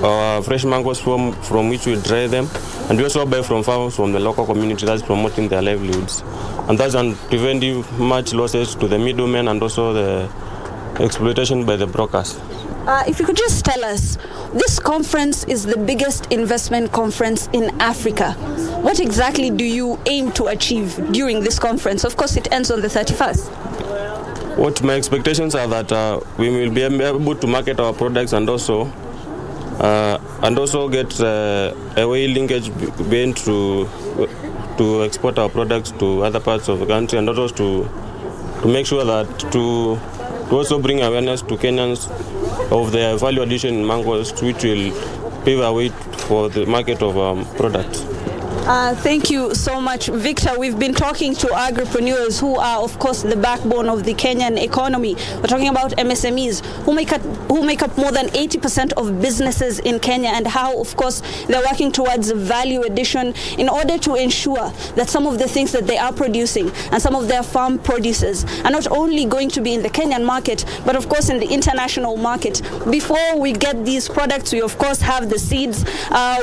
our fresh mangoes from which we dry them, and we also buy from farmers from the local community that's promoting their livelihoods. And that's preventing much losses to the middlemen and also the exploitation by the brokers. If you could just tell us, this conference is the biggest investment conference in Africa. What exactly do you aim to achieve during this conference? Of course, it ends on the 31st. What my expectations are that we will be able to market our products and also get a way linkage being to export our products to other parts of the country, and also to make sure that to also bring awareness to Kenyans of the value addition in mangoes, which will pave a way for the market of products. Thank you so much, Victor. We've been talking to agripreneurs who are, of course, the backbone of the Kenyan economy. We're talking about MSMEs who make up more than 80% of businesses in Kenya, and how, of course, they're working towards value addition in order to ensure that some of the things that they are producing and some of their farm produces are not only going to be in the Kenyan market, but of course in the international market. Before we get these products, we of course have the seeds.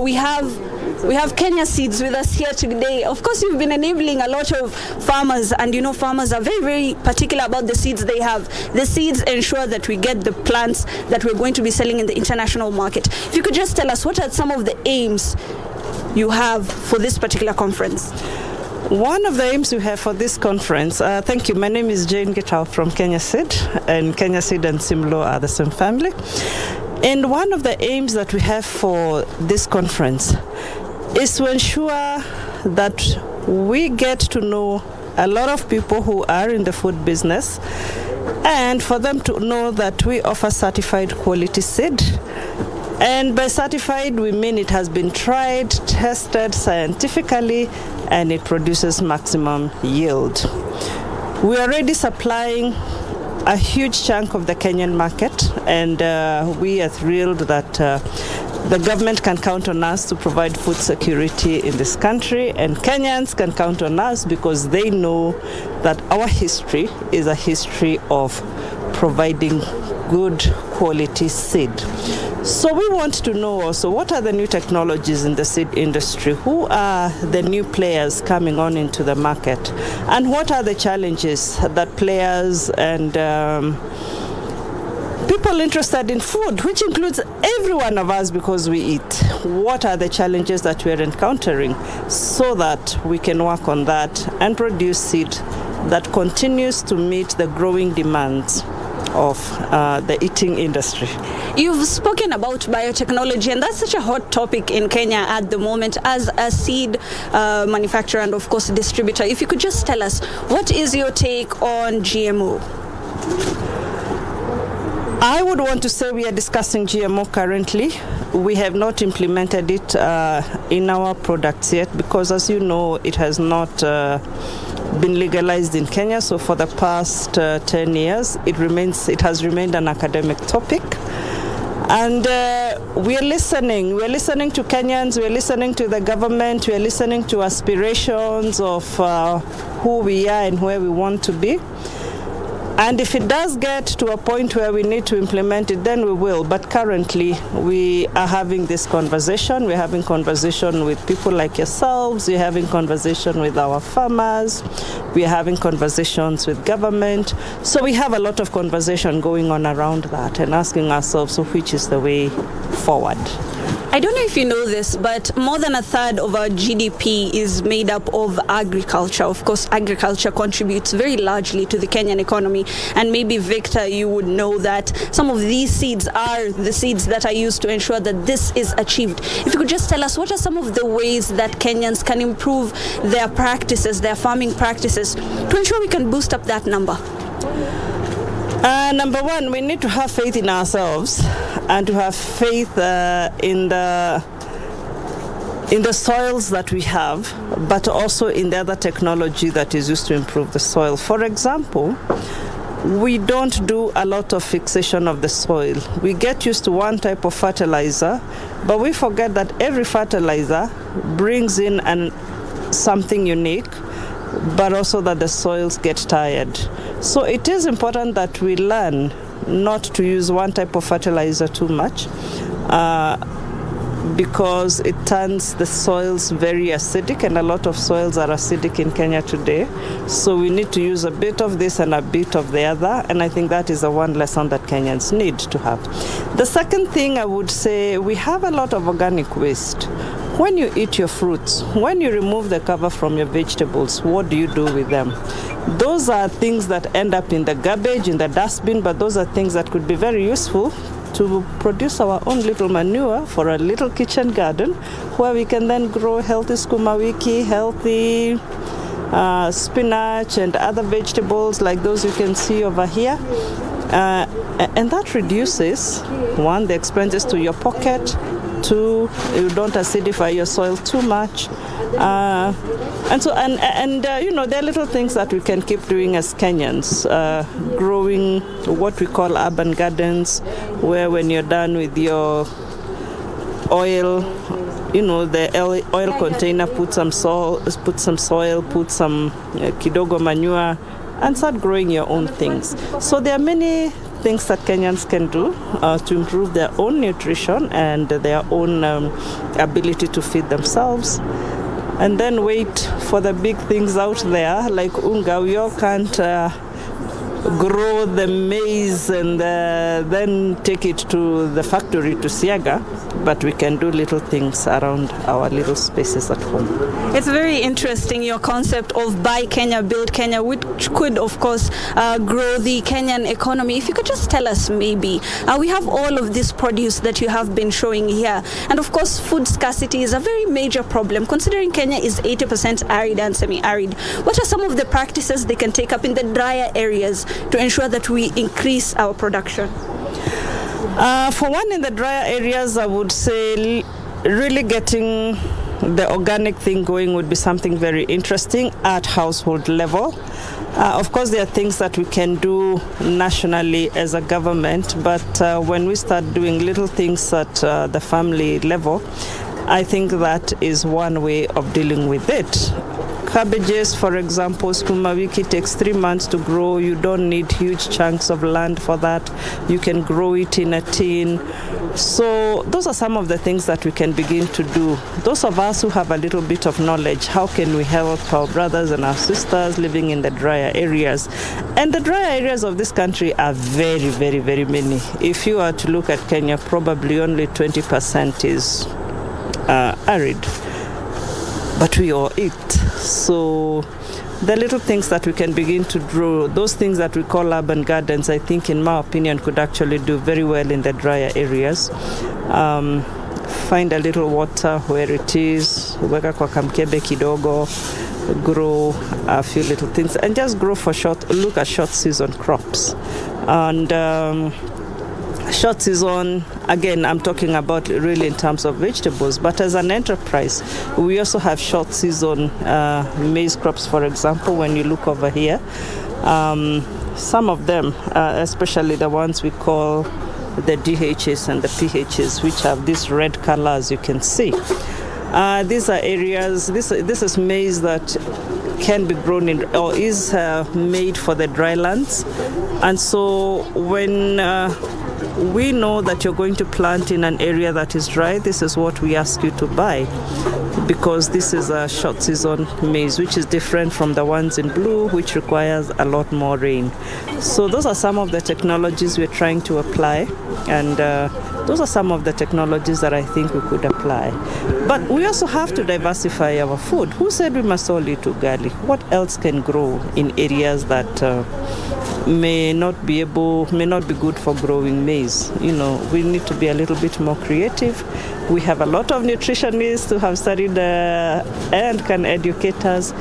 We have Kenya Seeds with us here today. Of course, you've been enabling a lot of farmers, and you know farmers are very, very particular about the seeds they have. The seeds ensure that we get the plants that we're going to be selling in the international market. If you could just tell us, what are some of the aims you have for this particular conference? One of the aims we have for this conference, thank you, my name is Jane Getao from Kenya Seed, and Kenya Seed and Simlo are the same family. And one of the aims that we have for this conference is to ensure that we get to know a lot of people who are in the food business, and for them to know that we offer certified quality seed. And by certified, we mean it has been tried, tested scientifically, and it produces maximum yield. We are already supplying a huge chunk of the Kenyan market, and we are thrilled that the government can count on us to provide food security in this country, and Kenyans can count on us because they know that our history is a history of providing good quality seed. So we want to know also, what are the new technologies in the seed industry? Who are the new players coming on into the market? And what are the challenges that players and people interested in food, which includes every one of us because we eat, what are the challenges that we are encountering, so that we can work on that and produce seed that continues to meet the growing demands of the eating industry. You've spoken about biotechnology, and that's such a hot topic in Kenya at the moment as a seed manufacturer and of course distributor. If you could just tell us, what is your take on GMO? I would want to say we are discussing GMO currently. We have not implemented it in our products yet because, as you know, it has not been legalized in Kenya. So for the past 10 years, it has remained an academic topic. And we are listening. We are listening to Kenyans. We are listening to the government. We are listening to aspirations of who we are and where we want to be. And if it does get to a point where we need to implement it, then we will. But currently, we are having this conversation. We're having conversation with people like yourselves. We're having conversation with our farmers. We're having conversations with government. So we have a lot of conversation going on around that and asking ourselves, so which is the way forward? I don't know if you know this, but more than a third of our GDP is made up of agriculture. Of course, agriculture contributes very largely to the Kenyan economy. And maybe, Victor, you would know that some of these seeds are the seeds that are used to ensure that this is achieved. If you could just tell us, what are some of the ways that Kenyans can improve their practices, their farming practices, to ensure we can boost up that number? Number one, we need to have faith in ourselves and to have faith in the soils that we have, but also in the other technology that is used to improve the soil. For example, we don't do a lot of fixation of the soil. We get used to one type of fertilizer, but we forget that every fertilizer brings in something unique, but also that the soils get tired. So it is important that we learn not to use one type of fertilizer too much. because it turns the soils very acidic, and a lot of soils are acidic in Kenya today. So we need to use a bit of this and a bit of the other, and I think that is the one lesson that Kenyans need to have. The second thing I would say, we have a lot of organic waste. When you eat your fruits, when you remove the cover from your vegetables, what do you do with them? Those are things that end up in the garbage, in the dustbin, but those are things that could be very useful to produce our own little manure for a little kitchen garden, where we can then grow healthy sukuma wiki, healthy spinach and other vegetables like those you can see over here. And that reduces, one, the expenses to your pocket, two, you don't acidify your soil too much. There are little things that we can keep doing as Kenyans, growing what we call urban gardens, where when you're done with your oil, the oil container, put some soil, put some kidogo manure, and start growing your own things. So there are many things that Kenyans can do to improve their own nutrition and their own ability to feed themselves. And then wait for the big things out there, like unga. We all can't grow the maize and then take it to the factory to Siaga, but we can do little things around our little spaces at home. It's very interesting, your concept of buy Kenya, build Kenya, which could, of course, grow the Kenyan economy. If you could just tell us, maybe, we have all of this produce that you have been showing here. And of course, food scarcity is a very major problem, considering Kenya is 80% arid and semi-arid. What are some of the practices they can take up in the drier areas to ensure that we increase our production? For one, in the drier areas, I would say really getting the organic thing going would be something very interesting at household level. Of course, there are things that we can do nationally as a government, but when we start doing little things at the family level, I think that is one way of dealing with it. Cabbages, for example, sukuma wiki takes 3 months to grow. You don't need huge chunks of land for that. You can grow it in a tin. So those are some of the things that we can begin to do. Those of us who have a little bit of knowledge, how can we help our brothers and our sisters living in the drier areas? And the drier areas of this country are very, very, very many. If you are to look at Kenya, probably only 20% is arid. But we all eat. So the little things that we can begin to grow, those things that we call urban gardens, I think, in my opinion, could actually do very well in the drier areas. Find a little water where it is, weka kwa kamkebe kidogo, grow a few little things, and just grow for look at short season crops. And short season, again, I'm talking about really in terms of vegetables, but as an enterprise, we also have short season maize crops, for example. When you look over here, some of them, especially the ones we call the DHs and the PHs, which have this red color, as you can see. These are areas, this is maize that can be grown in, or is made for the dry lands. And so when we know that you're going to plant in an area that is dry, this is what we ask you to buy, because this is a short season maize, which is different from the ones in blue, which requires a lot more rain. So those are some of the technologies we're trying to apply, and those are some of the technologies that I think we could apply. But we also have to diversify our food. Who said we must all eat ugali? What else can grow in areas that may not be good for growing maize? We need to be a little bit more creative. We have a lot of nutritionists who have studied and can educate us.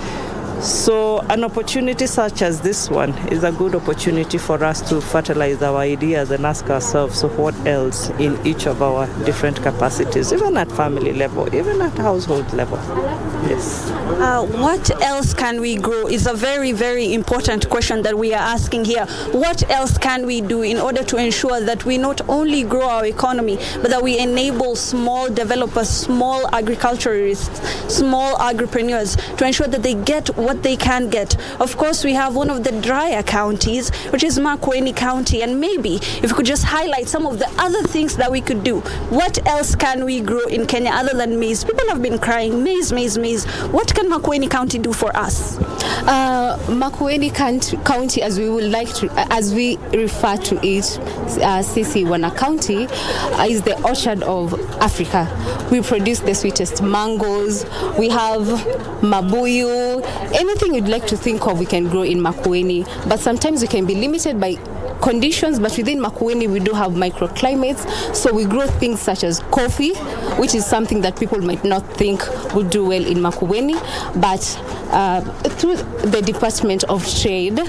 So an opportunity such as this one is a good opportunity for us to fertilize our ideas and ask ourselves, so what else in each of our different capacities, even at family level, even at household level. Yes. What else can we grow is a very, very important question that we are asking here. What else can we do in order to ensure that we not only grow our economy, but that we enable small developers, small agriculturists, small agripreneurs to ensure that they get what they can get. Of course, we have one of the drier counties, which is Makueni County, and maybe if we could just highlight some of the other things that we could do. What else can we grow in Kenya other than maize? People have been crying, maize, maize, maize. What can Makueni County do for us? Makueni County, as we would like to, as we refer to it, Sisi Wana County, is the orchard of Africa. We produce the sweetest mangoes. We have mabuyu. Anything you'd like to think of, we can grow in Makueni. But sometimes we can be limited by conditions, but within Makueni we do have microclimates, so we grow things such as coffee, which is something that people might not think would do well in Makueni, but through the Department of Trade,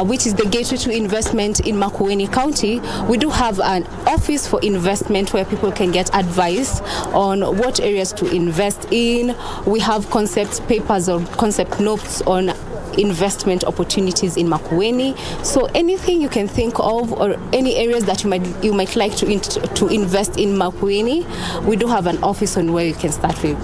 which is the gateway to investment in Makueni County, we do have an office for investment where people can get advice on what areas to invest in. We have concept papers or concept notes on investment opportunities in Makueni. So anything you can think of, or any areas that you might like to invest in Makueni, we do have an office on where you can start with.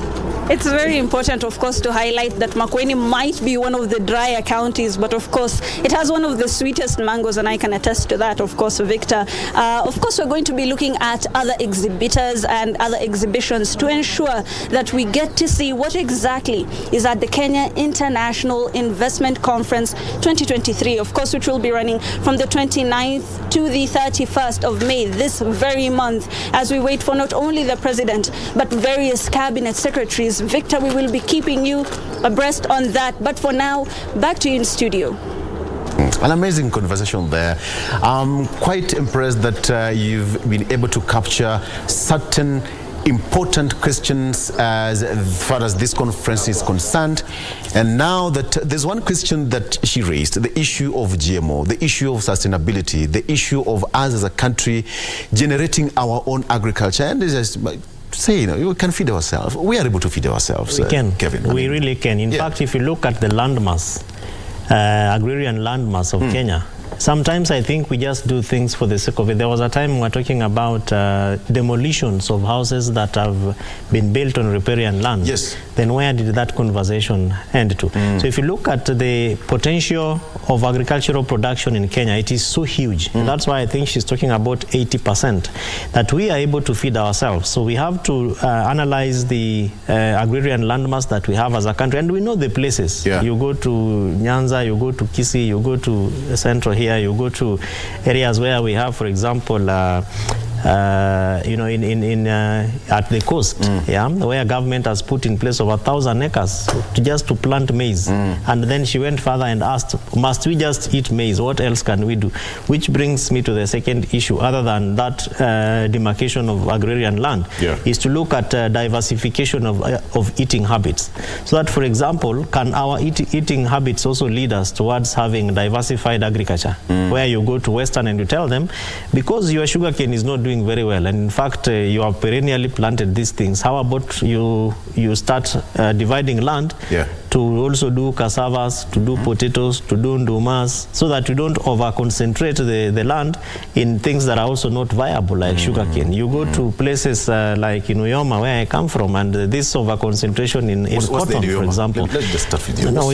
It's very important, of course, to highlight that Makueni might be one of the drier counties, but of course it has one of the sweetest mangoes, and I can attest to that, of course, Victor. Of course, we're going to be looking at other exhibitors and other exhibitions to ensure that we get to see what exactly is at the Kenya International Investment Conference 2023, of course, which will be running from the 29th to the 31st of May, this very month, as we wait for not only the president, but various cabinet secretaries. Victor, we will be keeping you abreast on that. But for now, back to you in studio. An amazing conversation there. I'm quite impressed that you've been able to capture certain important questions as far as this conference is concerned. And now that there's one question that she raised, the issue of GMO, the issue of sustainability, the issue of us as a country generating our own agriculture. And this is say, you know, we can feed ourselves. We are able to feed ourselves. We can, Kevin. We really can. In fact, if you look at the landmass, agrarian landmass of Kenya, sometimes I think we just do things for the sake of it. There was a time we were talking about demolitions of houses that have been built on riparian land. Yes. Then where did that conversation end to? So if you look at the potential of agricultural production in Kenya, it is so huge. And that's why I think she's talking about 80%, that we are able to feed ourselves. So we have to analyze the agrarian landmass that we have as a country. And we know the places. Yeah. You go to Nyanza, you go to Kisii, you go to Central here, you go to areas where we have, for example, you know, at the coast, where government has put in place over 1,000 acres just to plant maize. And then she went further and asked, must we just eat maize? What else can we do? Which brings me to the second issue, other than that demarcation of agrarian land, is to look at diversification of eating habits. So that, for example, can our eating habits also lead us towards having diversified agriculture, where you go to Western and you tell them, because your sugarcane is not doing very well, and in fact you have perennially planted these things, how about you start dividing land to also do cassavas, to do potatoes, to do ndumas, so that you don't over-concentrate the land in things that are also not viable, like sugarcane. You go to places like in Uyoma, where I come from, and this over-concentration in cotton, for example. Let's just start with you. No,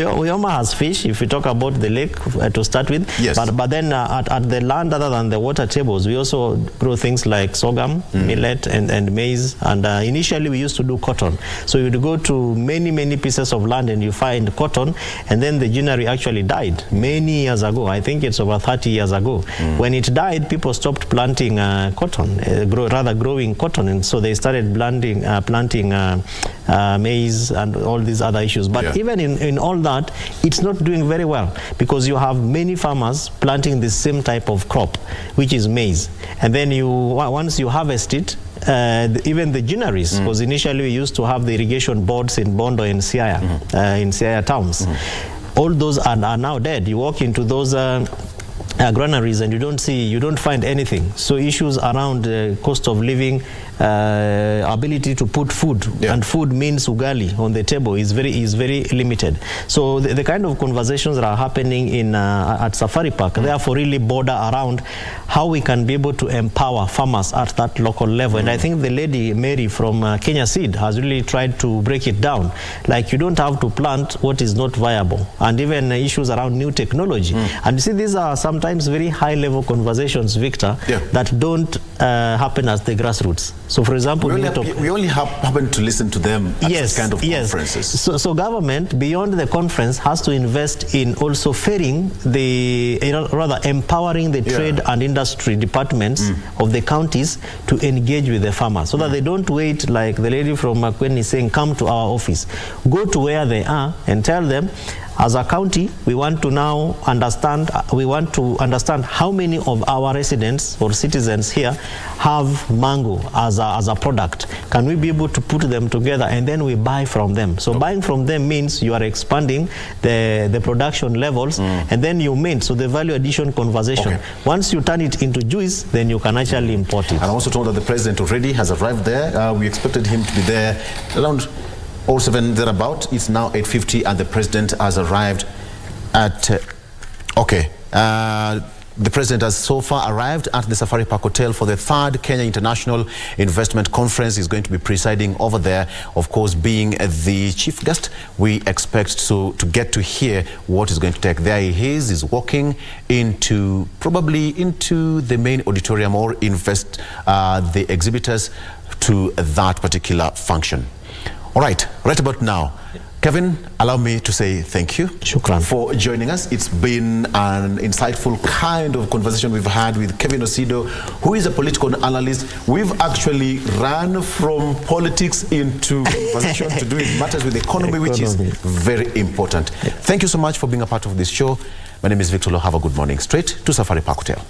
Uyoma has fish, if we talk about the lake to start with. Yes. But then at the land, other than the water tables, we also grow things like sorghum, millet, and maize. And initially we used to do cotton. So you'd go to many pieces of land and you find cotton, and then the ginnery actually died many years ago. I think it's over 30 years ago. When it died, people stopped planting cotton, growing cotton, and so they started planting maize and all these other issues. But even in all that, it's not doing very well, because you have many farmers planting the same type of crop, which is maize. And then once you harvest it, even the ginneries, because initially we used to have the irrigation boards in Bondo and Siaya, in Siaya towns. All those are now dead. You walk into those granaries, and you don't find anything. So issues around cost of living, ability to put food, and food means ugali on the table is very limited. So the kind of conversations that are happening in at Safari Park, therefore really border around how we can be able to empower farmers at that local level. And I think the lady Mary from Kenya Seed has really tried to break it down. Like, you don't have to plant what is not viable, and even issues around new technology. And you see, these are sometimes very high-level conversations, Victor, that don't happen at the grassroots. So, for example, we only happen to listen to them at this kind of conferences. So government, beyond the conference, has to invest in also fairing rather empowering the trade and industry departments of the counties to engage with the farmers, so that they don't wait, like the lady from Makueni saying, come to our office. Go to where they are and tell them, as a county, we want to now understand, how many of our residents or citizens here have mango as a product. Can we be able to put them together, and then we buy from them? So buying from them means you are expanding the production levels, and then you mint, so the value addition conversation. Once you turn it into juice, then you can actually import it. And I'm also told that the president already has arrived there. We expected him to be there around 07 thereabout. It's now 8:50, and the president has arrived at the president has so far arrived at the Safari Park Hotel for the 3rd Kenya International Investment Conference. He's going to be presiding over there, of course, being the chief guest. We expect to get to hear what is going to take. There he is. He's walking probably into the main auditorium, or the exhibitors to that particular function. All right about now, Kevin, allow me to say thank you for joining us. It's been an insightful kind of conversation we've had with Kevin Osido, who is a political analyst. We've actually run from politics into conversation to do with matters with the economy, which is very important. Thank you so much for being a part of this show. My name is Victor Lo. Have a good morning. Straight to Safari Park Hotel.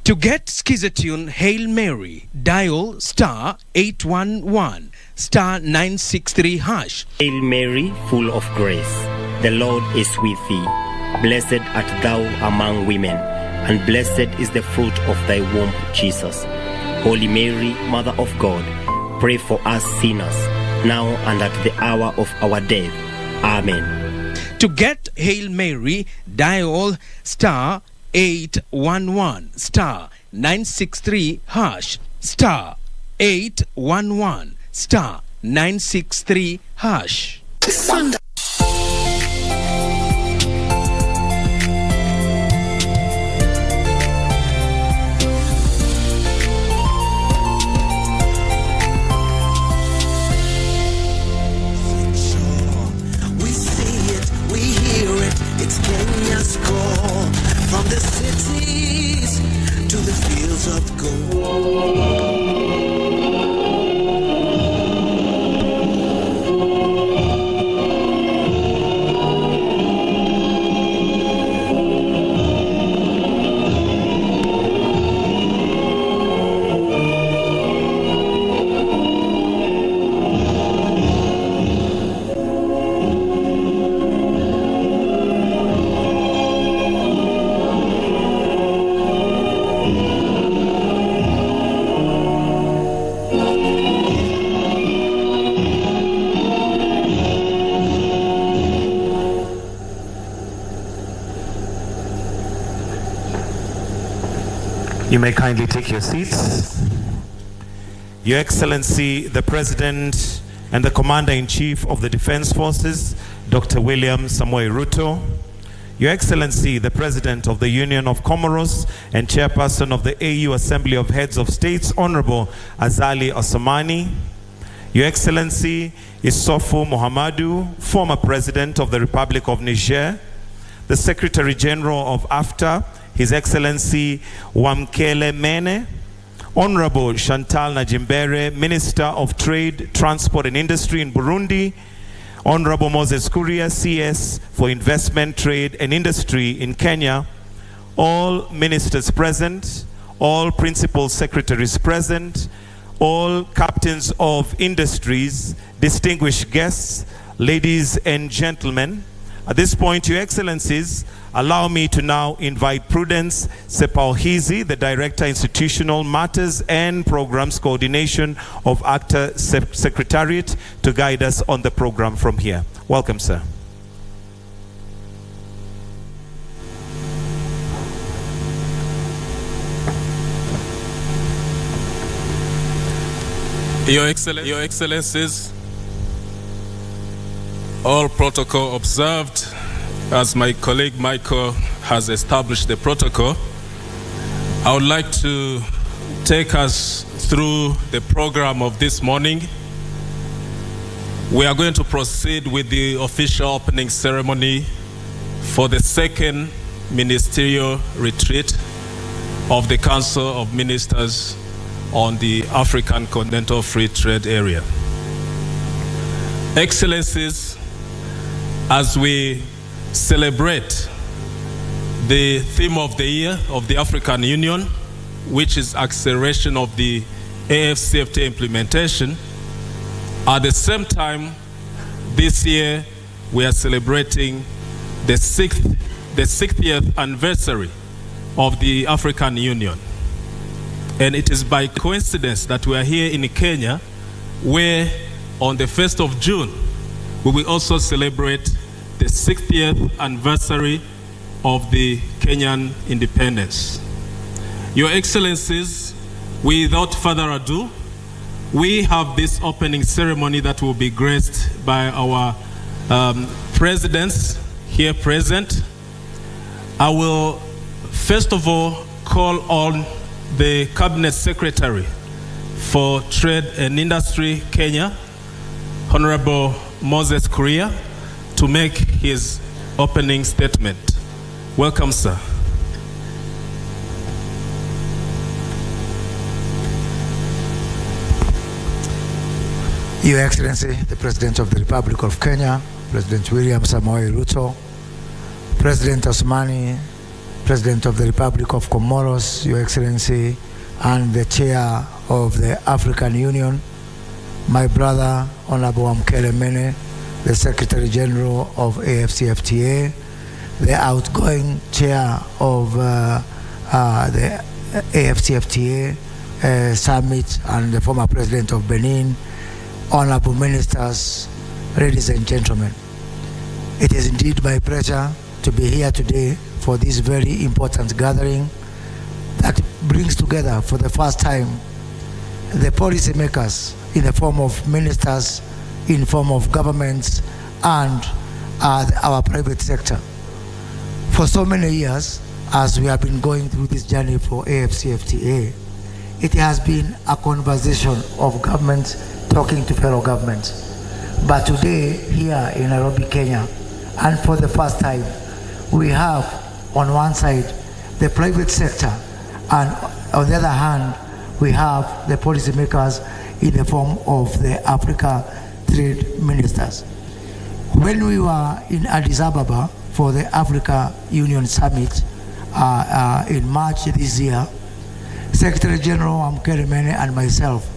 To get Skizatune Hail Mary, dial *811 *963#. Hail Mary, full of grace, the Lord is with thee. Blessed art thou among women, and blessed is the fruit of thy womb, Jesus. Holy Mary, Mother of God, pray for us sinners, now and at the hour of our death. Amen. To get Hail Mary, dial *811 *963#, *811 *963#. We see it, we hear it, it's Kenya's call. From the cities to the fields of gold. You may kindly take your seats. Your Excellency, the President and the Commander-in-Chief of the Defense Forces, Dr. William Samoei Ruto. Your Excellency, the President of the Union of Comoros and Chairperson of the AU Assembly of Heads of States, Honorable Azali Assoumani. Your Excellency Issoufou Mohamedou, former President of the Republic of Niger, the Secretary General of AfCFTA, His Excellency Wamkele Mene, Honorable Chantal Najimbere, Minister of Trade, Transport and Industry in Burundi, Honorable Moses Kuria, CS for Investment, Trade and Industry in Kenya, all ministers present, all principal secretaries present, all captains of industries, distinguished guests, ladies and gentlemen. At this point, Your Excellencies, allow me to now invite Prudence Sepauhizi, the Director, Institutional Matters and Programs Coordination of ACTA Secretariat, to guide us on the program from here. Welcome, sir. Your Excellencies, all protocol observed, as my colleague Michael has established the protocol. I would like to take us through the program of this morning. We are going to proceed with the official opening ceremony for the second ministerial retreat of the Council of Ministers on the African Continental Free Trade Area. Excellencies, as we celebrate the theme of the year of the African Union, which is acceleration of the AfCFTA implementation, at the same time, this year we are celebrating the 60th anniversary of the African Union. And it is by coincidence that we are here in Kenya, where on the 1st of June, we will also celebrate the 60th anniversary of the Kenyan independence. Your Excellencies, without further ado, we have this opening ceremony that will be graced by our presidents here present. I will first of all call on the Cabinet Secretary for Trade and Industry, Kenya, Honorable Moses Kuria, to make his opening statement. Welcome, sir. Your Excellency, the President of the Republic of Kenya, President William Samoei Ruto, President Osmani, President of the Republic of Comoros, Your Excellency, and the Chair of the African Union, my brother, Honorable Wamkele Mene, the Secretary General of AfCFTA, the outgoing Chair of the AfCFTA Summit, and the former President of Benin, Honorable Ministers, ladies and gentlemen. It is indeed my pleasure to be here today for this very important gathering that brings together for the first time the policymakers in the form of ministers, in form of governments, and our private sector. For so many years, as we have been going through this journey for AfCFTA, it has been a conversation of governments talking to fellow governments. But today, here in Nairobi, Kenya, and for the first time, we have on one side the private sector, and on the other hand, we have the policymakers in the form of the Africa trade ministers. When we were in Addis Ababa for the Africa Union Summit in March this year, Secretary General Wamkele Mene and myself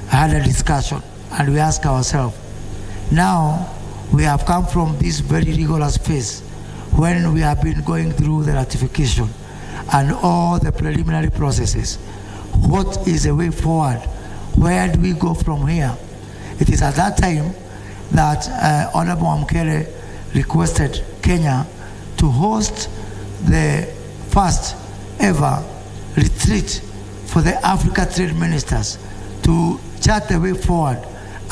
had a discussion, and we asked ourselves, now we have come from this very rigorous phase when we have been going through the ratification and all the preliminary processes. What is the way forward? Where do we go from here? It is at that time that Honorable Wamkele requested Kenya to host the first ever retreat for the Africa trade ministers to chart the way forward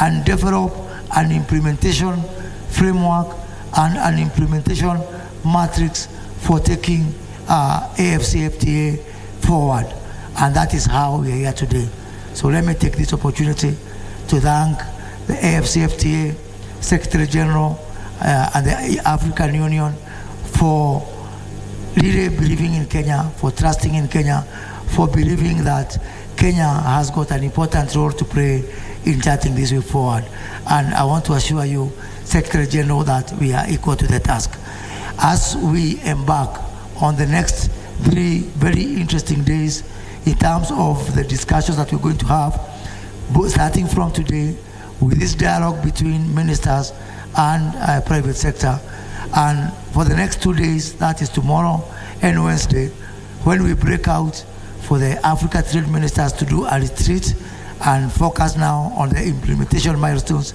and develop an implementation framework and an implementation matrix for taking AfCFTA forward. And that is how we are here today. So let me take this opportunity to thank the AfCFTA, Secretary General, and the African Union for really believing in Kenya, for trusting in Kenya, for believing that Kenya has got an important role to play in charting this way forward. And I want to assure you, Secretary General, that we are equal to the task. As we embark on the next 3 very interesting days in terms of the discussions that we're going to have, starting from today, with this dialogue between ministers and private sector. And for the next 2 days, that is tomorrow and Wednesday, when we break out for the Africa Trade Ministers to do a retreat and focus now on the implementation milestones,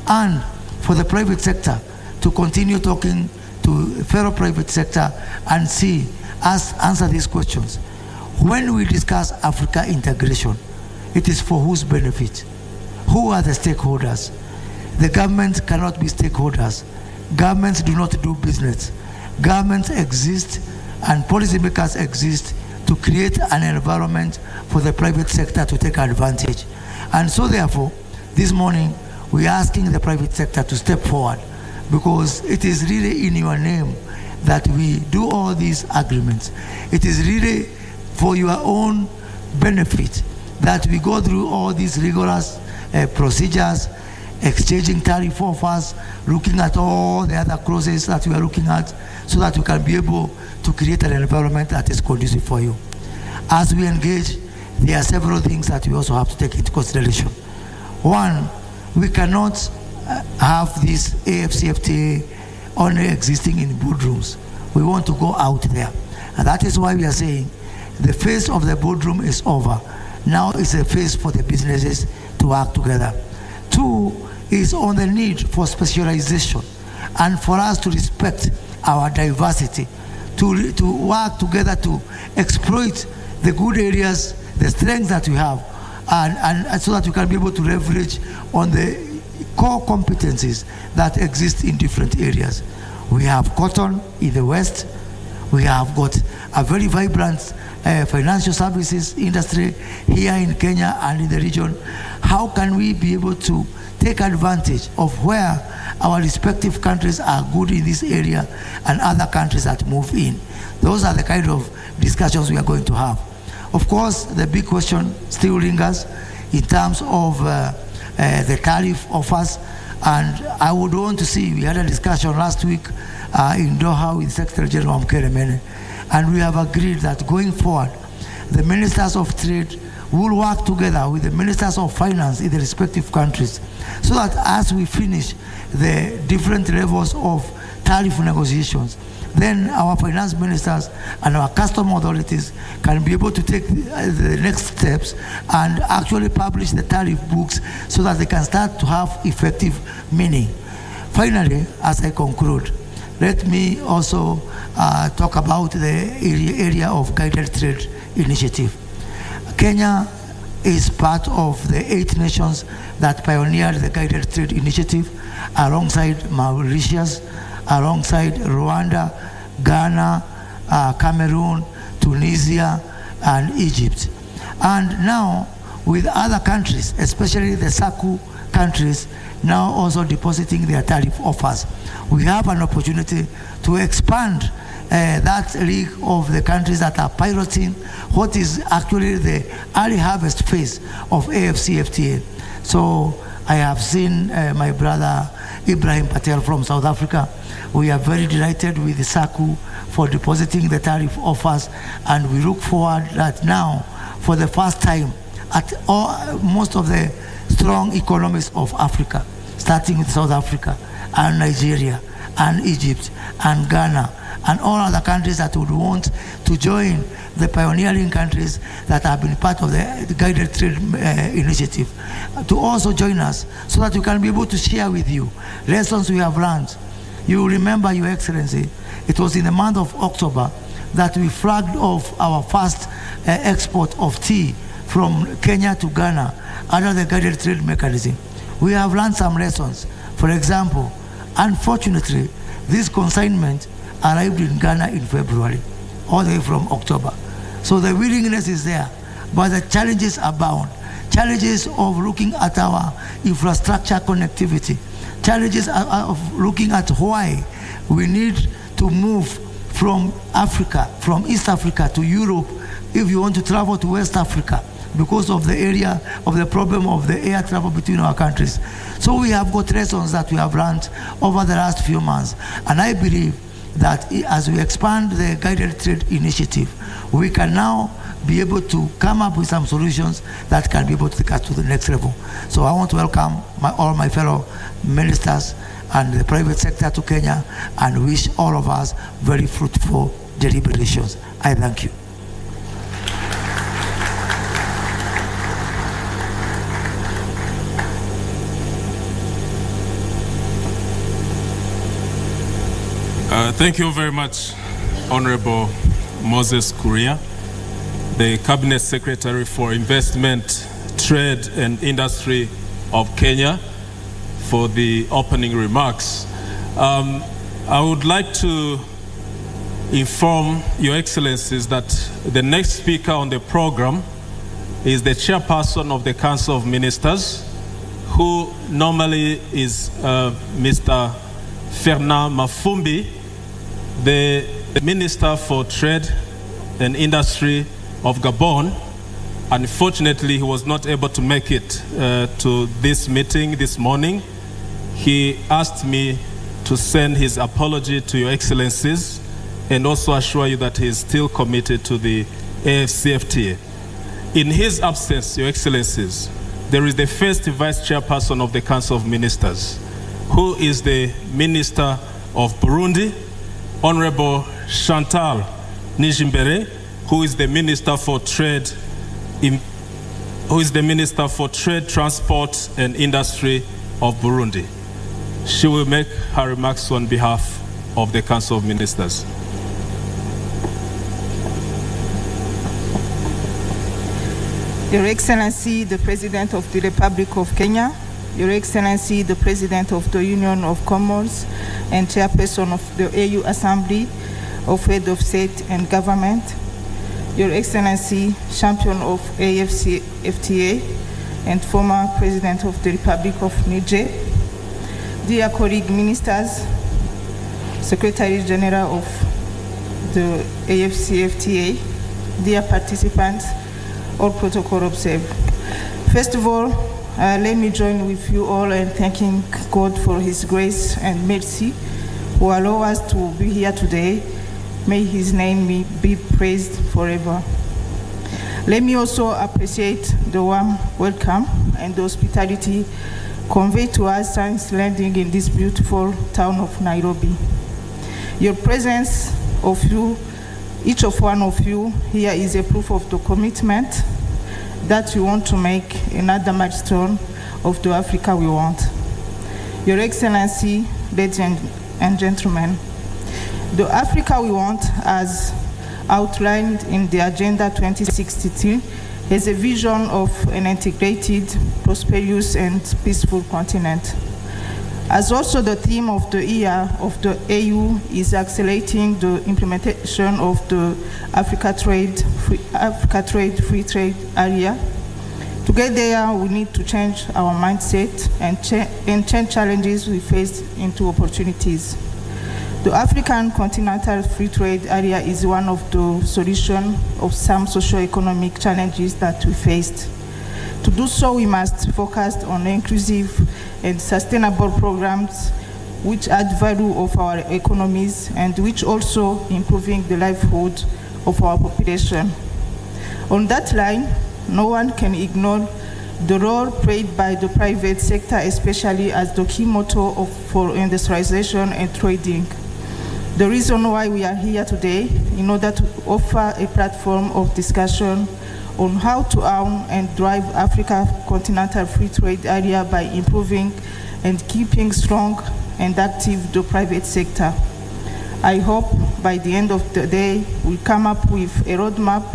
and for the private sector to continue talking to fellow private sector and see us answer these questions. When we discuss Africa integration, it is for whose benefit? Who are the stakeholders? The government cannot be stakeholders. Governments do not do business. Governments exist and policymakers exist to create an environment for the private sector to take advantage. And so therefore, this morning, we are asking the private sector to step forward, because it is really in your name that we do all these agreements. It is really for your own benefit that we go through all these rigorous procedures, exchanging tariff offers, looking at all the other clauses that we are looking at, so that we can be able to create an environment that is conducive for you. As we engage, there are several things that we also have to take into consideration. One, we cannot have this AfCFTA only existing in boardrooms. We want to go out there. And that is why we are saying the phase of the boardroom is over. Now it's a phase for the businesses to work together. Two is on the need for specialization and for us to respect our diversity, to work together to exploit the good areas, the strengths that we have, and so that we can be able to leverage on the core competencies that exist in different areas. We have cotton in the West. We have got a very vibrant financial services industry here in Kenya and in the region. How can we be able to take advantage of where our respective countries are good in this area and other countries that move in? Those are the kind of discussions we are going to have. Of course, the big question still lingers in terms of the tariff offers, and I would want to see, we had a discussion last week in Doha with Secretary General Mkele, and we have agreed that going forward, the ministers of trade will work together with the ministers of finance in the respective countries, so that as we finish the different levels of tariff negotiations, then our finance ministers and our custom authorities can be able to take the next steps and actually publish the tariff books so that they can start to have effective meaning. Finally, as I conclude, let me also talk about the area of guided trade initiative. Kenya is part of the 8 nations that pioneered the guided trade initiative, alongside Mauritius, alongside Rwanda, Ghana, Cameroon, Tunisia, and Egypt. And now, with other countries, especially the SACU countries, now also depositing their tariff offers, we have an opportunity to expand that league of the countries that are piloting what is actually the early harvest phase of AfCFTA. So I have seen my brother Ibrahim Patel from South Africa. We are very delighted with the SACU for depositing the tariff offers, and we look forward that now, for the first time, at most of the strong economies of Africa, starting with South Africa and Nigeria and Egypt and Ghana and all other countries that would want to join the pioneering countries that have been part of the guided trade initiative, to also join us so that we can be able to share with you lessons we have learned. You remember, Your Excellency, it was in the month of October that we flagged off our first export of tea from Kenya to Ghana under the guided trade mechanism. We have learned some lessons. For example, unfortunately, this consignment arrived in Ghana in February, all the way from October. So the willingness is there, but the challenges abound. challenges of looking at our infrastructure connectivity, challenges of looking at why we need to move from Africa, from East Africa to Europe if you want to travel to West Africa, because of the area of the problem of the air travel between our countries. So we have got lessons that we have learned over the last few months. And I believe that as we expand the guided trade initiative, we can now be able to come up with some solutions that can be able to take us to the next level. So I want to welcome all my fellow ministers and the private sector to Kenya and wish all of us very fruitful deliberations. I thank you. Thank you very much, Honorable Moses Kuria, the Cabinet Secretary for Investment, Trade and Industry of Kenya, for the opening remarks. I would like to inform Your Excellencies that the next speaker on the program is the chairperson of the Council of Ministers, who normally is Mr. Fernand Mafumbi, the Minister for Trade and Industry of Gabon. Unfortunately, he was not able to make it to this meeting this morning. He asked me to send his apology to Your Excellencies and also assure you that he is still committed to the AfCFTA. In his absence, Your Excellencies, there is the first Vice Chairperson of the Council of Ministers, who is the Minister of Burundi, Honorable Chantal Nijimbere, who is the Minister for Trade, Transport and Industry of Burundi. She will make her remarks on behalf of the Council of Ministers. Your Excellency, the President of the Republic of Kenya, Your Excellency, the President of the Union of Commerce and Chairperson of the AU Assembly of Head of State and Government, Your Excellency, Champion of AfCFTA and former President of the Republic of Niger, dear colleague ministers, Secretary General of the AfCFTA, dear participants, all protocol observed. First of all, let me join with you all in thanking God for His grace and mercy who allow us to be here today. May His name be praised forever. Let me also appreciate the warm welcome and the hospitality conveyed to us since landing in this beautiful town of Nairobi. Your presence of you, each of one of you here, is a proof of the commitment that you want to make another milestone of the Africa we want. Your Excellency, ladies and gentlemen, the Africa we want, as outlined in the Agenda 2063, has a vision of an integrated, prosperous, and peaceful continent. As also the theme of the year of the AU is accelerating the implementation of the Africa Trade Free Trade Area. Together, we need to change our mindset and change challenges we face into opportunities. The African Continental Free Trade Area is one of the solutions of some socio-economic challenges that we faced. To do so, we must focus on inclusive and sustainable programs which add value of our economies and which also improving the livelihood of our population. On that line, no one can ignore the role played by the private sector, especially as the key motor for industrialization and trading. The reason why we are here today, in order to offer a platform of discussion on how to own and drive Africa Continental Free Trade Area by improving and keeping strong and active the private sector. I hope by the end of the day, we'll come up with a roadmap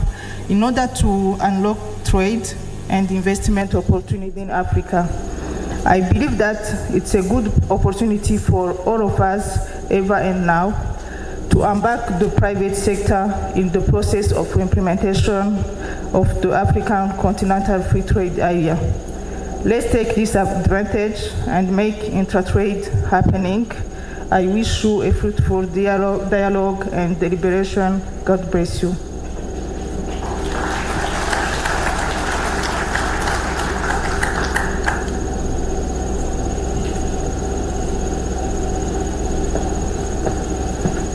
in order to unlock trade and investment opportunity in Africa. I believe that it's a good opportunity for all of us, ever and now, to embark the private sector in the process of implementation of the African Continental Free Trade Area. Let's take this advantage and make intra-trade happening. I wish you a fruitful dialogue and deliberation. God bless you.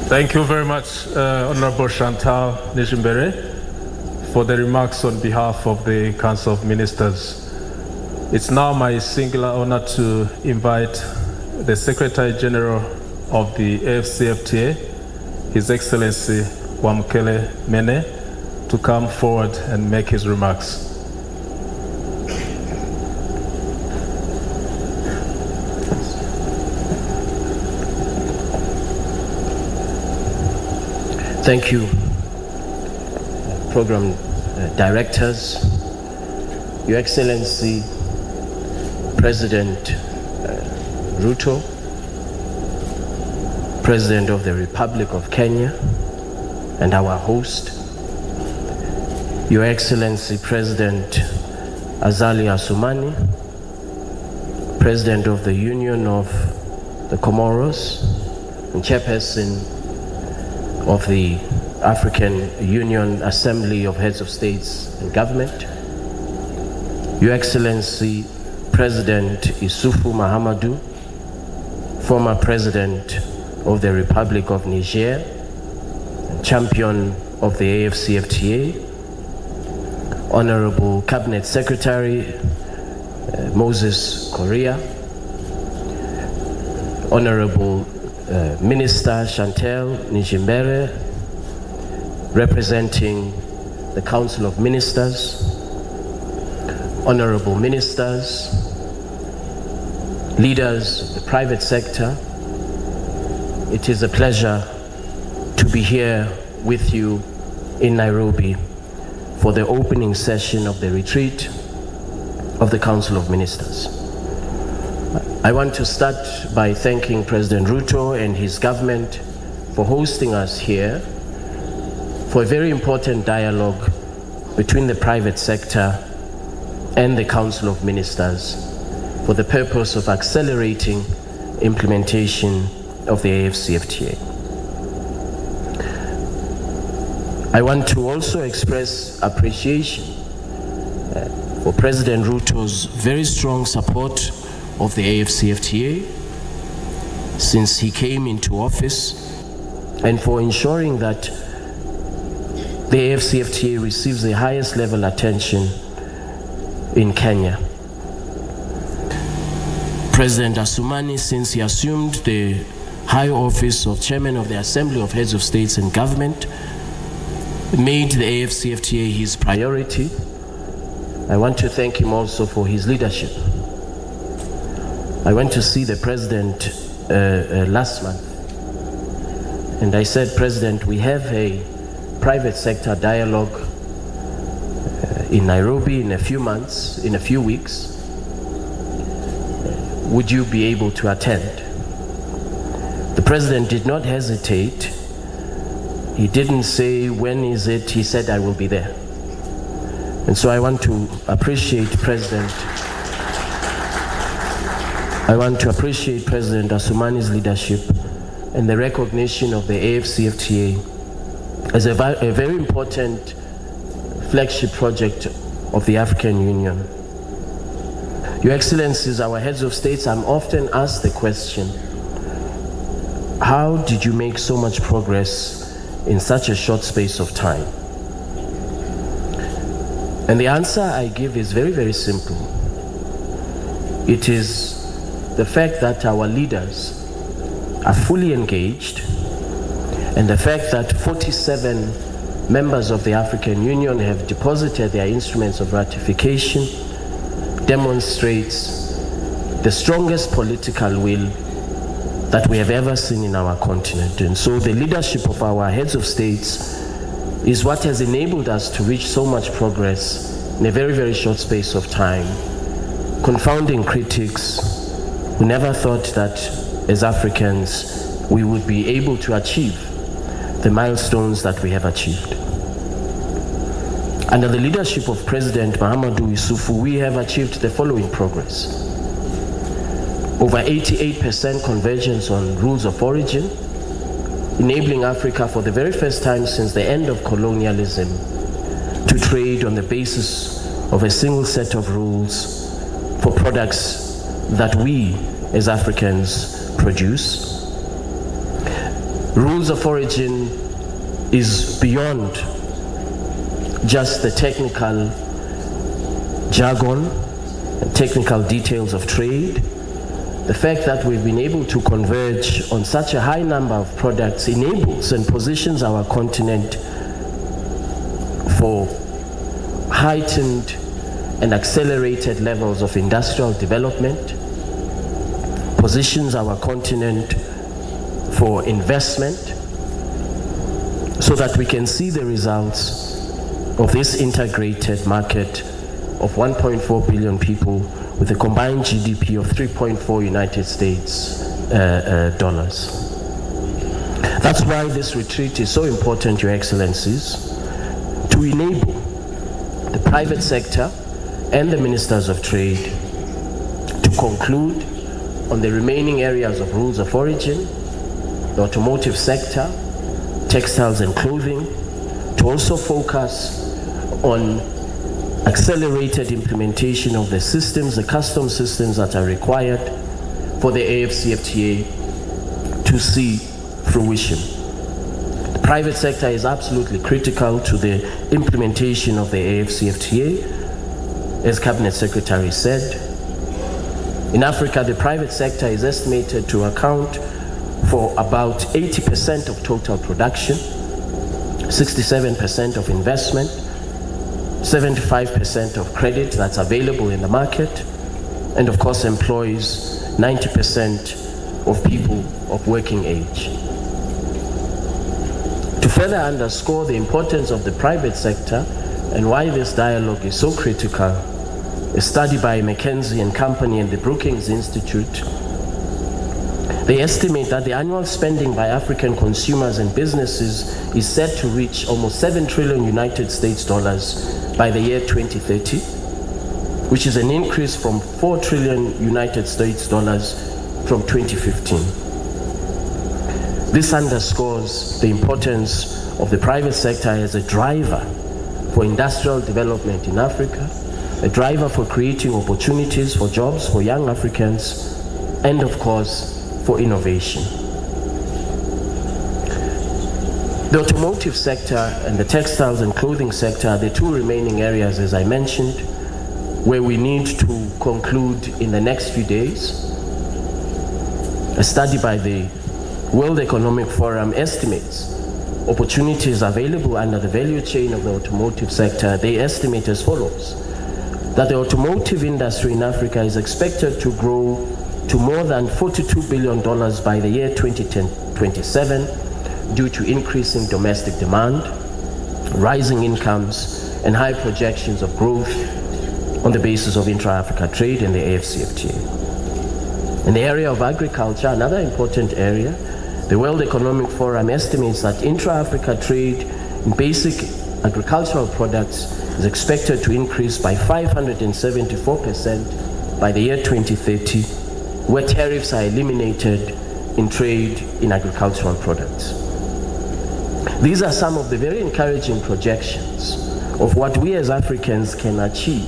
Thank you very much, Honorable Chantal Nijimbere, for the remarks on behalf of the Council of Ministers. It's now my singular honor to invite the Secretary General of the AfCFTA, His Excellency Wamukele Mene, to come forward and make his remarks. Thank you, Program Directors, Your Excellency, President Ruto, President of the Republic of Kenya, and our host, Your Excellency, President Azali Assoumani, President of the Union of the Comoros, and Chairperson of the African Union Assembly of Heads of States and Government, Your Excellency President Issoufou Mahamadou, former President of the Republic of Niger, and champion of the AfCFTA, Honorable Cabinet Secretary Moses Korea, Honorable Minister Chantal Nijimbere, representing the Council of Ministers, Honorable Ministers, leaders of the private sector, it is a pleasure to be here with you in Nairobi for the opening session of the retreat of the Council of Ministers. I want to start by thanking President Ruto and his government for hosting us here for a very important dialogue between the private sector and the Council of Ministers for the purpose of accelerating implementation of the AfCFTA. I want to also express appreciation for President Ruto's very strong support of the AfCFTA since he came into office, and for ensuring that the AfCFTA receives the highest level attention in Kenya. President Assoumani, since he assumed the high office of Chairman of the Assembly of Heads of States and Government, made the AfCFTA his priority. I want to thank him also for his leadership. I went to see the President last month, and I said, President, we have a private sector dialogue in Nairobi in a few months, in a few weeks. Would you be able to attend? The President did not hesitate. He didn't say, when is it? He said, I will be there. And so I want to appreciate President Assoumani's leadership and the recognition of the AfCFTA as a very important flagship project of the African Union. Your Excellencies, our heads of states, I'm often asked the question, how did you make so much progress in such a short space of time? And the answer I give is very, very simple. It is the fact that our leaders are fully engaged, and the fact that 47 members of the African Union have deposited their instruments of ratification demonstrates the strongest political will that we have ever seen in our continent. And so the leadership of our heads of states is what has enabled us to reach so much progress in a very, very short space of time, confounding critics who never thought that as Africans we would be able to achieve the milestones that we have achieved. Under the leadership of President Mahamadou Issoufou, we have achieved the following progress. Over 88% convergence on rules of origin, enabling Africa for the very first time since the end of colonialism to trade on the basis of a single set of rules for products that we as Africans produce. Rules of origin is beyond just the technical jargon and technical details of trade. The fact that we've been able to converge on such a high number of products enables and positions our continent for heightened and accelerated levels of industrial development, positions our continent for investment, so that we can see the results of this integrated market of 1.4 billion people with a combined GDP of 3.4 United States dollars. That's why this retreat is so important, Your Excellencies, to enable the private sector and the ministers of trade to conclude on the remaining areas of rules of origin, the automotive sector, textiles and clothing, to also focus on accelerated implementation of the systems, the custom systems that are required for the AfCFTA to see fruition. The private sector is absolutely critical to the implementation of the AfCFTA. As Cabinet Secretary said, in Africa, the private sector is estimated to account for about 80% of total production, 67% of investment, 75% of credit that's available in the market, and of course employs 90% of people of working age. To further underscore the importance of the private sector and why this dialogue is so critical, a study by McKinsey and Company and the Brookings Institute, they estimate that the annual spending by African consumers and businesses is set to reach almost 7 trillion United States dollars by the year 2030, which is an increase from 4 trillion United States dollars from 2015. This underscores the importance of the private sector as a driver for industrial development in Africa, a driver for creating opportunities for jobs for young Africans, and of course, for innovation. The automotive sector and the textiles and clothing sector are the two remaining areas, as I mentioned, where we need to conclude in the next few days. A study by the World Economic Forum estimates opportunities available under the value chain of the automotive sector. They estimate as follows: that the automotive industry in Africa is expected to grow to more than $42 billion by the year 2027 due to increasing domestic demand, rising incomes, and high projections of growth on the basis of intra-Africa trade and the AfCFTA. In the area of agriculture, another important area, the World Economic Forum estimates that intra-Africa trade in basic agricultural products is expected to increase by 574% by the year 2030, where tariffs are eliminated in trade in agricultural products. These are some of the very encouraging projections of what we as Africans can achieve,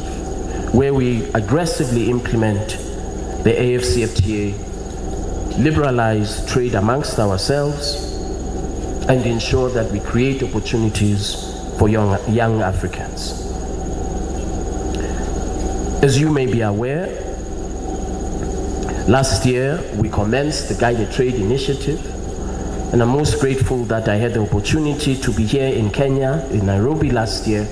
where we aggressively implement the AfCFTA, liberalize trade amongst ourselves, and ensure that we create opportunities for young Africans. As you may be aware, last year we commenced the Guided Trade Initiative, and I'm most grateful that I had the opportunity to be here in Kenya, in Nairobi last year,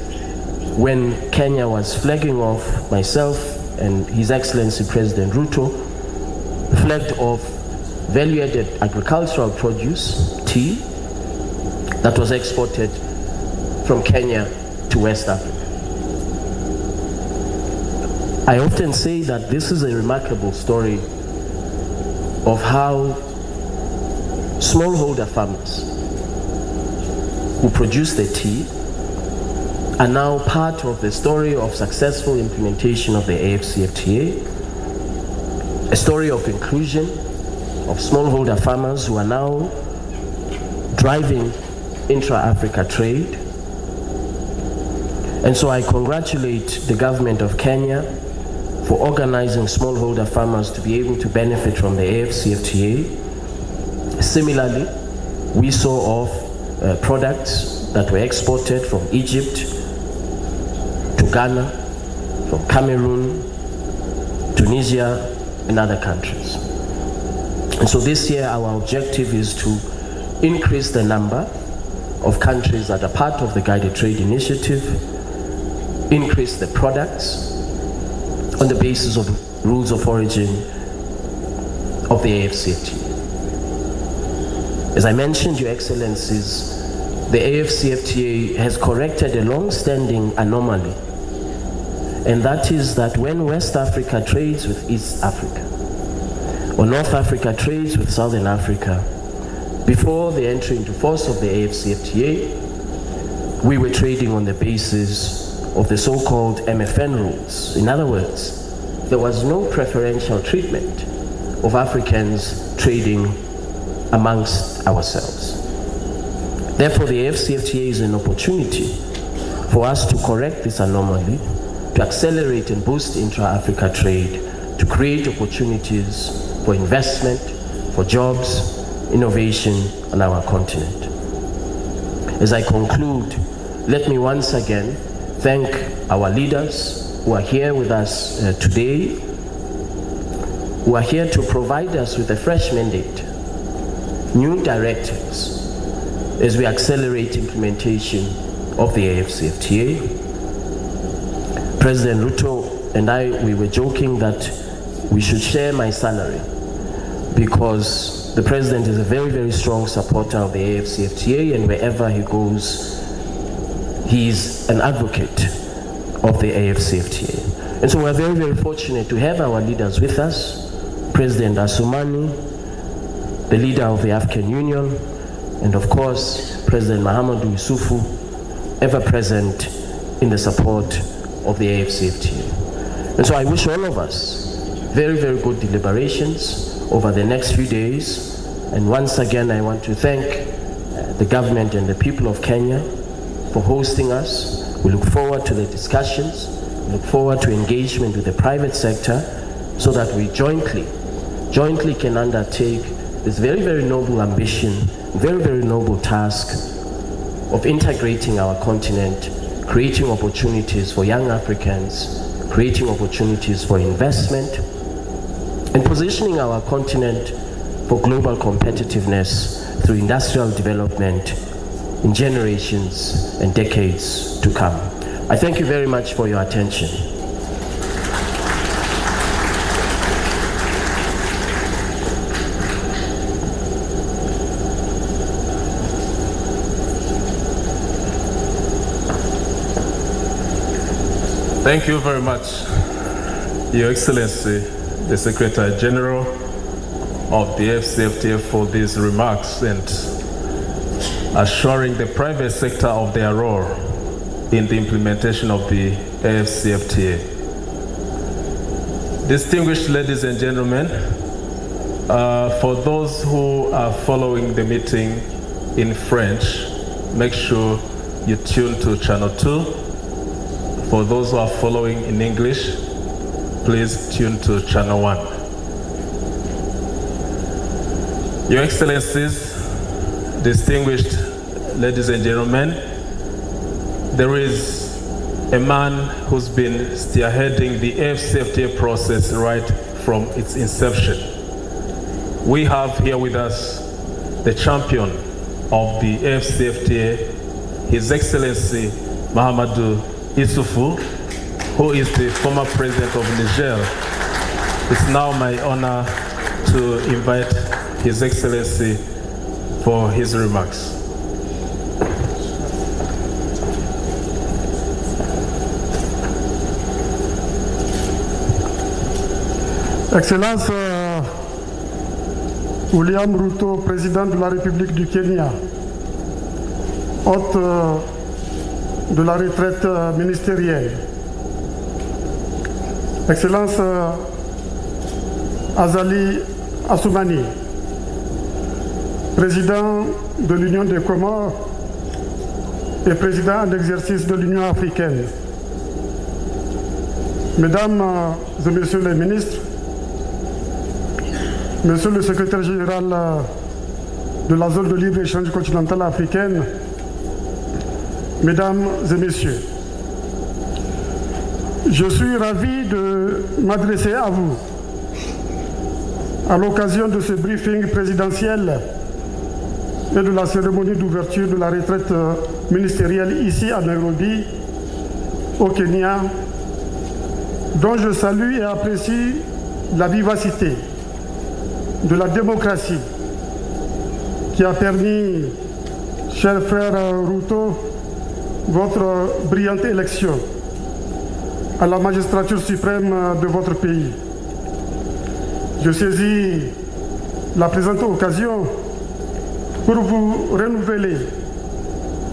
when Kenya was flagging off, myself and His Excellency President Ruto flagged off value-added agricultural produce, tea, that was exported from Kenya to West Africa. I often say that this is a remarkable story of how smallholder farmers who produce the tea are now part of the story of successful implementation of the AfCFTA, a story of inclusion of smallholder farmers who are now driving intra-Africa trade. And so I congratulate the government of Kenya for organizing smallholder farmers to be able to benefit from the AfCFTA. Similarly, we saw off products that were exported from Egypt to Ghana, from Cameroon, Tunisia, and other countries. And so this year our objective is to increase the number of countries that are part of the Guided Trade Initiative, increase the products on the basis of rules of origin of the AfCFTA. As I mentioned, Your Excellencies, the AfCFTA has corrected a long-standing anomaly, and that is that when West Africa trades with East Africa, or North Africa trades with Southern Africa, before the entry into force of the AfCFTA, we were trading on the basis of the so-called MFN rules. In other words, there was no preferential treatment of Africans trading amongst ourselves. Therefore, the AfCFTA is an opportunity for us to correct this anomaly, to accelerate and boost intra-Africa trade, to create opportunities for investment, for jobs, innovation on our continent. As I conclude, let me once again thank our leaders who are here with us today, who are here to provide us with a fresh mandate, new directives, as we accelerate implementation of the AfCFTA. President Ruto and I, we were joking that we should share my salary, because the President is a very, very strong supporter of the AfCFTA, and wherever he goes, he's an advocate of the AfCFTA. And so we're very, very fortunate to have our leaders with us, President Assoumani, the leader of the African Union, and of course, President Mahamadou Issoufou, ever present in the support of the AfCFTA. And so I wish all of us very, very good deliberations over the next few days. And once again, I want to thank the government and the people of Kenya for hosting us. We look forward to the discussions, we look forward to engagement with the private sector, so that we jointly can undertake this very, very noble ambition, very, very noble task of integrating our continent, creating opportunities for young Africans, creating opportunities for investment, and positioning our continent for global competitiveness through industrial development in generations and decades to come. I thank you very much for your attention. Thank you very much, Your Excellency, the Secretary General of the AfCFTA, for these remarks and assuring the private sector of their role in the implementation of the AfCFTA. Distinguished ladies and gentlemen, for those who are following the meeting in French, make sure you tune to channel 2. For those who are following in English, please tune to channel 1. Your Excellencies, distinguished ladies and gentlemen, there is a man who's been spearheading the AfCFTA process right from its inception. We have here with us the champion of the AfCFTA, His Excellency Mahamadou Issoufou, who is the former president of Niger. It's now my honor to invite His Excellency for his remarks. Excellence William Ruto, Président de la République du Kenya, hôte de la retraite ministérielle, Excellence Azali Assoumani, président de l'Union des Comores et président en exercice de l'Union africaine, Mesdames et Messieurs les ministres, Monsieur le secrétaire général de la zone de libre-échange continentale africaine, Mesdames et Messieurs, je suis ravi de m'adresser à vous à l'occasion de ce briefing présidentiel et de la cérémonie d'ouverture de la retraite ministérielle ici à Nairobi, au Kenya, dont je salue et apprécie la vivacité de la démocratie qui a permis, cher frère Ruto, votre brillante élection à la magistrature suprême de votre pays. Je saisis la présente occasion pour vous renouveler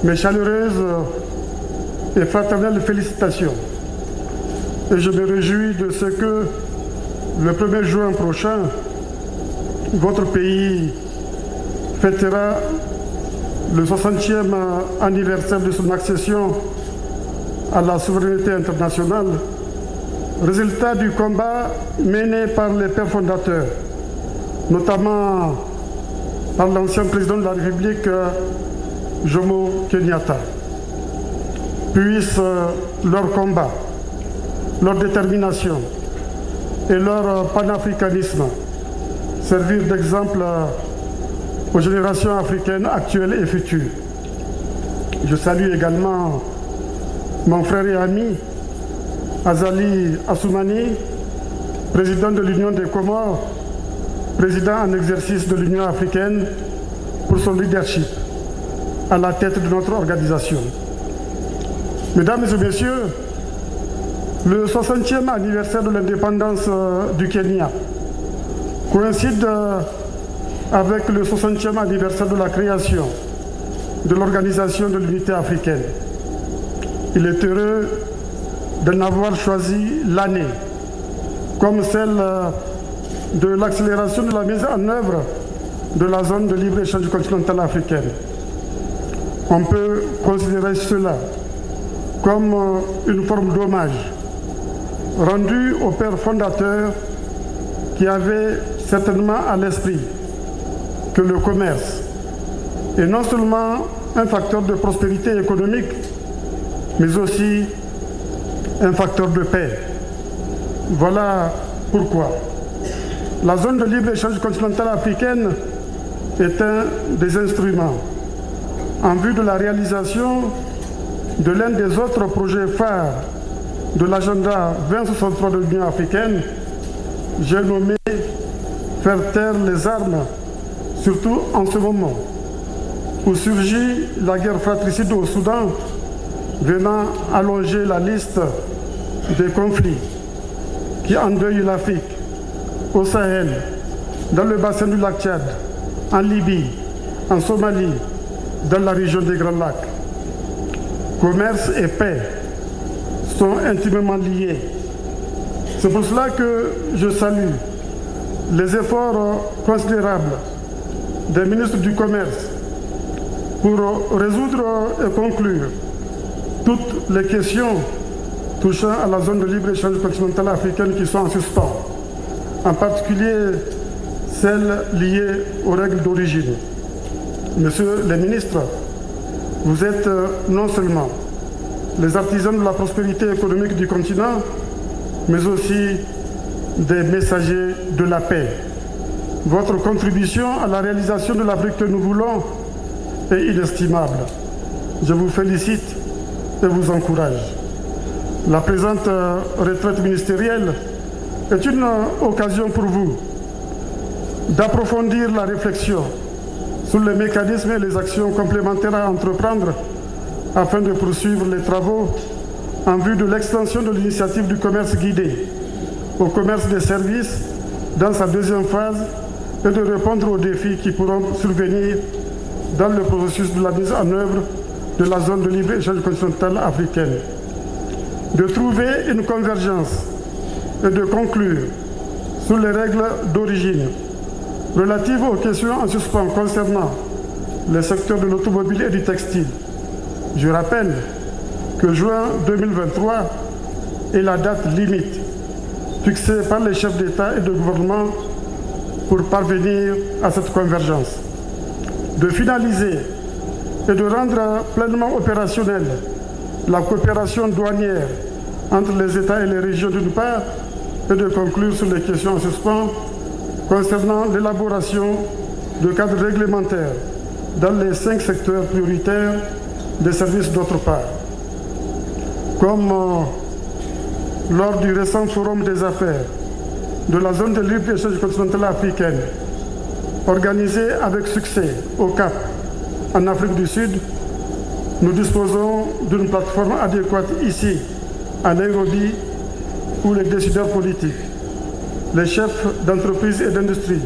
mes chaleureuses et fraternelles félicitations. Et je me réjouis de ce que le 1er juin prochain, votre pays fêtera le 60e anniversaire de son accession à la souveraineté internationale, résultat du combat mené par les pères fondateurs, notamment par l'ancien président de la République, Jomo Kenyatta. Puisse leur combat, leur détermination et leur panafricanisme servir d'exemple aux générations africaines actuelles et futures. Je salue également mon frère et ami Azali Assoumani, président de l'Union des Comores, président en exercice de l'Union africaine, pour son leadership à la tête de notre organisation. Mesdames et messieurs, le 60e anniversaire de l'indépendance du Kenya coïncide avec le 60e anniversaire de la création de l'Organisation de l'Unité africaine. Il est heureux d'en avoir choisi l'année comme celle de l'accélération de la mise en œuvre de la zone de libre-échange continentale africaine. On peut considérer cela comme une forme d'hommage rendu aux pères fondateurs qui avaient certainement à l'esprit que le commerce est non seulement un facteur de prospérité économique, mais aussi un facteur de paix. Voilà pourquoi la zone de libre-échange continentale africaine est un des instruments en vue de la réalisation de l'un des autres projets phares de l'agenda 2063 de l'Union africaine, j'ai nommé faire taire les armes, surtout en ce moment où surgit la guerre fratricide au Soudan, venant allonger la liste des conflits qui endeuillent l'Afrique, au Sahel, dans le bassin du lac Tchad, en Libye, en Somalie, dans la région des Grands Lacs. Commerce et paix sont intimement liés. C'est pour cela que je salue les efforts considérables des ministres du Commerce pour résoudre et conclure toutes les questions touchant à la zone de libre-échange continentale africaine qui sont en suspens, en particulier celles liées aux règles d'origine. Messieurs les ministres, vous êtes non seulement les artisans de la prospérité économique du continent, mais aussi des messagers de la paix. Votre contribution à la réalisation de l'Afrique que nous voulons est inestimable. Je vous félicite et vous encourage. La présente retraite ministérielle est une occasion pour vous d'approfondir la réflexion sur les mécanismes et les actions complémentaires à entreprendre afin de poursuivre les travaux en vue de l'extension de l'initiative du commerce guidé au commerce des services dans sa deuxième phase et de répondre aux défis qui pourront survenir dans le processus de la mise en œuvre de la zone de libre-échange continentale africaine, de trouver une convergence et de conclure sur les règles d'origine relatives aux questions en suspens concernant les secteurs de l'automobile et du textile. Je rappelle que juin 2023 est la date limite fixée par les chefs d'État et de gouvernement pour parvenir à cette convergence, de finaliser et de rendre pleinement opérationnelle la coopération douanière entre les États et les régions d'une part, et de conclure sur les questions en suspens concernant l'élaboration de cadres réglementaires dans les 5 secteurs prioritaires des services d'autre part. Comme lors du récent forum des affaires de la zone de libre-échange continentale africaine, organisé avec succès au Cap, en Afrique du Sud, nous disposons d'une plateforme adéquate ici, à Nairobi, où les décideurs politiques, les chefs d'entreprise et d'industrie,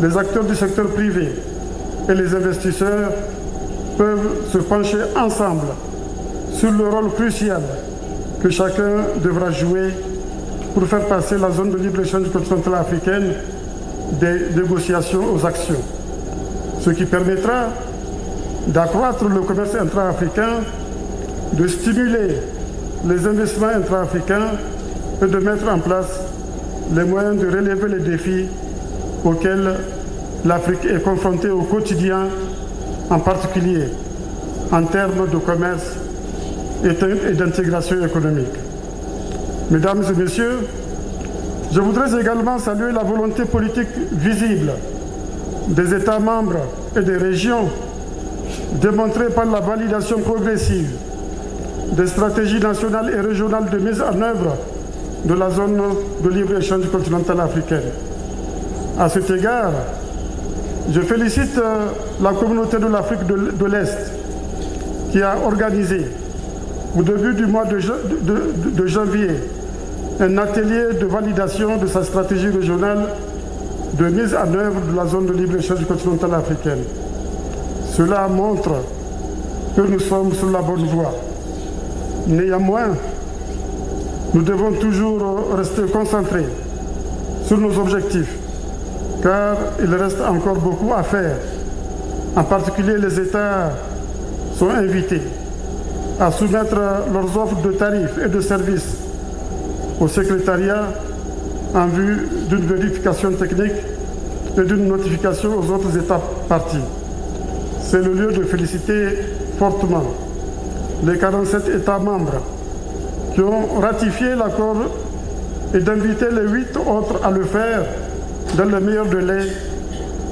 les acteurs du secteur privé et les investisseurs peuvent se pencher ensemble sur le rôle crucial que chacun devra jouer pour faire passer la zone de libre-échange continentale africaine des négociations aux actions, ce qui permettra d'accroître le commerce intra-africain, de stimuler les investissements intra-africains et de mettre en place les moyens de relever les défis auxquels l'Afrique est confrontée au quotidien, en particulier en termes de commerce et d'intégration économique. Mesdames et messieurs, je voudrais également saluer la volonté politique visible des États membres et des régions démontrée par la validation progressive des stratégies nationales et régionales de mise en œuvre de la zone de libre-échange continentale africaine. À cet égard, je félicite la communauté de l'Afrique de l'Est qui a organisé au début du mois de janvier un atelier de validation de sa stratégie régionale de mise en œuvre de la zone de libre-échange continentale africaine. Cela montre que nous sommes sur la bonne voie. Néanmoins, nous devons toujours rester concentrés sur nos objectifs, car il reste encore beaucoup à faire. En particulier, les États sont invités à soumettre leurs offres de tarifs et de services au secrétariat en vue d'une vérification technique et d'une notification aux autres États parties. C'est le lieu de féliciter fortement les 47 États membres qui ont ratifié l'accord et d'inviter les 8 autres à le faire dans le meilleur délai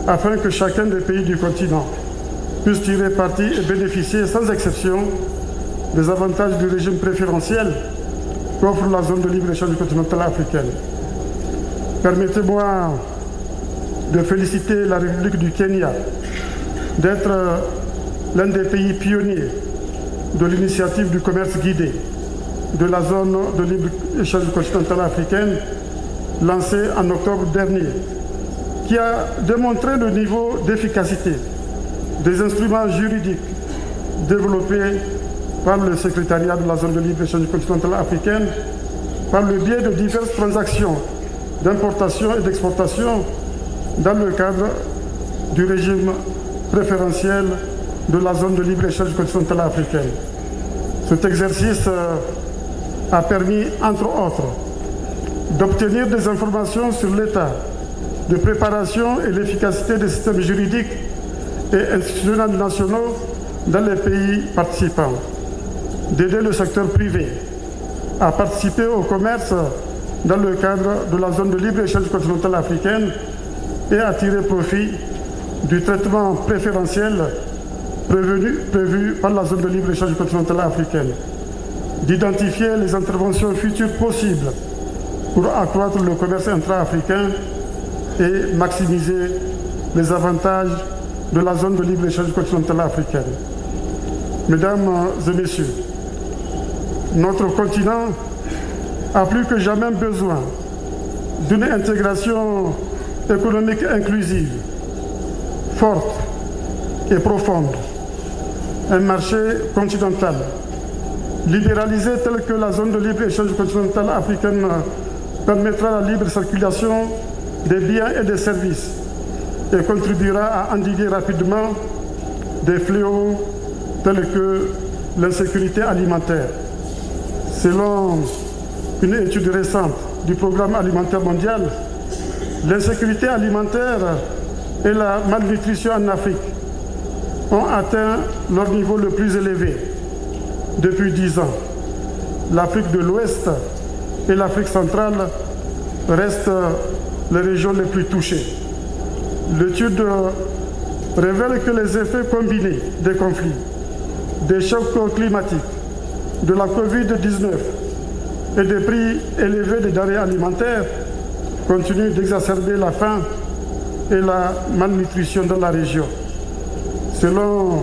afin que chacun des pays du continent puisse tirer parti et bénéficier sans exception des avantages du régime préférentiel qu'offre la zone de libre-échange continentale africaine. Permettez-moi de féliciter la République du Kenya d'être l'un des pays pionniers de l'initiative du commerce guidé de la zone de libre-échange continentale africaine lancée en octobre dernier, qui a démontré le niveau d'efficacité des instruments juridiques développés par le secrétariat de la zone de libre-échange continentale africaine par le biais de diverses transactions d'importation et d'exportation dans le cadre du régime préférentiel de la zone de libre-échange continentale africaine. Cet exercice a permis, entre autres, d'obtenir des informations sur l'état de préparation et l'efficacité des systèmes juridiques et institutionnels nationaux dans les pays participants, d'aider le secteur privé à participer au commerce dans le cadre de la zone de libre-échange continentale africaine et à tirer profit du traitement préférentiel prévu par la zone de libre-échange continentale africaine, d'identifier les interventions futures possibles pour accroître le commerce intra-africain et maximiser les avantages de la zone de libre-échange continentale africaine. Mesdames et messieurs, notre continent a plus que jamais besoin d'une intégration économique inclusive, forte et profonde. un marché continental libéralisé tel que la zone de libre-échange continentale africaine permettra la libre circulation des biens et des services et contribuera à endiguer rapidement des fléaux tels que l'insécurité alimentaire. Selon une étude récente du Programme alimentaire mondial, l'insécurité alimentaire et la malnutrition en Afrique ont atteint leur niveau le plus élevé depuis 10 ans. L'Afrique de l'Ouest et l'Afrique centrale restent les régions les plus touchées. L'étude révèle que les effets combinés des conflits, des chocs climatiques, de la Covid-19 et des prix élevés des denrées alimentaires continuent d'exacerber la faim et la malnutrition dans la région. Selon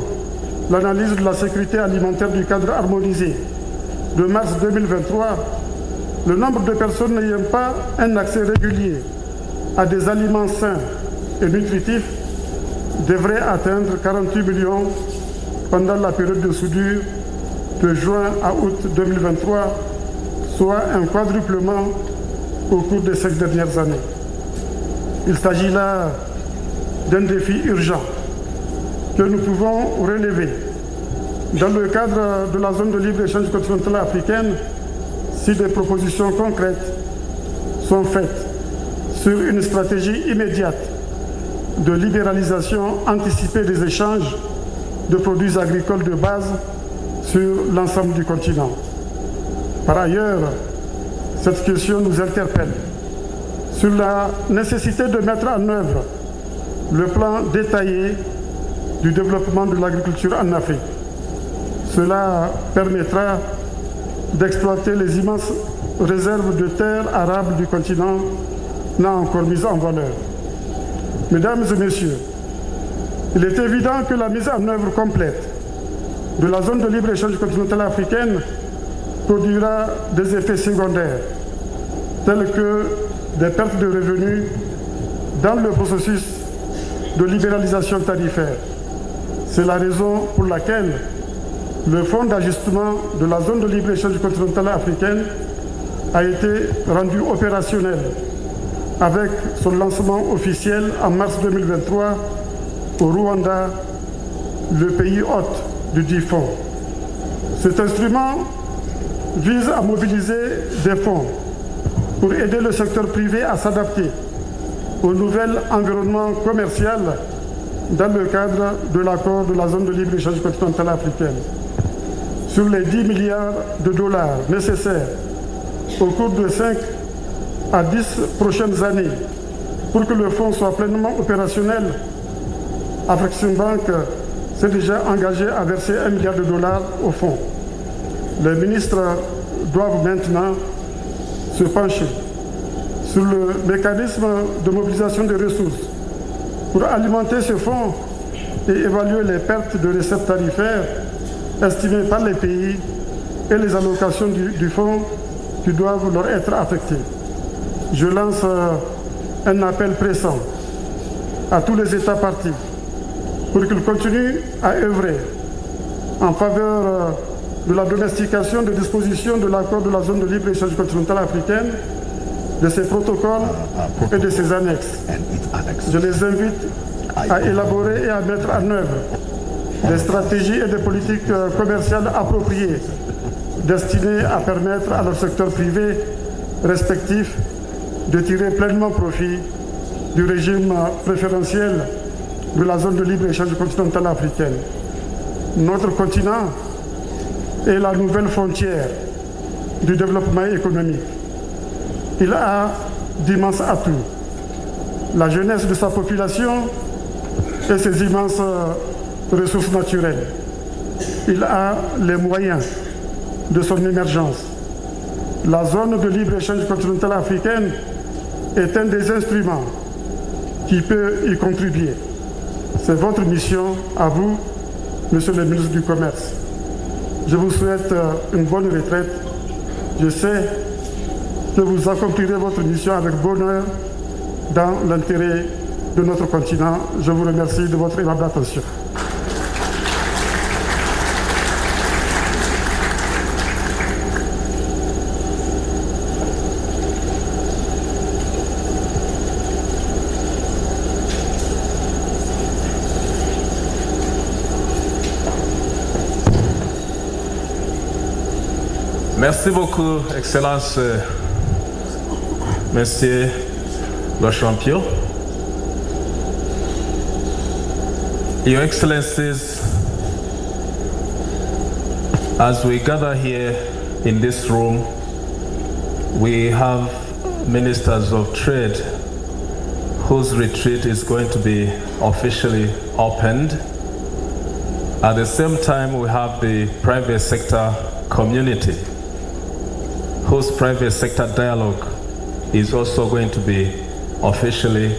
l'analyse de la sécurité alimentaire du cadre harmonisé de mars 2023, le nombre de personnes n'ayant pas un accès régulier à des aliments sains et nutritifs devrait atteindre 48 millions pendant la période de soudure de juin à août 2023, soit un quadruplement au cours des 5 dernières années. Il s'agit là d'un défi urgent que nous pouvons relever dans le cadre de la zone de libre-échange continentale africaine si des propositions concrètes sont faites sur une stratégie immédiate de libéralisation anticipée des échanges de produits agricoles de base sur l'ensemble du continent. Par ailleurs, cette question nous interpelle sur la nécessité de mettre en œuvre le plan détaillé du développement de l'agriculture en Afrique. Cela permettra d'exploiter les immenses réserves de terres arables du continent non encore mises en valeur. Mesdames et messieurs, il est évident que la mise en œuvre complète de la zone de libre-échange continentale africaine produira des effets secondaires, tels que des pertes de revenus dans le processus de libéralisation tarifaire. C'est la raison pour laquelle le fonds d'ajustement de la zone de libre-échange continentale africaine a été rendu opérationnel avec son lancement officiel en mars 2023 au Rwanda, le pays hôte du dit fonds. Cet instrument vise à mobiliser des fonds pour aider le secteur privé à s'adapter au nouvel environnement commercial dans le cadre de l'accord de la zone de libre-échange continentale africaine. Sur les 10 milliards de dollars nécessaires au cours de 5 à 10 prochaines années pour que le fonds soit pleinement opérationnel, AfCFTA s'est déjà engagé à verser 1 milliard de dollars au fonds. Les ministres doivent maintenant se pencher sur le mécanisme de mobilisation des ressources pour alimenter ce fonds et évaluer les pertes de recettes tarifaires estimées par les pays et les allocations du fonds qui doivent leur être affectées. Je lance un appel pressant à tous les États partis pour qu'ils continuent à œuvrer en faveur de la domestication des dispositions de l'accord de la zone de libre-échange continentale africaine, de ses protocoles et de ses annexes. Je les invite à élaborer et à mettre en œuvre des stratégies et des politiques commerciales appropriées destinées à permettre à leur secteur privé respectif de tirer pleinement profit du régime préférentiel de la zone de libre-échange continentale africaine. Notre continent est la nouvelle frontière du développement économique. Il a d'immenses atouts. La jeunesse de sa population et ses immenses ressources naturelles. Il a les moyens de son émergence. La zone de libre-échange continentale africaine est un des instruments qui peut y contribuer. C'est votre mission à vous, Monsieur le ministre du Commerce. Je vous souhaite une bonne retraite. Je sais que vous accomplirez votre mission avec bonheur dans l'intérêt de notre continent. Je vous remercie de votre aimable attention. Merci beaucoup, Excellence, Monsieur le Champion. Your Excellencies, as we gather here in this room, we have ministers of trade whose retreat is going to be officially opened. At the same time, we have the private sector community whose private sector dialogue is also going to be officially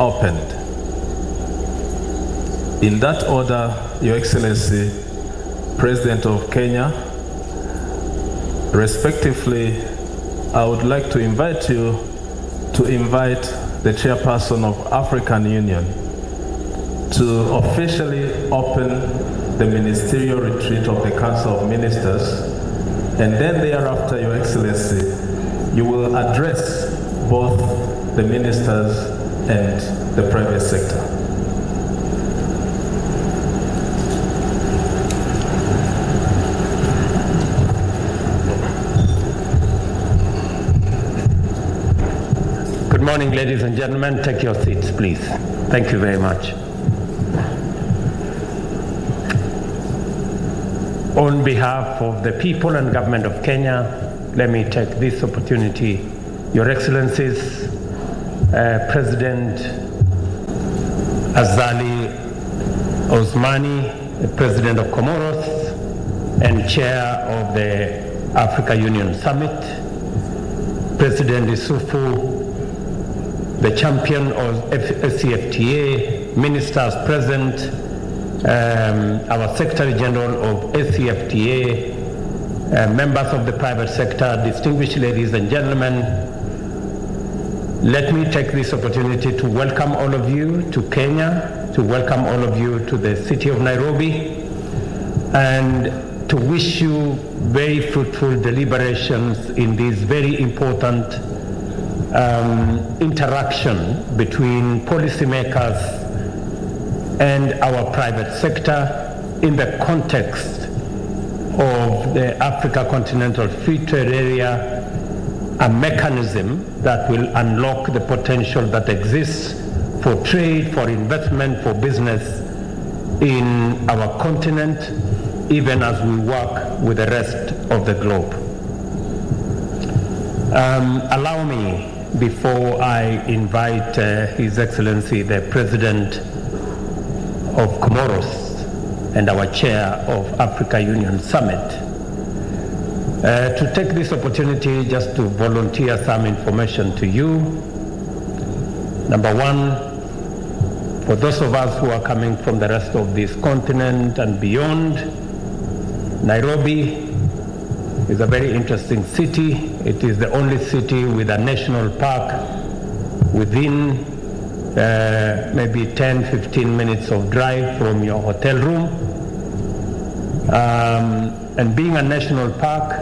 opened. In that order, Your Excellency, President of Kenya, respectively, I would like to invite you to invite the chairperson of African Union to officially open the ministerial retreat of the Council of Ministers, and then thereafter, Your Excellency, you will address both the ministers and the private sector. Good morning, ladies and gentlemen. Take your seats, please. Thank you very much. On behalf of the people and government of Kenya, let me take this opportunity, Your Excellencies, President Azali Osmani, the President of Comoros and Chair of the Africa Union Summit, President Isufu, the champion of AfCFTA, ministers present, our Secretary General of AfCFTA, members of the private sector, distinguished ladies and gentlemen, let me take this opportunity to welcome all of you to Kenya, to welcome all of you to the city of Nairobi, and to wish you very fruitful deliberations in this very important interaction between policymakers and our private sector in the context of the Africa Continental Free Trade Area, a mechanism that will unlock the potential that exists for trade, for investment, for business in our continent, even as we work with the rest of the globe. Allow me, before I invite His Excellency the President of Comoros and our Chair of Africa Union Summit, to take this opportunity just to volunteer some information to you. Number one, for those of us who are coming from the rest of this continent and beyond, Nairobi is a very interesting city. It is the only city with a national park within maybe 10-15 minutes of drive from your hotel room. And being a national park,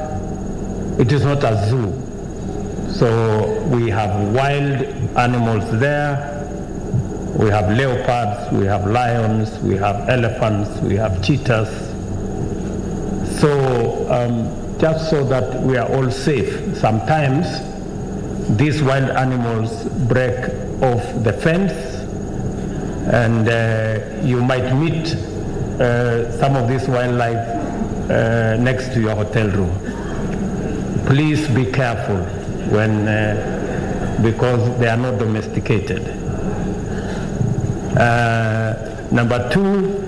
it is not a zoo. So we have wild animals there. We have leopards, we have lions, we have elephants, we have cheetahs. So just so that we are all safe, sometimes these wild animals break off the fence, and you might meet some of this wildlife next to your hotel room. Please be careful when, because they are not domesticated. Number two,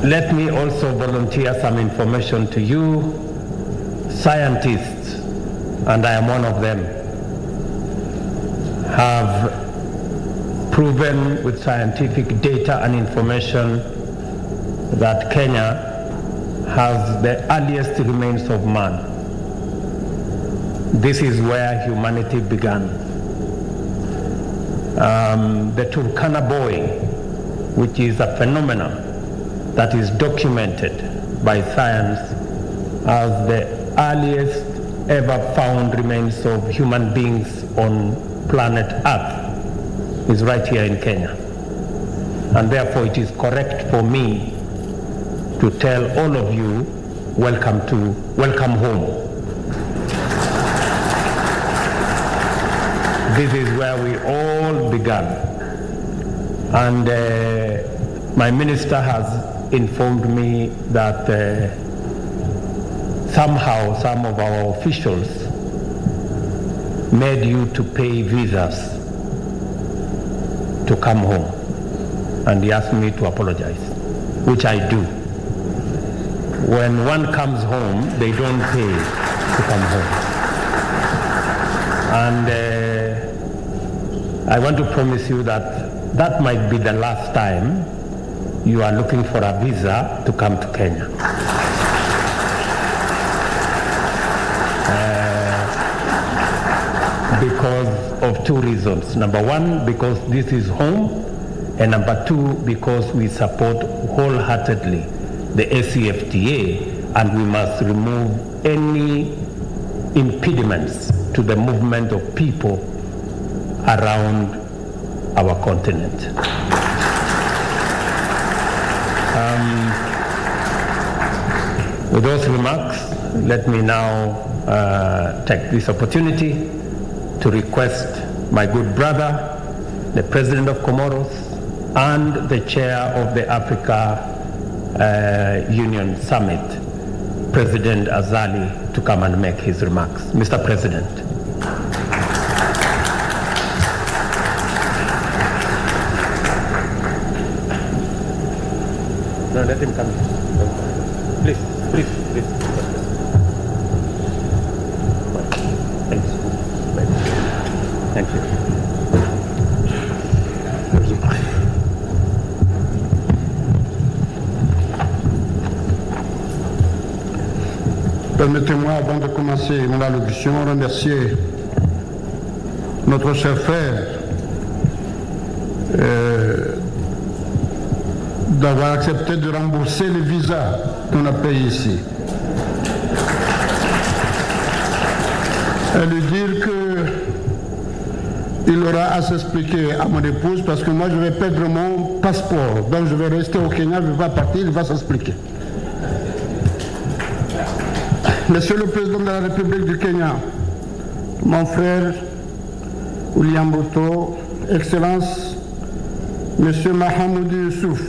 let me also volunteer some information to you. Scientists, and I am one of them, have proven with scientific data and information that Kenya has the earliest remains of man. This is where humanity began. The Turkana boy, which is a phenomenon that is documented by science as the earliest ever found remains of human beings on planet Earth, is right here in Kenya. And therefore it is correct for me to tell all of you, welcome home. This is where we all began. And my minister has informed me that somehow some of our officials made you to pay visas to come home. And he asked me to apologize, which I do. When one comes home, they don't pay to come home. And I want to promise you that that might be the last time you are looking for a visa to come to Kenya. Because of two reasons. Number one, because this is home. And number two, because we support wholeheartedly the AfCFTA, and we must remove any impediments to the movement of people around our continent. With those remarks, let me now take this opportunity to request my good brother, the President of Comoros, and the Chair of the Africa Union Summit, President Azali, to come and make his remarks. Mr. President. No, let him come. Please. Thank you. Permettez-moi, avant de commencer mon allocution, remercier notre cher frère d'avoir accepté de rembourser les visas qu'on a payés ici. Et lui dire qu'il aura à s'expliquer à mon épouse parce que moi je vais perdre mon passeport. Donc je vais rester au Kenya, je ne vais pas partir, il va s'expliquer. Monsieur le Président de la République du Kenya, mon frère William Ruto, Excellence, Monsieur Mahamoudou Youssouf,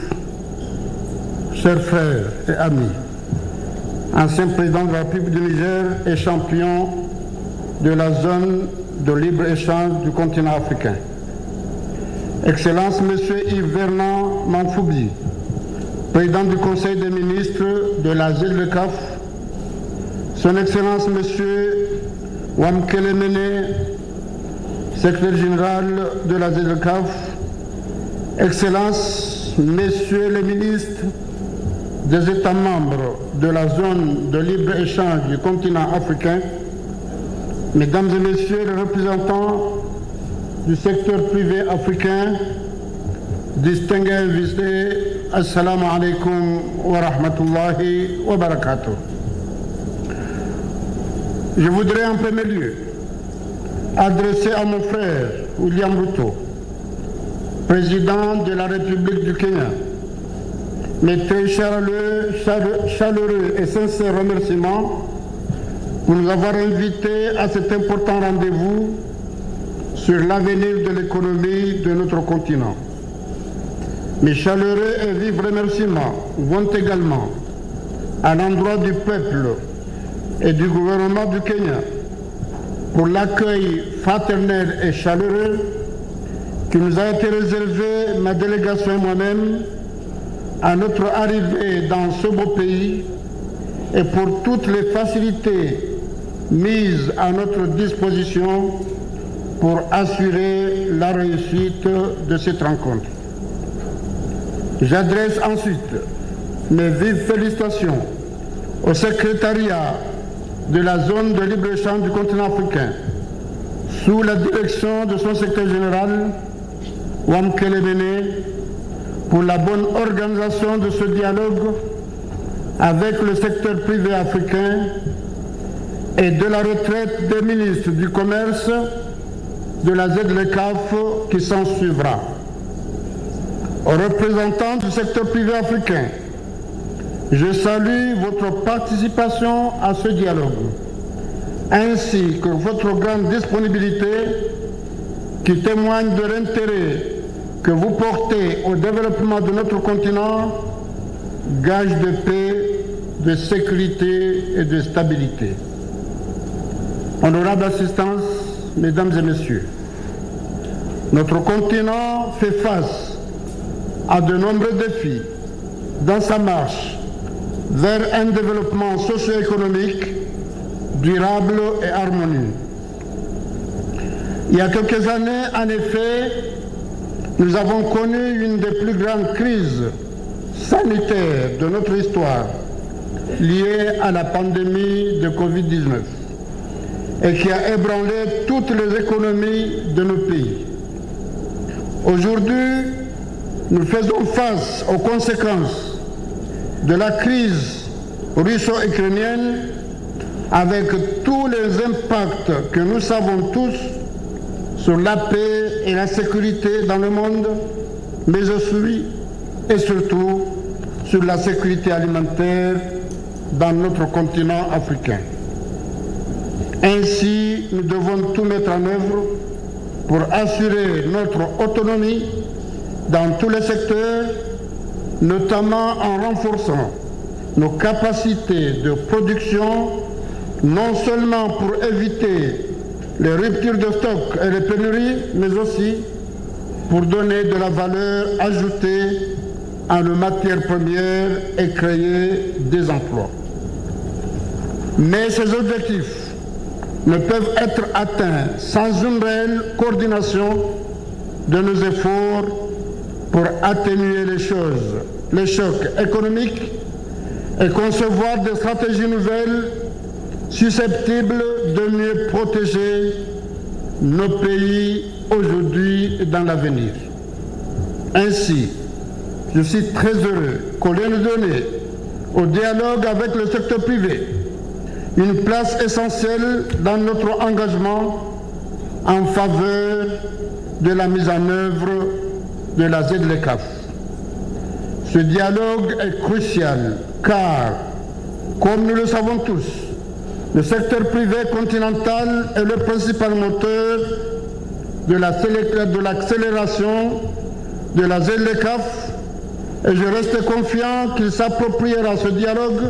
chers frères et amis, ancien président de la République du Niger et champion de la zone de libre-échange du continent africain. Excellence, Monsieur Yves Vernon Manfoubi, président du Conseil des ministres de la ZLECAf, Son Excellence, Monsieur Wamkelemene, secrétaire général de la ZLECAf, Excellence, Messieurs les ministres des États membres de la zone de libre-échange du continent africain, Mesdames et Messieurs les représentants du secteur privé africain, distingués invités, Assalamu alaikum wa rahmatullahi wa barakatuh. Je voudrais en premier lieu adresser à mon frère William Ruto, président de la République du Kenya, mes très chaleureux et sincères remerciements pour nous avoir invités à cet important rendez-vous sur l'avenir de l'économie de notre continent. Mes chaleureux et vifs remerciements vont également à l'endroit du peuple et du gouvernement du Kenya pour l'accueil fraternel et chaleureux qui nous a été réservé, ma délégation et moi-même, à notre arrivée dans ce beau pays et pour toutes les facilités mises à notre disposition pour assurer la réussite de cette rencontre. J'adresse ensuite mes vives félicitations au secrétariat de la zone de libre-échange du continent africain, sous la direction de son secrétaire général, Wamkelemene, pour la bonne organisation de ce dialogue avec le secteur privé africain et de la retraite des ministres du commerce de la ZLECAf qui s'en suivra. Aux représentants du secteur privé africain, Je salue votre participation à ce dialogue, ainsi que votre grande disponibilité qui témoigne de l'intérêt que vous portez au développement de notre continent, gage de paix, de sécurité et de stabilité. Honorable assistance, mesdames et messieurs, notre continent fait face à de nombreux défis dans sa marche vers un développement socio-économique durable et harmonieux. Il y a quelques années, en effet, nous avons connu une des plus grandes crises sanitaires de notre histoire liée à la pandémie de Covid-19 et qui a ébranlé toutes les économies de nos pays. Aujourd'hui, nous faisons face aux conséquences de la crise russo-ukrainienne avec tous les impacts que nous savons tous sur la paix et la sécurité dans le monde, mais aussi et surtout sur la sécurité alimentaire dans notre continent africain. Ainsi, nous devons tout mettre en œuvre pour assurer notre autonomie dans tous les secteurs, notamment en renforçant nos capacités de production, non seulement pour éviter les ruptures de stock et les pénuries, mais aussi pour donner de la valeur ajoutée à nos matières premières et créer des emplois. Mais ces objectifs ne peuvent être atteints sans une réelle coordination de nos efforts pour atténuer les chocs économiques et concevoir des stratégies nouvelles susceptibles de mieux protéger nos pays aujourd'hui et dans l'avenir. Ainsi, je suis très heureux qu'on vienne donner au dialogue avec le secteur privé une place essentielle dans notre engagement en faveur de la mise en œuvre de la ZLECAf. Ce dialogue est crucial car, comme nous le savons tous, le secteur privé continental est le principal moteur de l'accélération de la ZLECAf et je reste confiant qu'il s'appropriera ce dialogue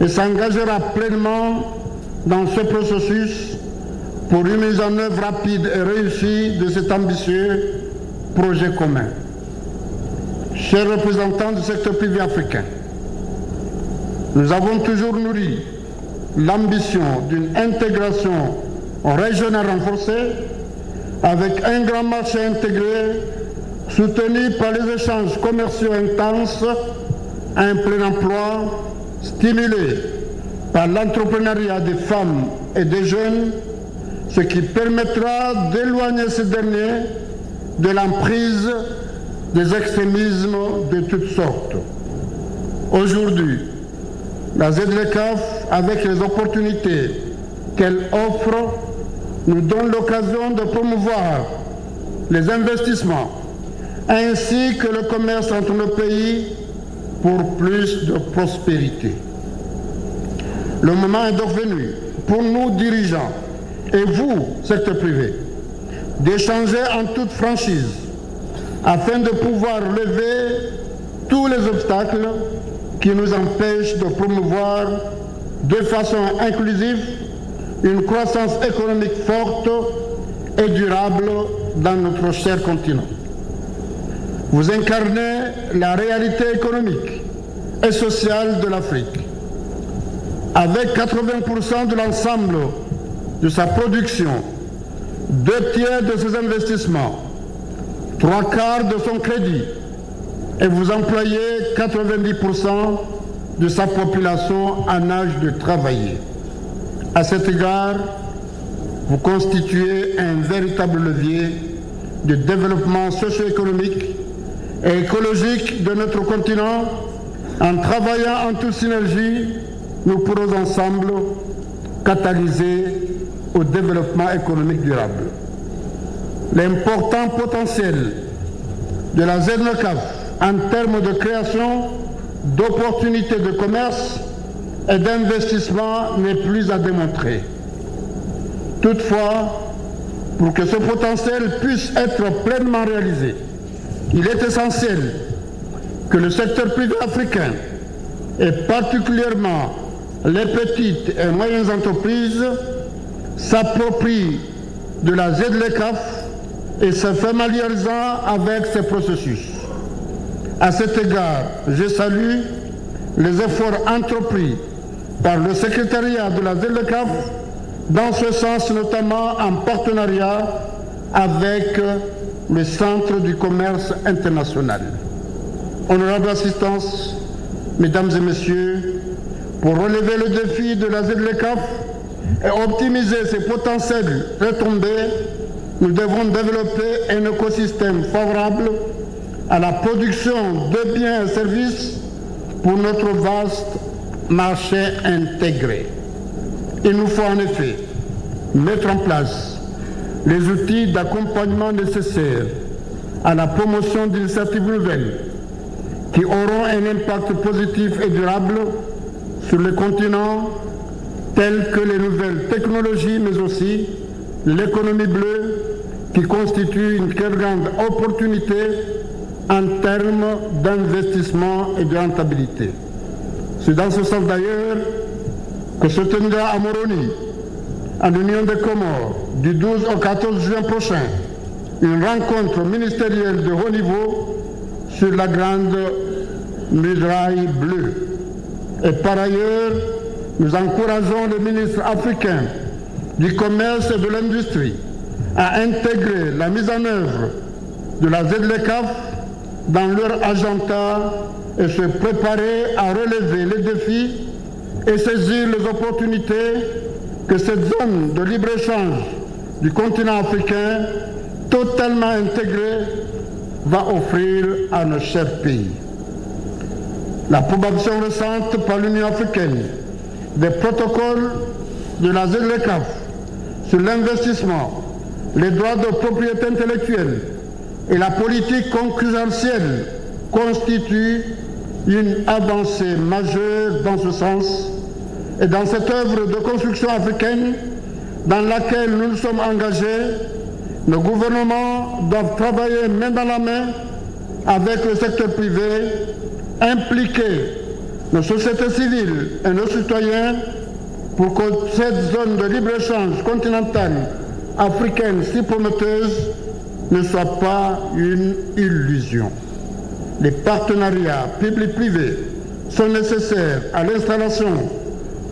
et s'engagera pleinement dans ce processus pour une mise en œuvre rapide et réussie de cet ambitieux projet commun. Chers représentants du secteur privé africain, nous avons toujours nourri l'ambition d'une intégration régionale renforcée avec un grand marché intégré soutenu par les échanges commerciaux intenses, un plein emploi stimulé par l'entrepreneuriat des femmes et des jeunes, ce qui permettra d'éloigner ces derniers de l'emprise des extrémismes de toutes sortes. Aujourd'hui, la ZLECAf, avec les opportunités qu'elle offre, nous donne l'occasion de promouvoir les investissements ainsi que le commerce entre nos pays pour plus de prospérité. Le moment est donc venu pour nous dirigeants et vous, secteur privé, d'échanger en toute franchise afin de pouvoir lever tous les obstacles qui nous empêchent de promouvoir de façon inclusive une croissance économique forte et durable dans notre cher continent. Vous incarnez la réalité économique et sociale de l'Afrique. Avec 80% de l'ensemble de sa production, 2/3 de ses investissements, 3/4 de son crédit, et vous employez 90% de sa population en âge de travailler. À cet égard, vous constituez un véritable levier de développement socio-économique et écologique de notre continent. En travaillant en toute synergie, nous pourrons ensemble catalyser au développement économique durable. L'important potentiel de la ZLECAf en termes de création d'opportunités de commerce et d'investissement n'est plus à démontrer. Toutefois, pour que ce potentiel puisse être pleinement réalisé, il est essentiel que le secteur privé africain, et particulièrement les petites et moyennes entreprises, s'approprient de la ZLECAf et se familiarisant avec ces processus. À cet égard, je salue les efforts entrepris par le secrétariat de la ZLECAf dans ce sens, notamment en partenariat avec le Centre du commerce international. Honorable assistance, mesdames et messieurs, pour relever le défi de la ZLECAf et optimiser ses potentielles retombées, nous devons développer un écosystème favorable à la production de biens et services pour notre vaste marché intégré. Il nous faut en effet mettre en place les outils d'accompagnement nécessaires à la promotion d'initiatives nouvelles qui auront un impact positif et durable sur le continent, tels que les nouvelles technologies, mais aussi l'économie bleue, qui constitue une très grande opportunité en termes d'investissement et de rentabilité. C'est dans ce sens d'ailleurs que se tiendra à Moroni, en Union des Comores, du 12 au 14 juin prochain, une rencontre ministérielle de haut niveau sur la Grande Muraille Bleue. Et par ailleurs, nous encourageons les ministres africains du commerce et de l'industrie à intégrer la mise en œuvre de la ZLECAf dans leur agenda et se préparer à relever les défis et saisir les opportunités que cette zone de libre-échange du continent africain, totalement intégrée, va offrir à nos chers pays. L'approbation récente par l'Union africaine des protocoles de la ZLECAf sur l'investissement, les droits de propriété intellectuelle et la politique concurrentielle constituent une avancée majeure dans ce sens et dans cette œuvre de construction africaine dans laquelle nous nous sommes engagés. Nos gouvernements doivent travailler main dans la main avec le secteur privé, impliquer nos sociétés civiles et nos citoyens pour que cette zone de libre-échange continentale africaine si prometteuse ne soit pas une illusion. Les partenariats publics-privés sont nécessaires à l'installation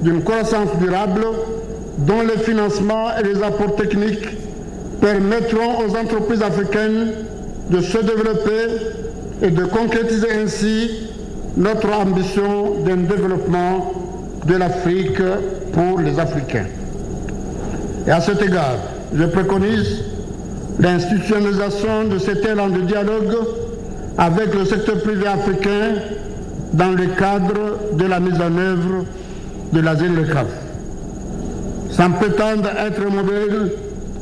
d'une croissance durable dont les financements et les apports techniques permettront aux entreprises africaines de se développer et de concrétiser ainsi notre ambition d'un développement de l'Afrique pour les Africains. Et à cet égard, je préconise l'institutionnalisation de cet élan de dialogue avec le secteur privé africain dans le cadre de la mise en œuvre de la ZLECAf. Sans prétendre être modèle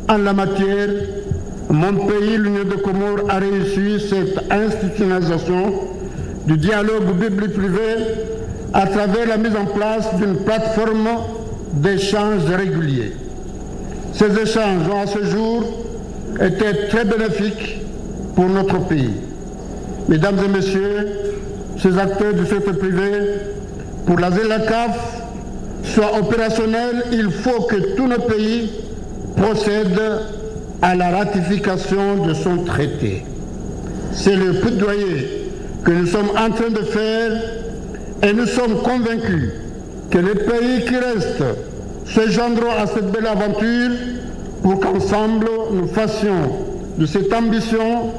en la matière, mon pays, l'Union des Comores, a réussi cette institutionnalisation du dialogue public-privé à travers la mise en place d'une plateforme d'échanges réguliers. Ces échanges ont à ce jour été très bénéfiques pour notre pays. Mesdames et messieurs, ces acteurs du secteur privé, pour la ZLECAf soit opérationnelle, il faut que tous nos pays procèdent à la ratification de son traité. C'est le plaidoyer que nous sommes en train de faire et nous sommes convaincus que les pays qui restent se joindront à cette belle aventure pour qu'ensemble nous fassions de cette ambition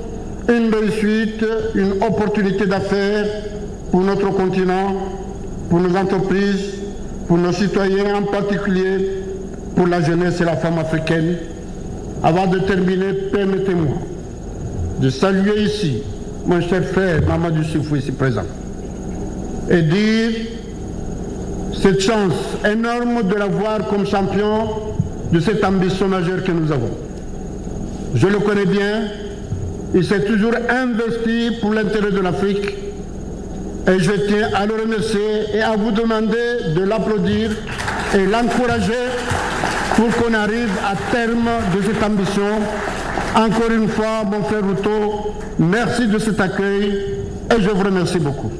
une réussite, une opportunité d'affaires pour notre continent, pour nos entreprises, pour nos citoyens en particulier, pour la jeunesse et la femme africaine. Avant de terminer, permettez-moi de saluer ici mon cher frère Mamadou Soufou ici présent et dire cette chance énorme de l'avoir comme champion de cette ambition majeure que nous avons. Je le connais bien, il s'est toujours investi pour l'intérêt de l'Afrique Et je tiens à le remercier et à vous demander de l'applaudir et l'encourager pour qu'on arrive à terme de cette ambition. Encore une fois, mon frère Ruto, merci de cet accueil et je vous remercie beaucoup.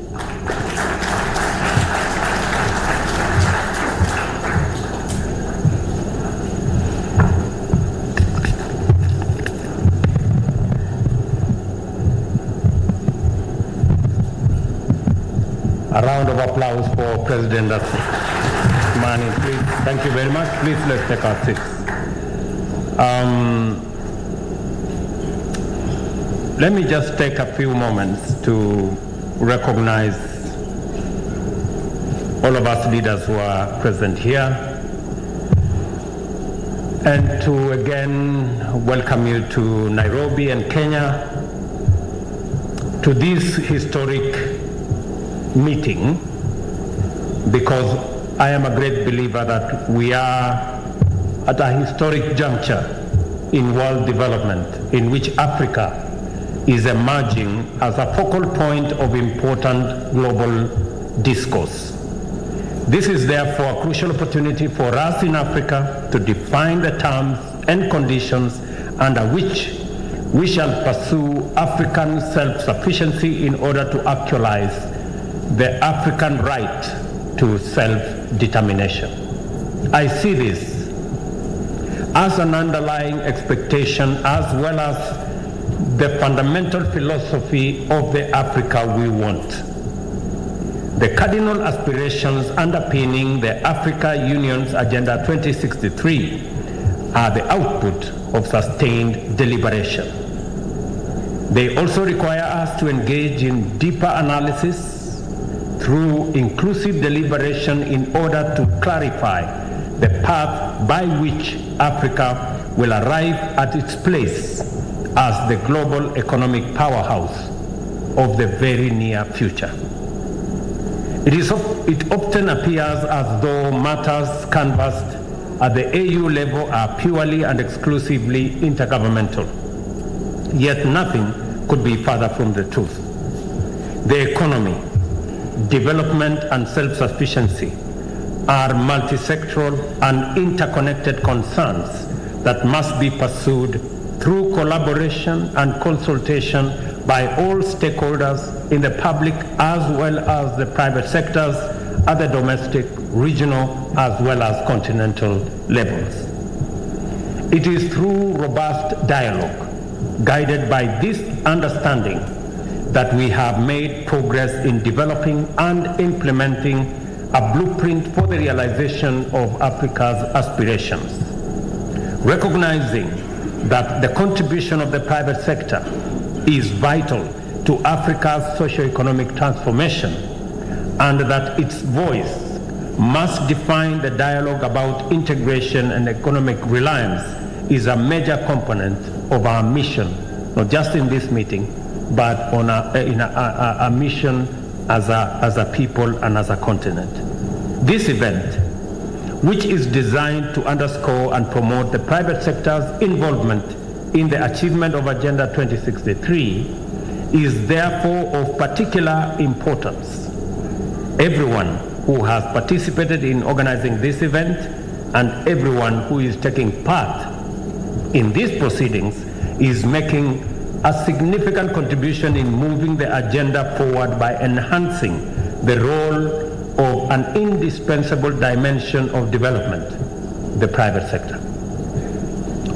A round of applause for President Mani, please. Thank you very much. Please, let's take our seats. Let me just take a few moments to recognize all of us leaders who are present here and to again welcome you to Nairobi and Kenya to this historic meeting, because I am a great believer that we are at a historic juncture in world development in which Africa is emerging as a focal point of important global discourse. This is therefore a crucial opportunity for us in Africa to define the terms and conditions under which we shall pursue African self-sufficiency in order to actualize the African right to self-determination. I see this as an underlying expectation as well as the fundamental philosophy of the Africa we want. The cardinal aspirations underpinning the Africa Union's Agenda 2063 are the output of sustained deliberation. They also require us to engage in deeper analysis through inclusive deliberation in order to clarify the path by which Africa will arrive at its place as the global economic powerhouse of the very near future. It often appears as though matters canvassed at the AU level are purely and exclusively intergovernmental. Yet nothing could be further from the truth. The economy, development and self-sufficiency are multisectoral and interconnected concerns that must be pursued through collaboration and consultation by all stakeholders in the public as well as the private sectors at the domestic, regional as well as continental levels. It is through robust dialogue guided by this understanding that we have made progress in developing and implementing a blueprint for the realization of Africa's aspirations. Recognizing that the contribution of the private sector is vital to Africa's socio-economic transformation and that its voice must define the dialogue about integration and economic reliance is a major component of our mission, not just in this meeting, but on a mission as a people and as a continent. This event, which is designed to underscore and promote the private sector's involvement in the achievement of Agenda 2063, is therefore of particular importance. Everyone who has participated in organizing this event and everyone who is taking part in these proceedings is making a significant contribution in moving the agenda forward by enhancing the role of an indispensable dimension of development, the private sector.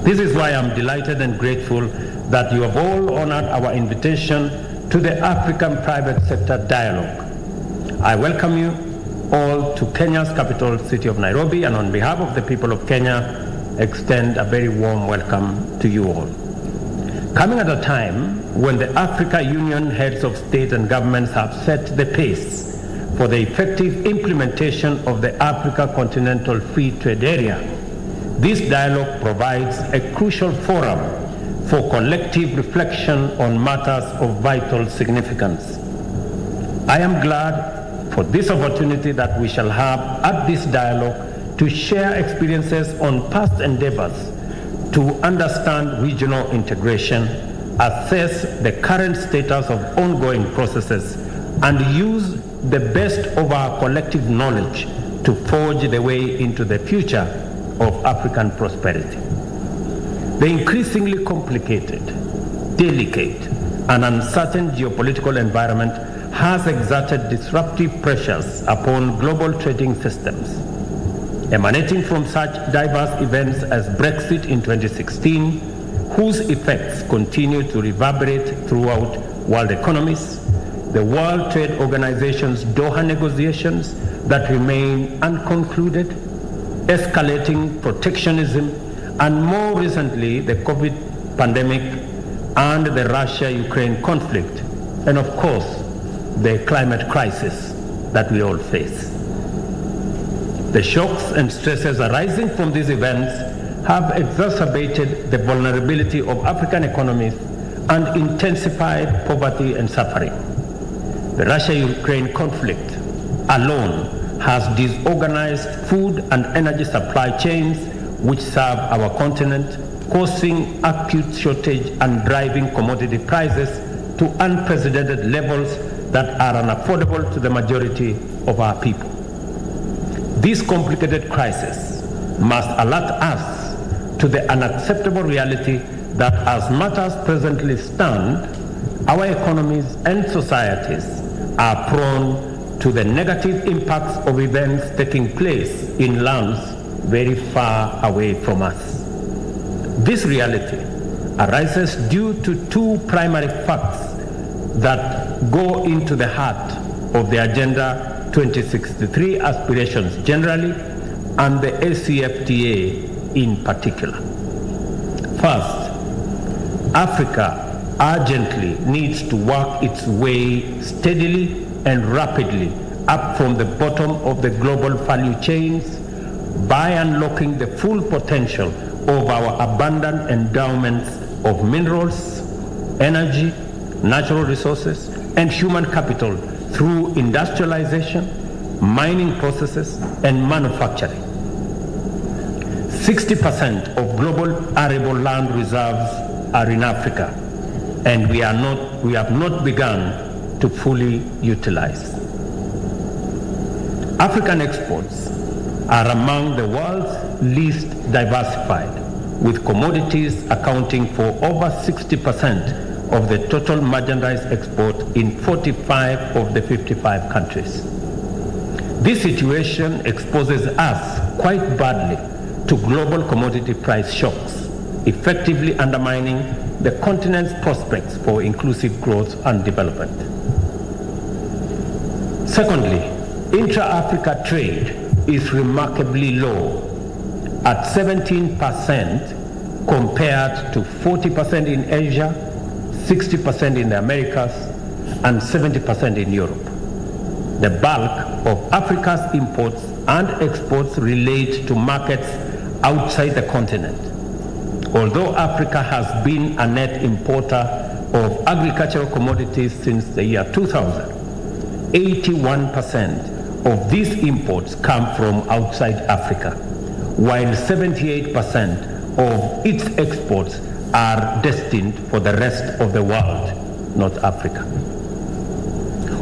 This is why I'm delighted and grateful that you have all honored our invitation to the African Private Sector Dialogue. I welcome you all to Kenya's capital city of Nairobi, and on behalf of the people of Kenya, extend a very warm welcome to you all. Coming at a time when the Africa Union heads of state and governments have set the pace for the effective implementation of the Africa Continental Free Trade Area, this dialogue provides a crucial forum for collective reflection on matters of vital significance. I am glad for this opportunity that we shall have at this dialogue to share experiences on past endeavors, to understand regional integration, assess the current status of ongoing processes, and use the best of our collective knowledge to forge the way into the future of African prosperity. The increasingly complicated, delicate, and uncertain geopolitical environment has exerted disruptive pressures upon global trading systems. Emanating from such diverse events as Brexit in 2016, whose effects continue to reverberate throughout world economies, the World Trade Organization's Doha negotiations that remain unconcluded, escalating protectionism, and more recently the COVID pandemic and the Russia-Ukraine conflict, and of course, the climate crisis that we all face. The shocks and stresses arising from these events have exacerbated the vulnerability of African economies and intensified poverty and suffering. The Russia-Ukraine conflict alone has disorganized food and energy supply chains which serve our continent, causing acute shortage and driving commodity prices to unprecedented levels that are unaffordable to the majority of our people. This complicated crisis must alert us to the unacceptable reality that as matters presently stand, our economies and societies are prone to the negative impacts of events taking place in lands very far away from us. This reality arises due to two primary facts that go into the heart of the Agenda 2063 aspirations generally and the AfCFTA in particular. First, Africa urgently needs to work its way steadily and rapidly up from the bottom of the global value chains by unlocking the full potential of our abundant endowments of minerals, energy, natural resources, and human capital through industrialization, mining processes, and manufacturing. 60% of global arable land reserves are in Africa, and we have not begun to fully utilize. African exports are among the world's least diversified, with commodities accounting for over 60% of the total merchandise export in 45 of the 55 countries. This situation exposes us quite badly to global commodity price shocks, effectively undermining the continent's prospects for inclusive growth and development. Secondly, intra-Africa trade is remarkably low at 17% compared to 40% in Asia, 60% in the Americas, and 70% in Europe. The bulk of Africa's imports and exports relate to markets outside the continent. Although Africa has been a net importer of agricultural commodities since the year 2000, 81% of these imports come from outside Africa, while 78% of its exports are destined for the rest of the world, not Africa.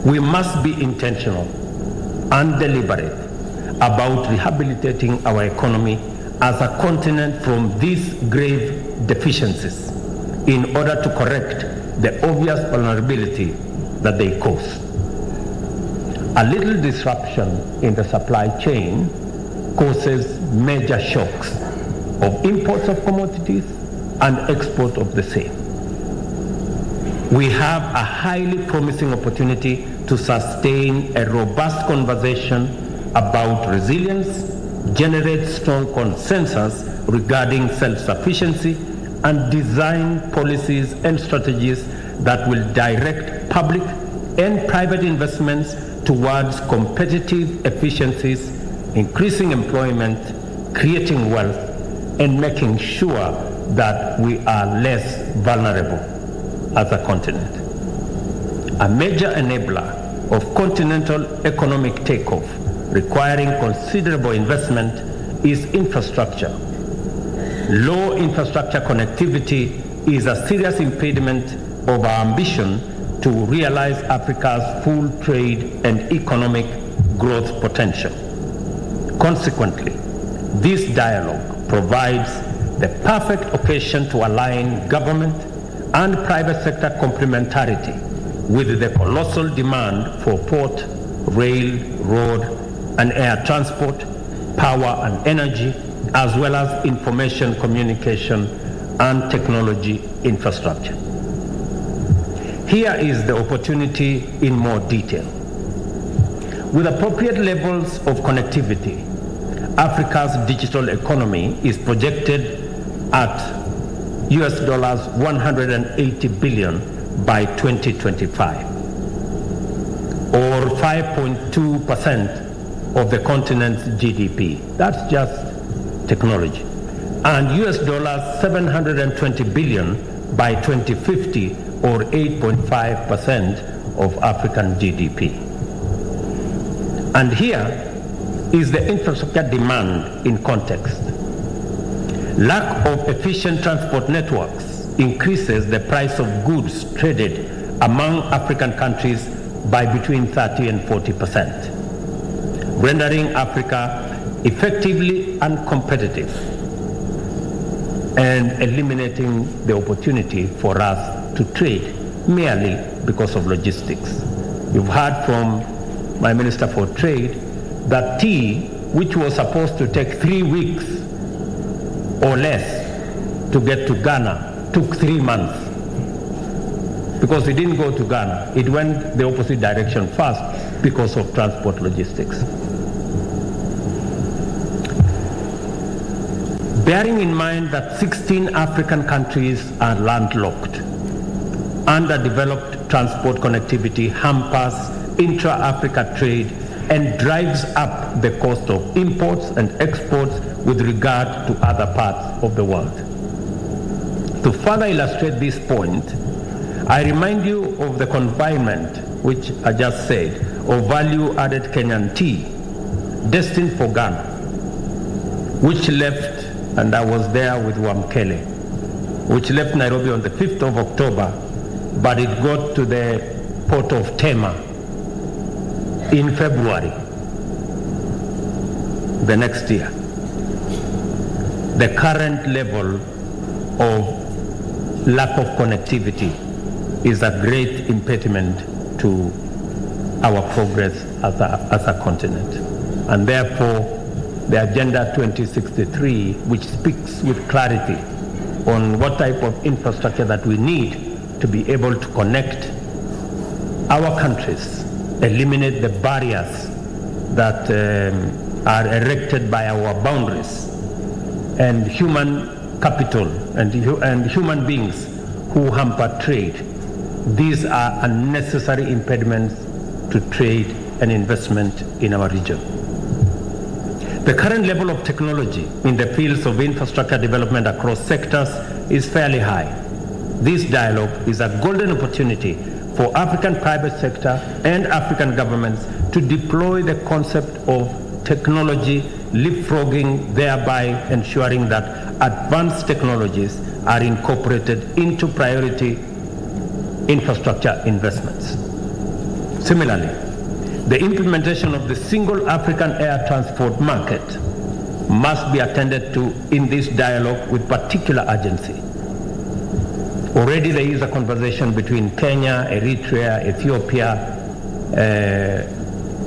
We must be intentional and deliberate about rehabilitating our economy as a continent from these grave deficiencies in order to correct the obvious vulnerability that they cause. A little disruption in the supply chain causes major shocks of imports of commodities and export of the same. We have a highly promising opportunity to sustain a robust conversation about resilience, generate strong consensus regarding self-sufficiency, and design policies and strategies that will direct public and private investments towards competitive efficiencies, increasing employment, creating wealth, and making sure that we are less vulnerable as a continent. A major enabler of continental economic takeoff requiring considerable investment is infrastructure. Low infrastructure connectivity is a serious impediment of our ambition to realize Africa's full trade and economic growth potential. Consequently, this dialogue provides the perfect occasion to align government and private sector complementarity with the colossal demand for port, rail, road, and air transport, power and energy, as well as information communication and technology infrastructure. Here is the opportunity in more detail. With appropriate levels of connectivity, Africa's digital economy is projected at US dollars 180 billion by 2025, or 5.2% of the continent's GDP. That's just technology. And US dollars 720 billion by 2050, or 8.5% of African GDP. And here is the infrastructure demand in context. Lack of efficient transport networks increases the price of goods traded among African countries by between 30 and 40%, rendering Africa effectively uncompetitive and eliminating the opportunity for us to trade merely because of logistics. You've heard from my Minister for Trade that tea, which was supposed to take 3 weeks or less to get to Ghana, took 3 months. Because it didn't go to Ghana, it went the opposite direction first because of transport logistics. Bearing in mind that 16 African countries are landlocked, underdeveloped transport connectivity hampers intra-Africa trade and drives up the cost of imports and exports with regard to other parts of the world. To further illustrate this point, I remind you of the confinement, which I just said, of value-added Kenyan tea destined for Ghana, which left, and I was there with Wamkele, which left Nairobi on the 5th of October, but it got to the port of Tema in February the next year. The current level of lack of connectivity is a great impediment to our progress as a continent. And therefore, the Agenda 2063, which speaks with clarity on what type of infrastructure that we need to be able to connect our countries, eliminate the barriers that are erected by our boundaries, and human capital and human beings who hamper trade. These are unnecessary impediments to trade and investment in our region. The current level of technology in the fields of infrastructure development across sectors is fairly high. This dialogue is a golden opportunity for African private sector and African governments to deploy the concept of technology leapfrogging, thereby ensuring that advanced technologies are incorporated into priority infrastructure investments. Similarly, the implementation of the single African air transport market must be attended to in this dialogue with particular urgency. Already there is a conversation between Kenya, Eritrea, Ethiopia,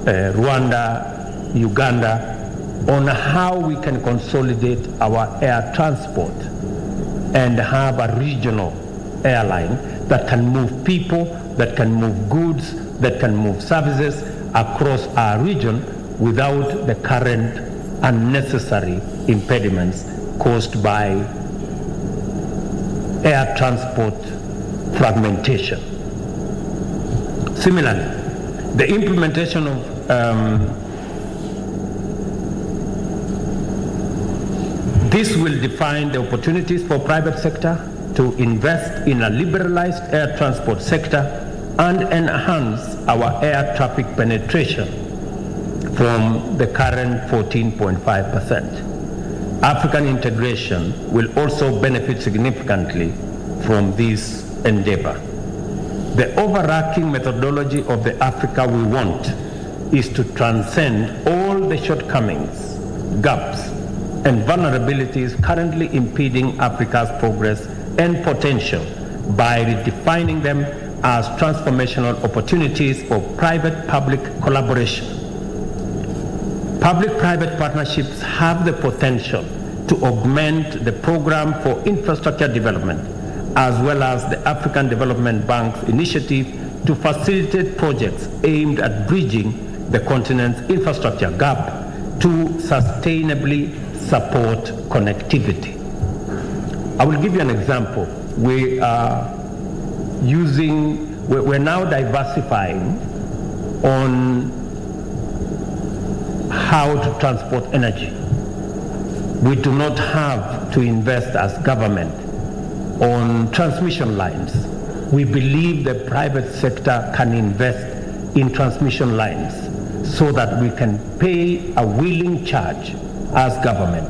Rwanda, Uganda, on how we can consolidate our air transport and have a regional airline that can move people, that can move goods, that can move services across our region without the current unnecessary impediments caused by air transport fragmentation. Similarly, the implementation of this will define the opportunities for private sector to invest in a liberalized air transport sector and enhance our air traffic penetration from the current 14.5%. African integration will also benefit significantly from this endeavor. The overarching methodology of the Africa we want is to transcend all the shortcomings, gaps, and vulnerabilities currently impeding Africa's progress and potential by redefining them as transformational opportunities for private-public collaboration. Public-private partnerships have the potential to augment the program for infrastructure development, as well as the African Development Bank's initiative to facilitate projects aimed at bridging the continent's infrastructure gap to sustainably support connectivity. I will give you an example. We're now diversifying on how to transport energy. We do not have to invest as government on transmission lines. We believe the private sector can invest in transmission lines so that we can pay a willing charge as government,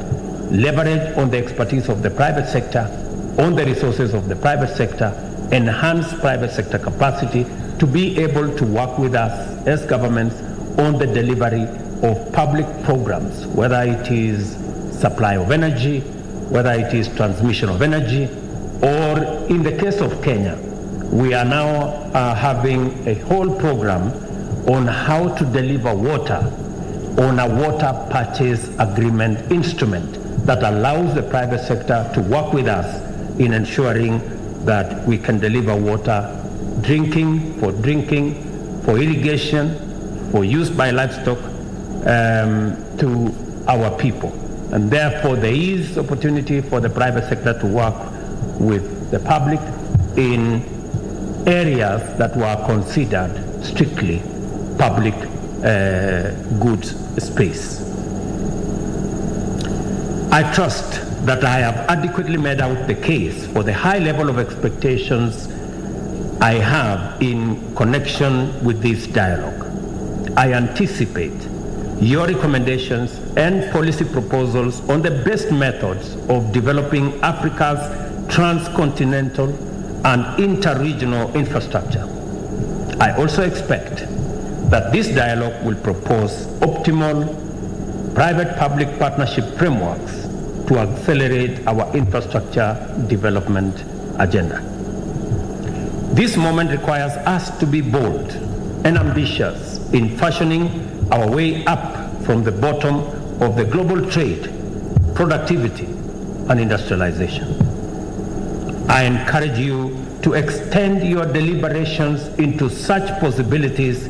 leverage on the expertise of the private sector, on the resources of the private sector, enhance private sector capacity to be able to work with us as governments on the delivery of public programs, whether it is supply of energy, whether it is transmission of energy, or in the case of Kenya, we are now having a whole program on how to deliver water on a water purchase agreement instrument that allows the private sector to work with us in ensuring that we can deliver water, drinking, for irrigation, for use by livestock, to our people. And therefore there is opportunity for the private sector to work with the public in areas that were considered strictly public goods space. I trust that I have adequately made out the case for the high level of expectations I have in connection with this dialogue. I anticipate your recommendations and policy proposals on the best methods of developing Africa's transcontinental and interregional infrastructure. I also expect that this dialogue will propose optimal private-public partnership frameworks to accelerate our infrastructure development agenda. This moment requires us to be bold and ambitious in fashioning our way up from the bottom of the global trade, productivity, and industrialization. I encourage you to extend your deliberations into such possibilities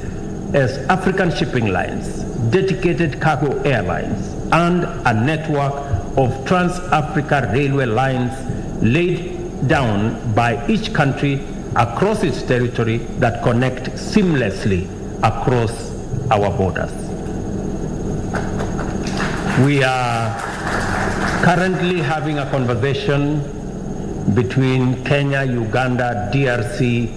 as African shipping lines, dedicated cargo airlines, and a network of trans-Africa railway lines laid down by each country across its territory that connect seamlessly across our borders. We are currently having a conversation between Kenya, Uganda, DRC,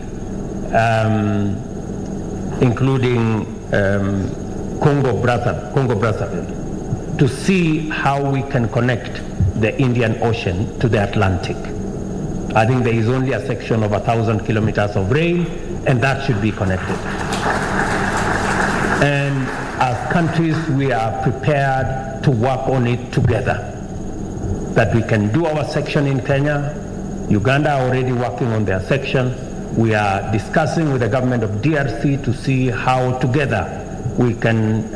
including Congo Brazzaville, to see how we can connect the Indian Ocean to the Atlantic. I think there is only a section of 1,000 kilometers of rail, and that should be connected. And as countries, we are prepared to work on it together. That we can do our section in Kenya. Uganda are already working on their section. We are discussing with the government of DRC to see how together we can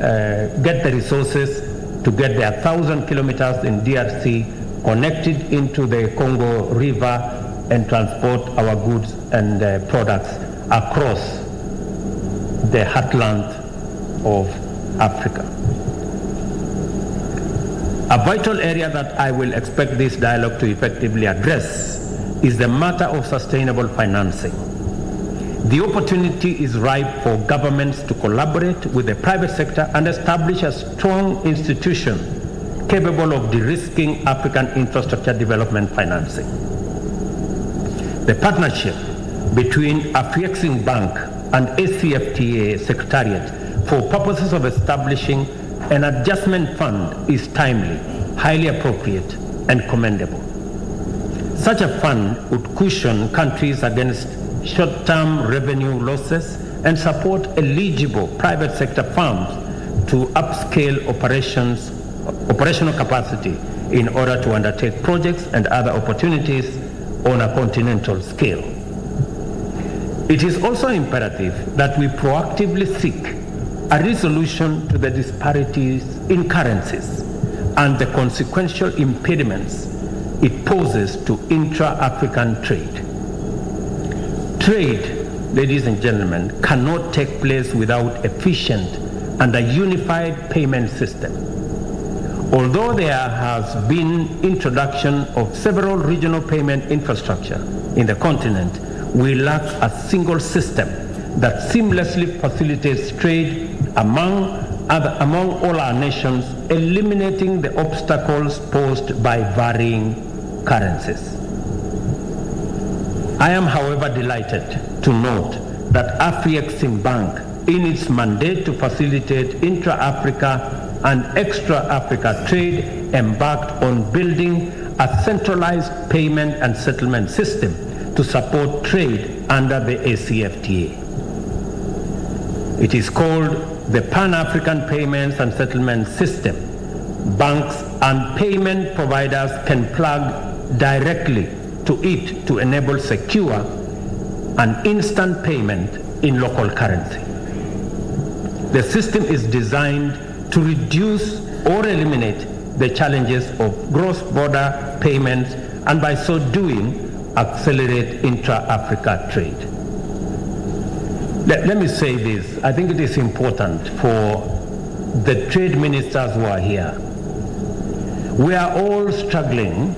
get the resources to get the 1,000 kilometers in DRC connected into the Congo River and transport our goods and products across the heartland of Africa. A vital area that I will expect this dialogue to effectively address is the matter of sustainable financing. The opportunity is ripe for governments to collaborate with the private sector and establish a strong institution capable of de-risking African infrastructure development financing. The partnership between AfCFTA Bank and AfCFTA Secretariat for purposes of establishing an adjustment fund is timely, highly appropriate, and commendable. Such a fund would cushion countries against short-term revenue losses and support eligible private sector firms to upscale operational capacity in order to undertake projects and other opportunities on a continental scale. It is also imperative that we proactively seek a resolution to the disparities in currencies and the consequential impediments it poses to intra-African trade. Trade, ladies and gentlemen, cannot take place without efficient and a unified payment system. Although there has been introduction of several regional payment infrastructure in the continent, we lack a single system that seamlessly facilitates trade among all our nations, eliminating the obstacles posed by varying currencies. I am, however, delighted to note that AfCFTA, in its mandate to facilitate intra-Africa and extra-Africa trade, embarked on building a centralized payment and settlement system to support trade under the AfCFTA. It is called the Pan-African Payments and Settlement System. Banks and payment providers can plug directly to it to enable secure and instant payment in local currency. The system is designed to reduce or eliminate the challenges of cross-border payments and by so doing accelerate intra-Africa trade. Let me say this. I think it is important for the trade ministers who are here. We are all struggling,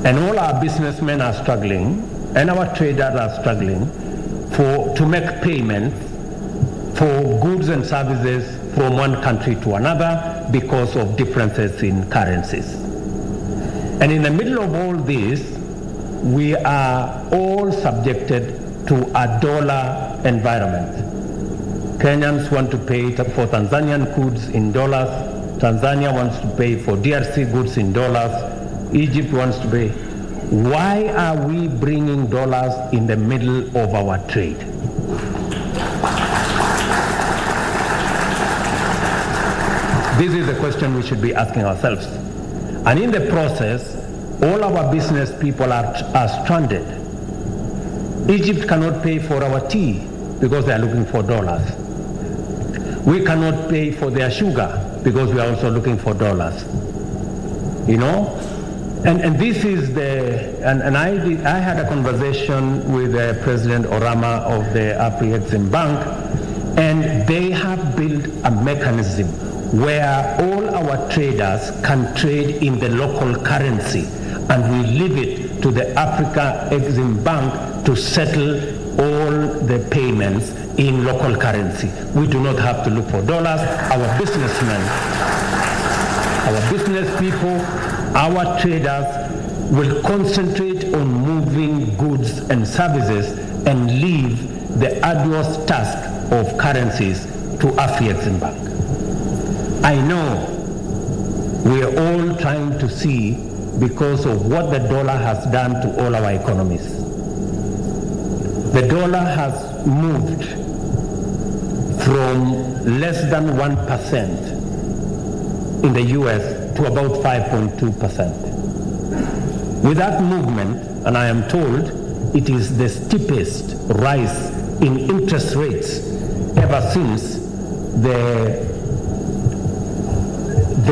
and all our businessmen are struggling, and our traders are struggling to make payments for goods and services from one country to another because of differences in currencies. And in the middle of all this, we are all subjected to a dollar environment. Kenyans want to pay for Tanzanian goods in dollars. Tanzania wants to pay for DRC goods in dollars. Egypt wants to pay. Why are we bringing dollars in the middle of our trade? This is the question we should be asking ourselves. And in the process, all our business people are stranded. Egypt cannot pay for our tea because they are looking for dollars. We cannot pay for their sugar because we are also looking for dollars. You know? And this is I had a conversation with President Orama of the AfCFTA, and they have built a mechanism where all our traders can trade in the local currency, and we leave it to the Africa Exim Bank to settle all the payments in local currency. We do not have to look for dollars. Our businessmen, our business people, our traders will concentrate on moving goods and services and leave the arduous task of currencies to AfCFTA. I know we are all trying to see because of what the dollar has done to all our economies. The dollar has moved from less than 1% in the US to about 5.2%. With that movement, and I am told it is the steepest rise in interest rates ever since the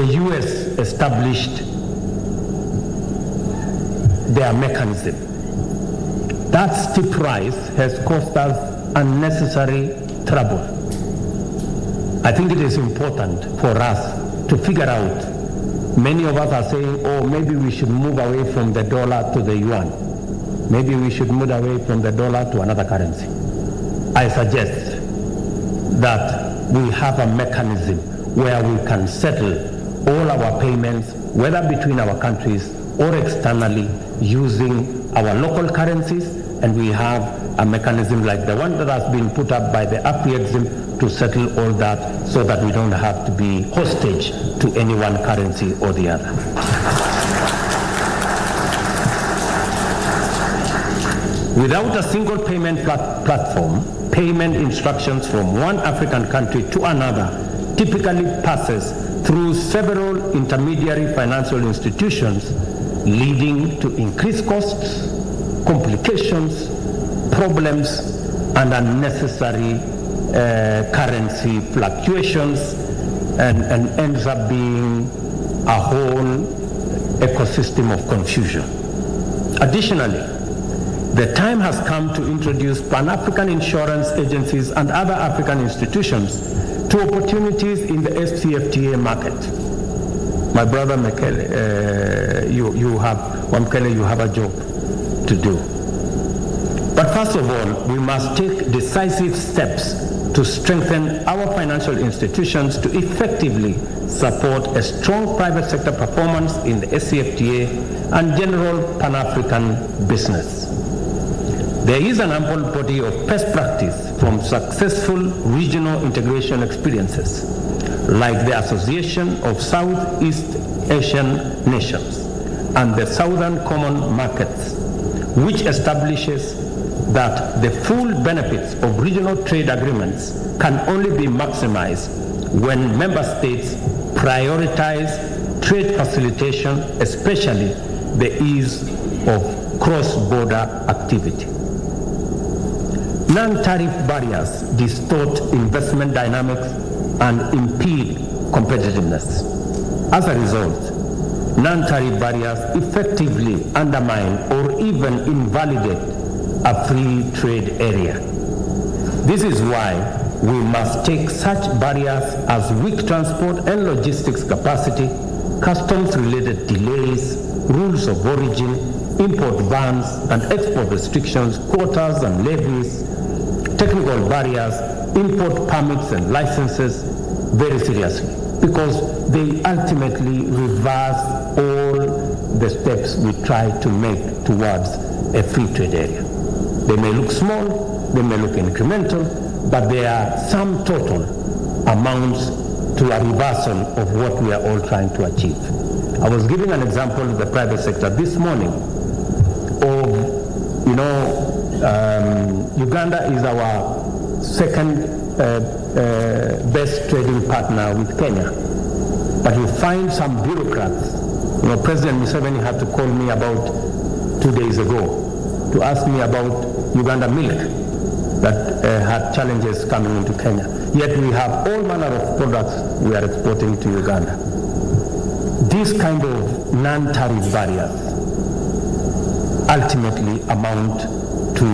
US established their mechanism. That steep rise has caused us unnecessary trouble. I think it is important for us to figure out. Many of us are saying, oh, maybe we should move away from the dollar to the yuan. Maybe we should move away from the dollar to another currency. I suggest that we have a mechanism where we can settle all our payments, whether between our countries or externally, using our local currencies, and we have a mechanism like the one that has been put up by the AfCFTA to settle all that, so that we don't have to be hostage to any one currency or the other. Without a single payment platform, payment instructions from one African country to another typically passes through several intermediary financial institutions, leading to increased costs, complications, problems, and unnecessary currency fluctuations, and ends up being a whole ecosystem of confusion. Additionally, the time has come to introduce Pan-African insurance agencies and other African institutions to opportunities in the AfCFTA market. My brother Mekele, you have a job to do. But first of all, we must take decisive steps to strengthen our financial institutions to effectively support a strong private sector performance in the AfCFTA and general Pan-African business. There is an ample body of best practice from successful regional integration experiences, like the Association of Southeast Asian Nations and the Southern Common Markets, which establishes that the full benefits of regional trade agreements can only be maximized when member states prioritize trade facilitation, especially the ease of cross-border activity. Non-tariff barriers distort investment dynamics and impede competitiveness. As a result, non-tariff barriers effectively undermine or even invalidate a free trade area. This is why we must take such barriers as weak transport and logistics capacity, customs-related delays, rules of origin, import bans and export restrictions, quotas and levies, technical barriers, import permits and licenses very seriously, because they ultimately reverse all the steps we try to make towards a free trade area. They may look small, they may look incremental, but they are sum total amounts to a reversal of what we are all trying to achieve. I was giving an example of the private sector this morning of, Uganda is our second best trading partner with Kenya. But you find some bureaucrats, President Museveni had to call me about 2 days ago to ask me about Uganda milk that had challenges coming into Kenya. Yet we have all manner of products we are exporting to Uganda. These kind of non-tariff barriers ultimately amount to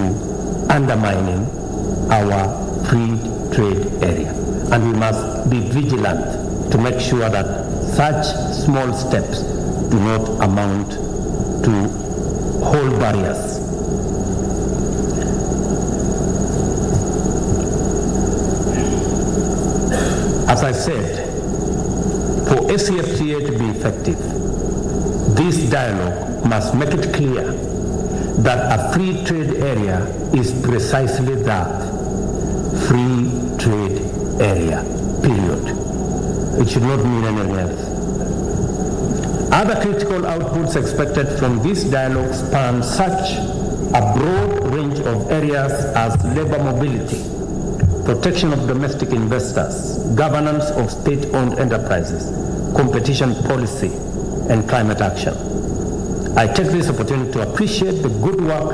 undermining our free trade area. And we must be vigilant to make sure that such small steps do not amount to whole barriers. As I said, for AfCFTA to be effective, this dialogue must make it clear that a free trade area is precisely that, free trade area, period. It should not mean anything else. Other critical outputs expected from this dialogue span such a broad range of areas as labor mobility, protection of domestic investors, governance of state-owned enterprises, competition policy, and climate action. I take this opportunity to appreciate the good work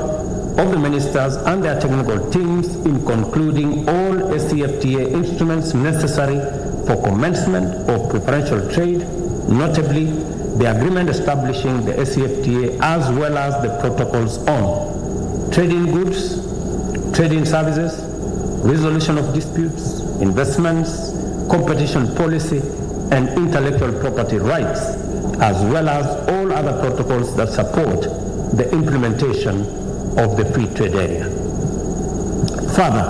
of the ministers and their technical teams in concluding all AfCFTA instruments necessary for commencement of preferential trade, notably the agreement establishing the AfCFTA as well as the protocols on trading goods, trading services, resolution of disputes, investments, competition policy, and intellectual property rights, as well as all other protocols that support the implementation of the free trade area. Further,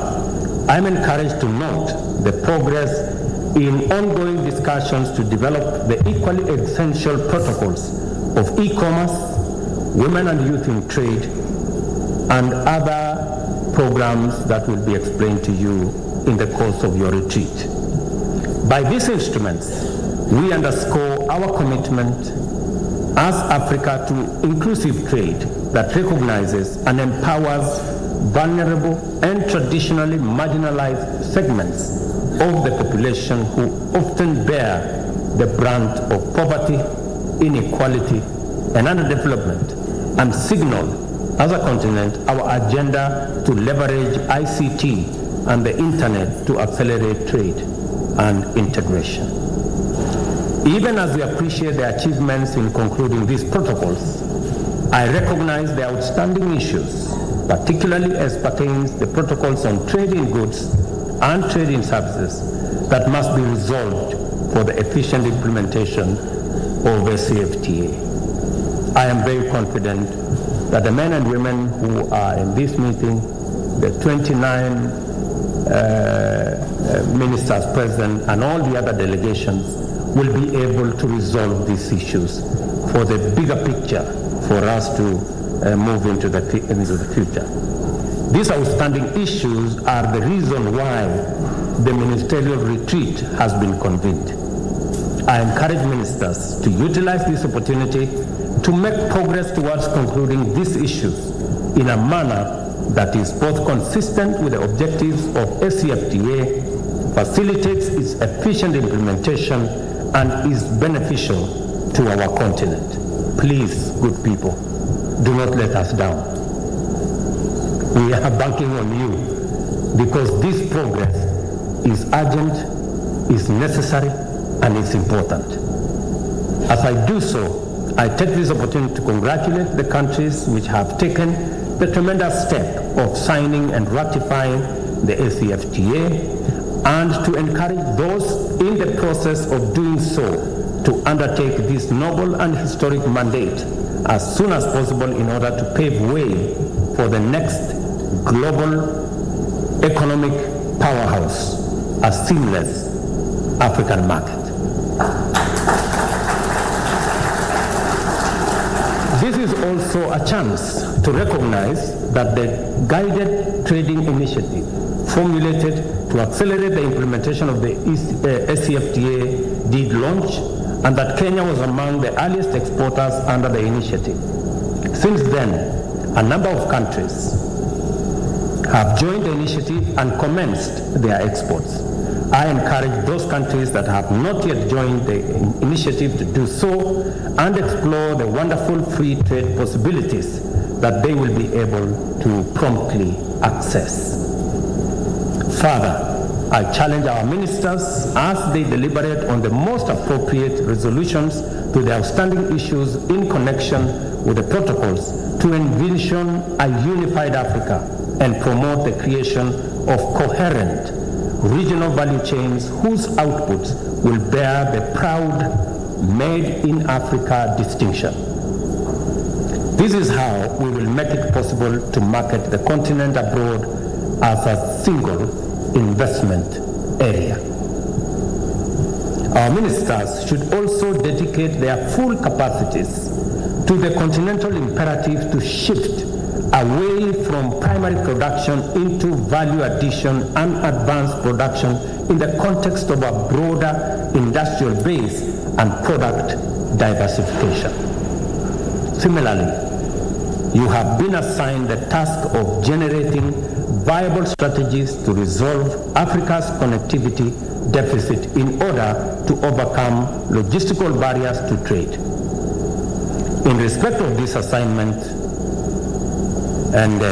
I am encouraged to note the progress in ongoing discussions to develop the equally essential protocols of e-commerce, women and youth in trade, and other programs that will be explained to you in the course of your retreat. By these instruments, we underscore our commitment as Africa to inclusive trade that recognizes and empowers vulnerable, and traditionally marginalized segments of the population who often bear the brunt of poverty, inequality, and underdevelopment, and signal as a continent our agenda to leverage ICT and the internet to accelerate trade and integration. Even as we appreciate the achievements in concluding these protocols, I recognize the outstanding issues, particularly as pertains the protocols on trade in goods and trade in services, that must be resolved for the efficient implementation of AfCFTA. I am very confident that the men and women who are in this meeting, the 29 ministers present and all the other delegations, will be able to resolve these issues for the bigger picture for us to move into the future. These outstanding issues are the reason why the ministerial retreat has been convened. I encourage ministers to utilize this opportunity to make progress towards concluding these issues in a manner that is both consistent with the objectives of AfCFTA, facilitates its efficient implementation, and is beneficial to our continent. Please, good people, do not let us down. We are banking on you because this progress is urgent, is necessary, and is important. As I do so, I take this opportunity to congratulate the countries which have taken the tremendous step of signing and ratifying the AfCFTA, and to encourage those in the process of doing so to undertake this noble and historic mandate as soon as possible in order to pave way for the next global economic powerhouse, a seamless African market. This is also a chance to recognize that the guided trading initiative formulated to accelerate the implementation of the AfCFTA did launch, and that Kenya was among the earliest exporters under the initiative. Since then, a number of countries have joined the initiative and commenced their exports. I encourage those countries that have not yet joined the initiative to do so and explore the wonderful free trade possibilities that they will be able to promptly access. Further, I challenge our ministers as they deliberate on the most appropriate resolutions to the outstanding issues in connection with the protocols to envision a unified Africa and promote the creation of coherent regional value chains whose outputs will bear the proud Made in Africa distinction. This is how we will make it possible to market the continent abroad as a single investment area. Our ministers should also dedicate their full capacities to the continental imperative to shift away from primary production into value addition and advanced production in the context of a broader industrial base and product diversification. Similarly, you have been assigned the task of generating viable strategies to resolve Africa's connectivity deficit in order to overcome logistical barriers to trade. In respect of this assignment, and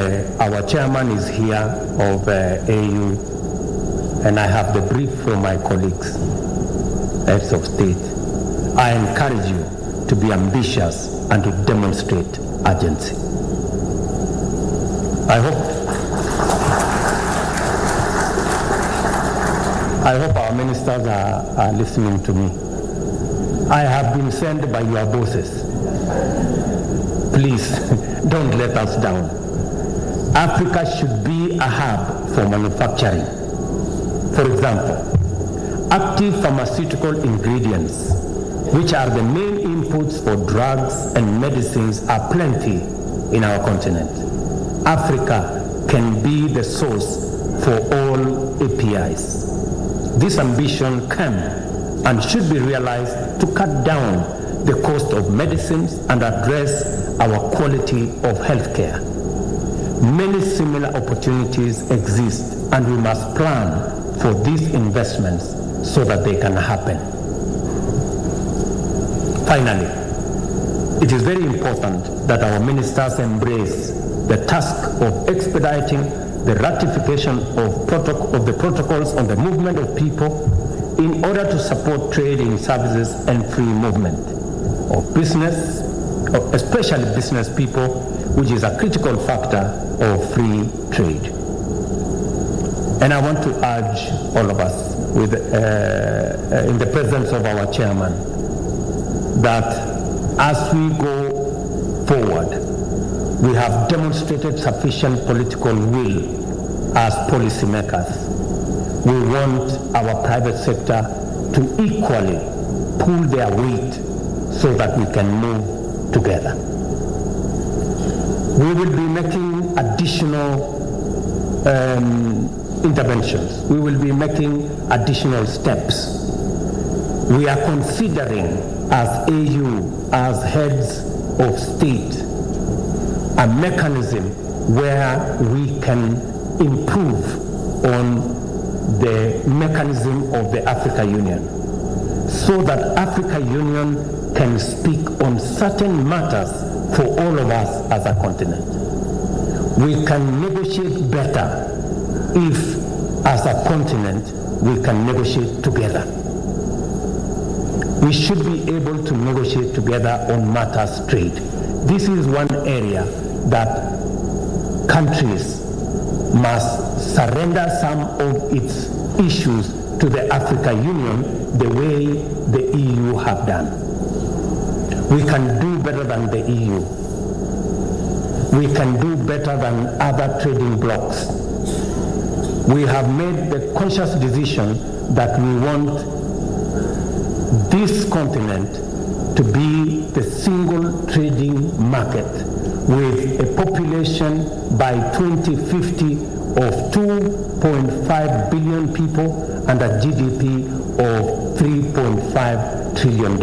our chairman is here of AU, and I have the brief from my colleagues, heads of state, I encourage you to be ambitious and to demonstrate urgency. I hope our ministers are listening to me. I have been sent by your bosses. Please, don't let us down. Africa should be a hub for manufacturing. For example, active pharmaceutical ingredients, which are the main inputs for drugs and medicines, are plenty in our continent. Africa can be the source for all APIs. This ambition can and should be realized to cut down the cost of medicines and address our quality of healthcare. Many similar opportunities exist, and we must plan for these investments so that they can happen. Finally, it is very important that our ministers embrace the task of expediting the ratification of the protocols on the movement of people in order to support trade in services and free movement of business, especially business people, which is a critical factor of free trade. And I want to urge all of us, in the presence of our chairman, that as we go forward, we have demonstrated sufficient political will as policymakers. We want our private sector to equally pull their weight so that we can move together. We will be making additional interventions. We will be making additional steps. We are considering as AU, as heads of state, a mechanism where we can improve on the mechanism of the Africa Union, so that Africa Union can speak on certain matters for all of us as a continent. We can negotiate better if, as a continent, we can negotiate together. We should be able to negotiate together on matters trade. This is one area that countries must surrender some of its issues to the Africa Union the way the EU have done. We can do better than the EU. We can do better than other trading blocs. We have made the conscious decision that we want this continent to be the single trading market with a population by 2050 of 2.5 billion people and a GDP of $3.5 trillion.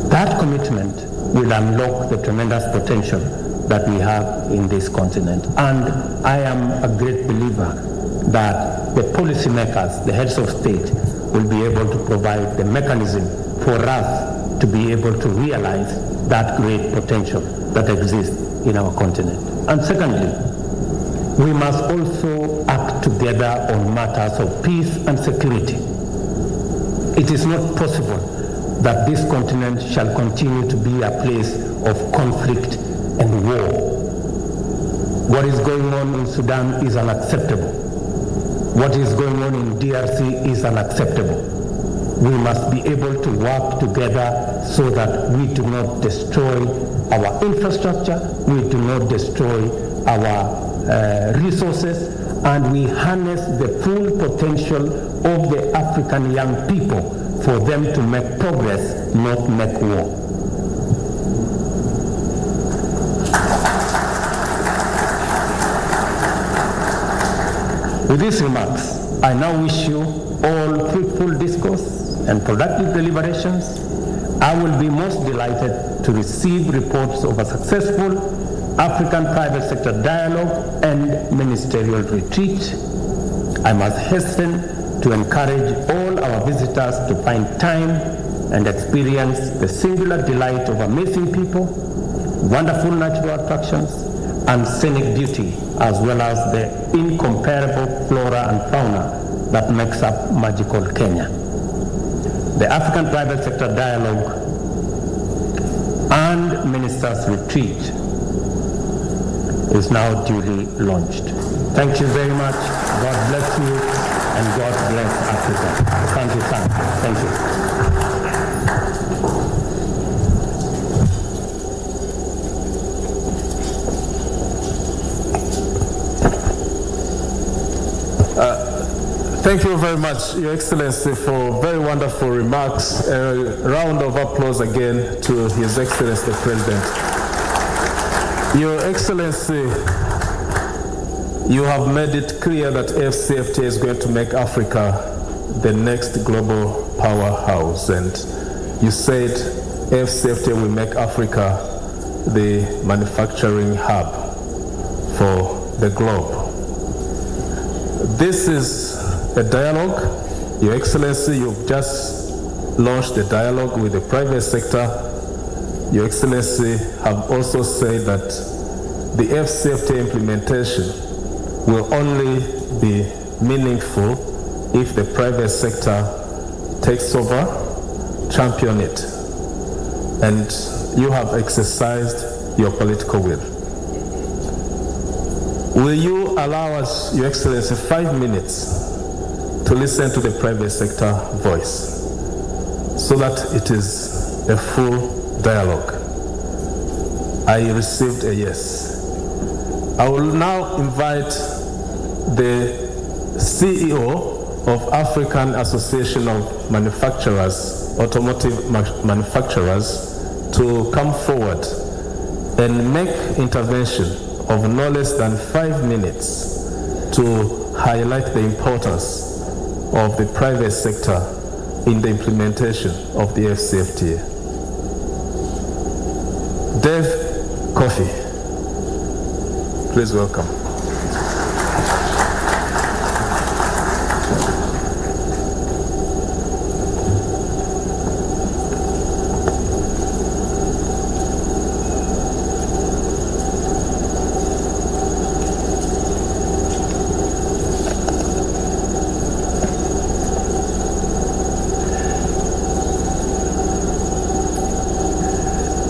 That commitment will unlock the tremendous potential that we have in this continent. And I am a great believer that the policymakers, the heads of state, will be able to provide the mechanism for us to be able to realize that great potential that exists in our continent. And secondly, we must also act together on matters of peace and security. It is not possible that this continent shall continue to be a place of conflict and war. What is going on in Sudan is unacceptable. What is going on in DRC is unacceptable. We must be able to work together so that we do not destroy our infrastructure, we do not destroy our resources, and we harness the full potential of the African young people for them to make progress, not make war. With these remarks, I now wish you all fruitful discourse and productive deliberations. I will be most delighted to receive reports of a successful African private sector dialogue and ministerial retreat. I must hasten to encourage all our visitors to find time and experience the singular delight of amazing people, wonderful natural attractions, and scenic beauty, as well as the incomparable flora and fauna that makes up magical Kenya. The African Private Sector Dialogue and Ministers Retreat is now duly launched. Thank you very much. God bless you, and God bless Africa. Thank you, sir. Thank you. Thank you very much, Your Excellency, for very wonderful remarks. A round of applause again to His Excellency the President. Your Excellency, you have made it clear that AfCFTA is going to make Africa the next global powerhouse, and you said AfCFTA will make Africa the manufacturing hub for the globe. This is a dialogue. Your Excellency, you've just launched a dialogue with the private sector. Your Excellency have also said that the AfCFTA implementation will only be meaningful if the private sector takes over, champion it, and you have exercised your political will. Will you allow us, Your Excellency, 5 minutes to listen to the private sector voice so that it is a full dialogue? I received a yes. I will now invite the CEO of African Association of Manufacturers, Automotive Manufacturers, to come forward and make intervention of no less than 5 minutes to highlight the importance of the private sector in the implementation of the AfCFTA. Dave Coffey, please welcome.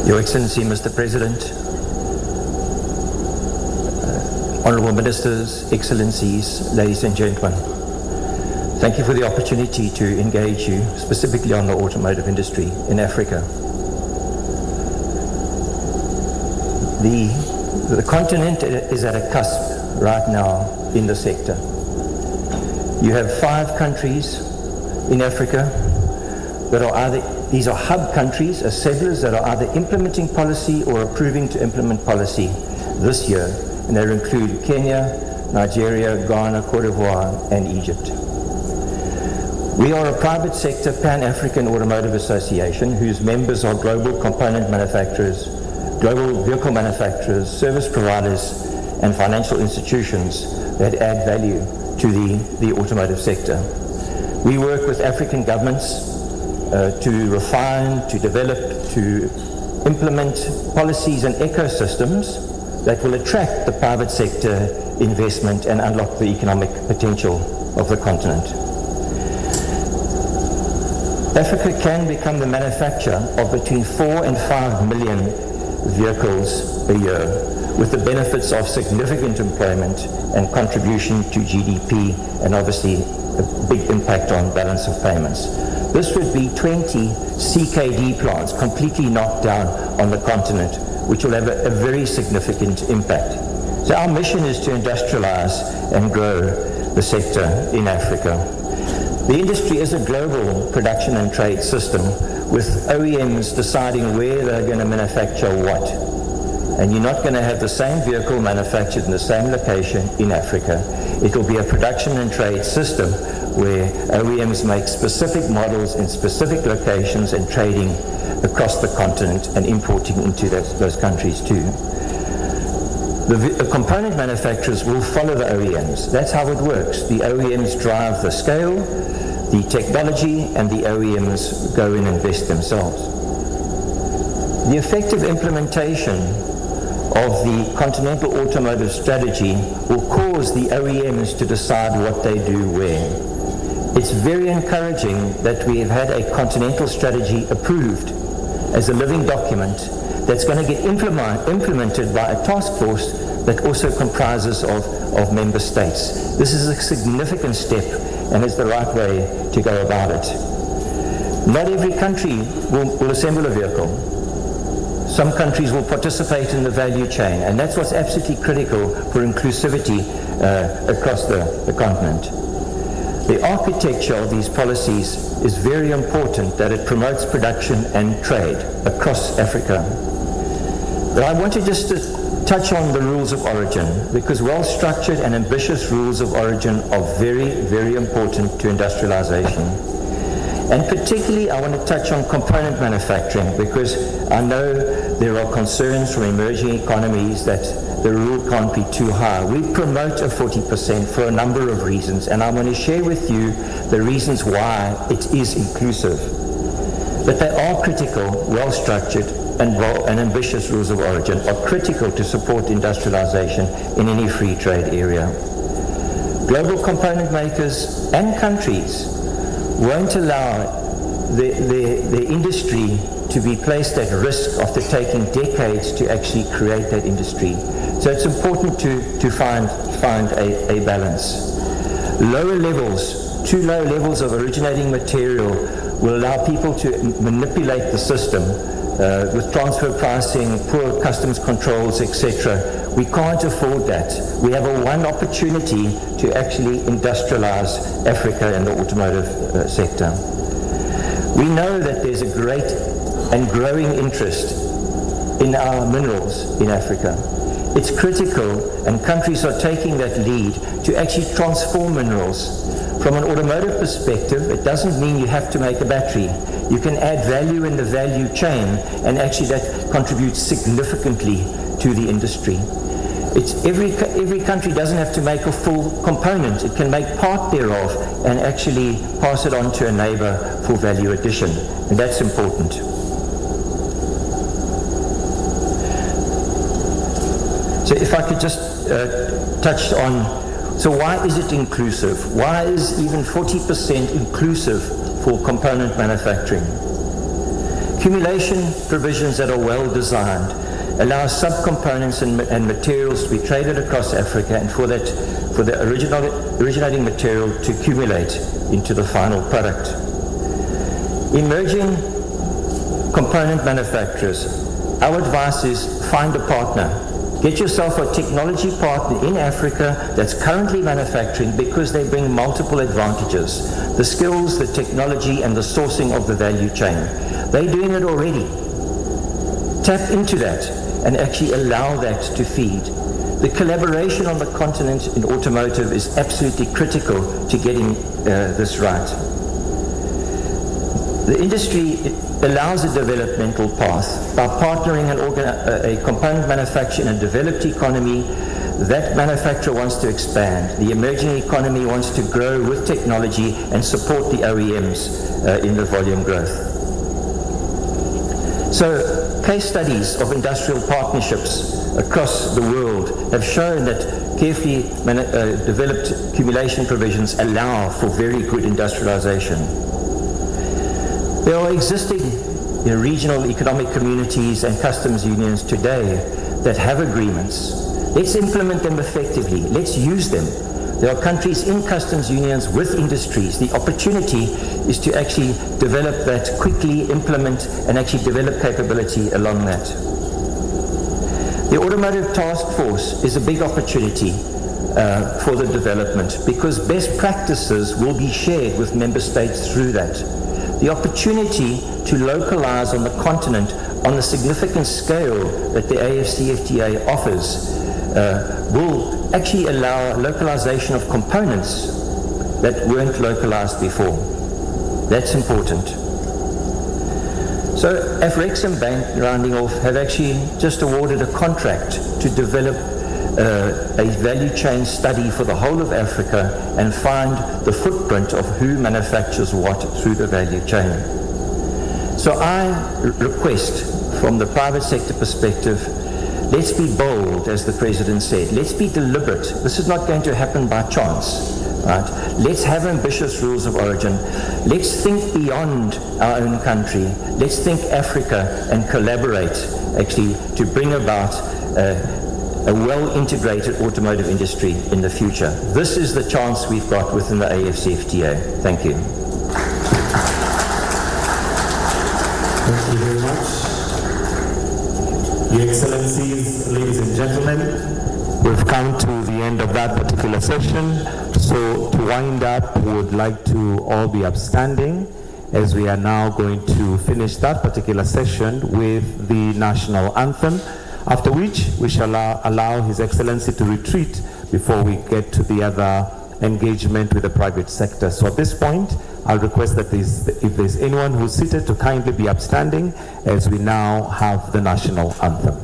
Your Excellency, Mr. President, Honourable Ministers, Excellencies, ladies and gentlemen, thank you for the opportunity to engage you specifically on the automotive industry in Africa. The continent is at a cusp right now in the sector. You have 5 countries in Africa that are either, these are hub countries, assemblers that are either implementing policy or approving to implement policy this year, and they include Kenya, Nigeria, Ghana, Cote d'Ivoire, and Egypt. We are a private sector Pan-African Automotive Association whose members are global component manufacturers, global vehicle manufacturers, service providers, and financial institutions that add value to the automotive sector. We work with African governments to refine, to develop, to implement policies and ecosystems that will attract the private sector investment and unlock the economic potential of the continent. Africa can become the manufacturer of between 4 and 5 million vehicles a year, with the benefits of significant employment and contribution to GDP, and obviously a big impact on balance of payments. This would be 20 CKD plants completely knocked down on the continent, which will have a very significant impact. So our mission is to industrialize and grow the sector in Africa. The industry is a global production and trade system with OEMs deciding where they're going to manufacture what. And you're not going to have the same vehicle manufactured in the same location in Africa. It will be a production and trade system where OEMs make specific models in specific locations and trading across the continent and importing into those countries too. The component manufacturers will follow the OEMs. That's how it works. The OEMs drive the scale, the technology, and the OEMs go in and invest themselves. The effective implementation of the Continental Automotive Strategy will cause the OEMs to decide what they do where. It's very encouraging that we have had a Continental Strategy approved as a living document that's going to get implemented by a task force that also comprises of member states. This is a significant step and is the right way to go about it. Not every country will assemble a vehicle. Some countries will participate in the value chain, and that's what's absolutely critical for inclusivity across the continent. The architecture of these policies is very important, that it promotes production and trade across Africa. But I want to just touch on the rules of origin, because well-structured and ambitious rules of origin are very, very important to industrialization. And particularly I want to touch on component manufacturing, because I know there are concerns from emerging economies that the rural can't be too high. We promote a 40% for a number of reasons, and I'm going to share with you the reasons why it is inclusive. But they are critical, well-structured, and ambitious rules of origin are critical to support industrialization in any free trade area. Global component makers and countries won't allow the industry to be placed at risk after taking decades to actually create that industry. So it's important to find a balance. Too low levels of originating material will allow people to manipulate the system with transfer pricing, poor customs controls, etc. We can't afford that. We have one opportunity to actually industrialize Africa and the automotive sector. We know that there's a great and growing interest in our minerals in Africa. It's critical, and countries are taking that lead to actually transform minerals. From an automotive perspective, it doesn't mean you have to make a battery. You can add value in the value chain, and actually that contributes significantly to the industry. It's every country doesn't have to make a full component. It can make part thereof and actually pass it on to a neighbor for value addition, and that's important. So if I could just touch on, so why is it inclusive? Why is even 40% inclusive for component manufacturing? Accumulation provisions that are well designed allow subcomponents and materials to be traded across Africa, and for the originating material to accumulate into the final product. Emerging component manufacturers, our advice is find a partner. Get yourself a technology partner in Africa that's currently manufacturing, because they bring multiple advantages. The skills, the technology, and the sourcing of the value chain. They're doing it already. Tap into that and actually allow that to feed. The collaboration on the continent in automotive is absolutely critical to getting this right. The industry allows a developmental path by partnering a component manufacturer in a developed economy. That manufacturer wants to expand. The emerging economy wants to grow with technology and support the OEMs in the volume growth. So, case studies of industrial partnerships across the world have shown that carefully developed accumulation provisions allow for very good industrialization. There are existing regional economic communities and customs unions today that have agreements. Let's implement them effectively. Let's use them. There are countries in customs unions with industries. The opportunity is to actually develop that, quickly implement, and actually develop capability along that. The Automotive Task Force is a big opportunity for the development, because best practices will be shared with member states through that. The opportunity to localize on the continent on the significant scale that the AfCFTA offers will actually allow localization of components that weren't localized before. That's important. So AfRexim Bank, rounding off, have actually just awarded a contract to develop a value chain study for the whole of Africa and find the footprint of who manufactures what through the value chain. So I request from the private sector perspective, let's be bold, as the President said. Let's be deliberate. This is not going to happen by chance. Right? Let's have ambitious rules of origin. Let's think beyond our own country. Let's think Africa and collaborate, actually, to bring about a well-integrated automotive industry in the future. This is the chance we've got within the AfCFTA. Thank you. Thank you very much. Your Excellencies, ladies and gentlemen, we've come to the end of that particular session. So to wind up, we would like to all be upstanding, as we are now going to finish that particular session with the national anthem, after which we shall allow His Excellency to retreat before we get to the other engagement with the private sector. So at this point, I'll request that if there's anyone who's seated, to kindly be upstanding as we now have the national anthem.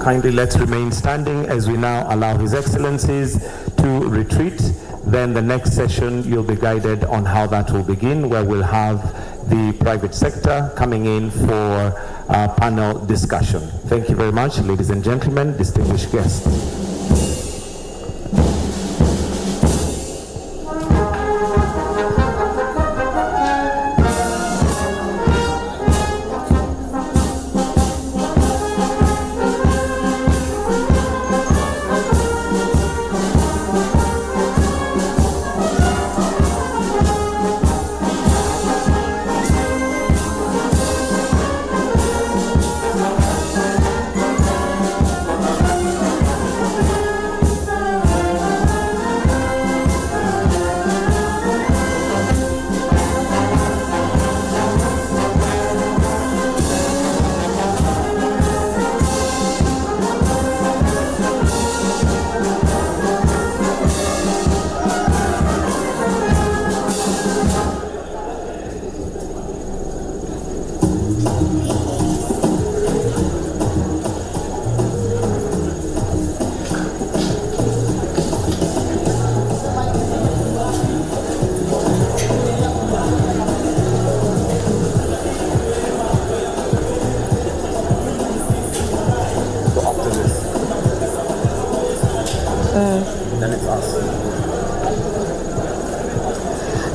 kindly let's remain standing as we now allow His Excellencies to retreat. Then the next session you'll be guided on how that will begin, where we'll have the private sector coming in for panel discussion. Thank you very much, ladies and gentlemen, distinguished guests.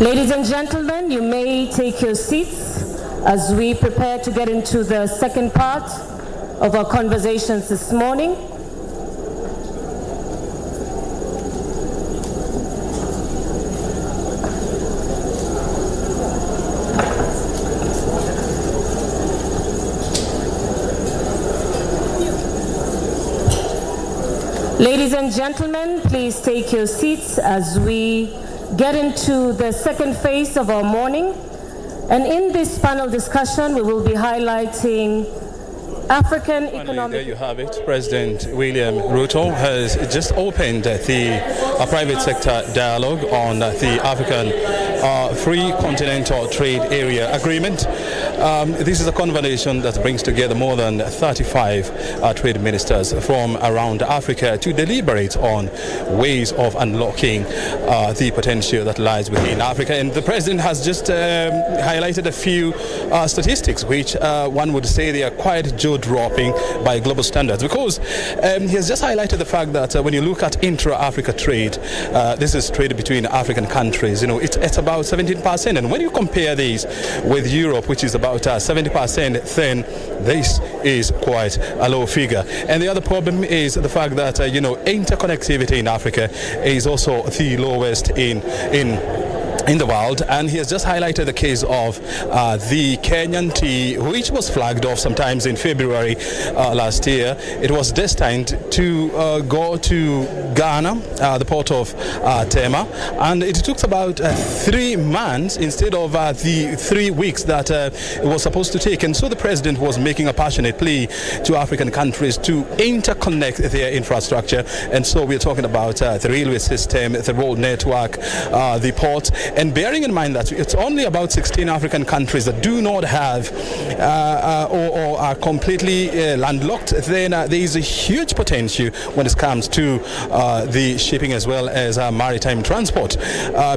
Ladies and gentlemen, you may take your seats as we prepare to get into the second part of our conversations this morning. Ladies and gentlemen, please take your seats as we get into the second phase of our morning. And in this panel discussion, we will be highlighting African economic... There you have it. President William Ruto has just opened the private sector dialogue on the African Free Continental Trade Area Agreement. This is a conversation that brings together more than 35 trade ministers from around Africa to deliberate on ways of unlocking the potential that lies within Africa. And the president has just highlighted a few statistics which one would say they are quite jaw-dropping by global standards, because he has just highlighted the fact that when you look at intra-Africa trade, this is trade between African countries, it's about 17%. And when you compare these with Europe, which is about 70%, then this is quite a low figure. And the other problem is the fact that interconnectivity in Africa is also the lowest in the world. And he has just highlighted the case of the Kenyan tea, which was flagged off sometimes in February last year. It was destined to go to Ghana, the port of Tema, and it took about 3 months instead of the 3 weeks that it was supposed to take. And so the president was making a passionate plea to African countries to interconnect their infrastructure. And so we're talking about the railway system, the road network, the port. And bearing in mind that it's only about 16 African countries that do not have or are completely landlocked, then there is a huge potential when it comes to the shipping as well as maritime transport.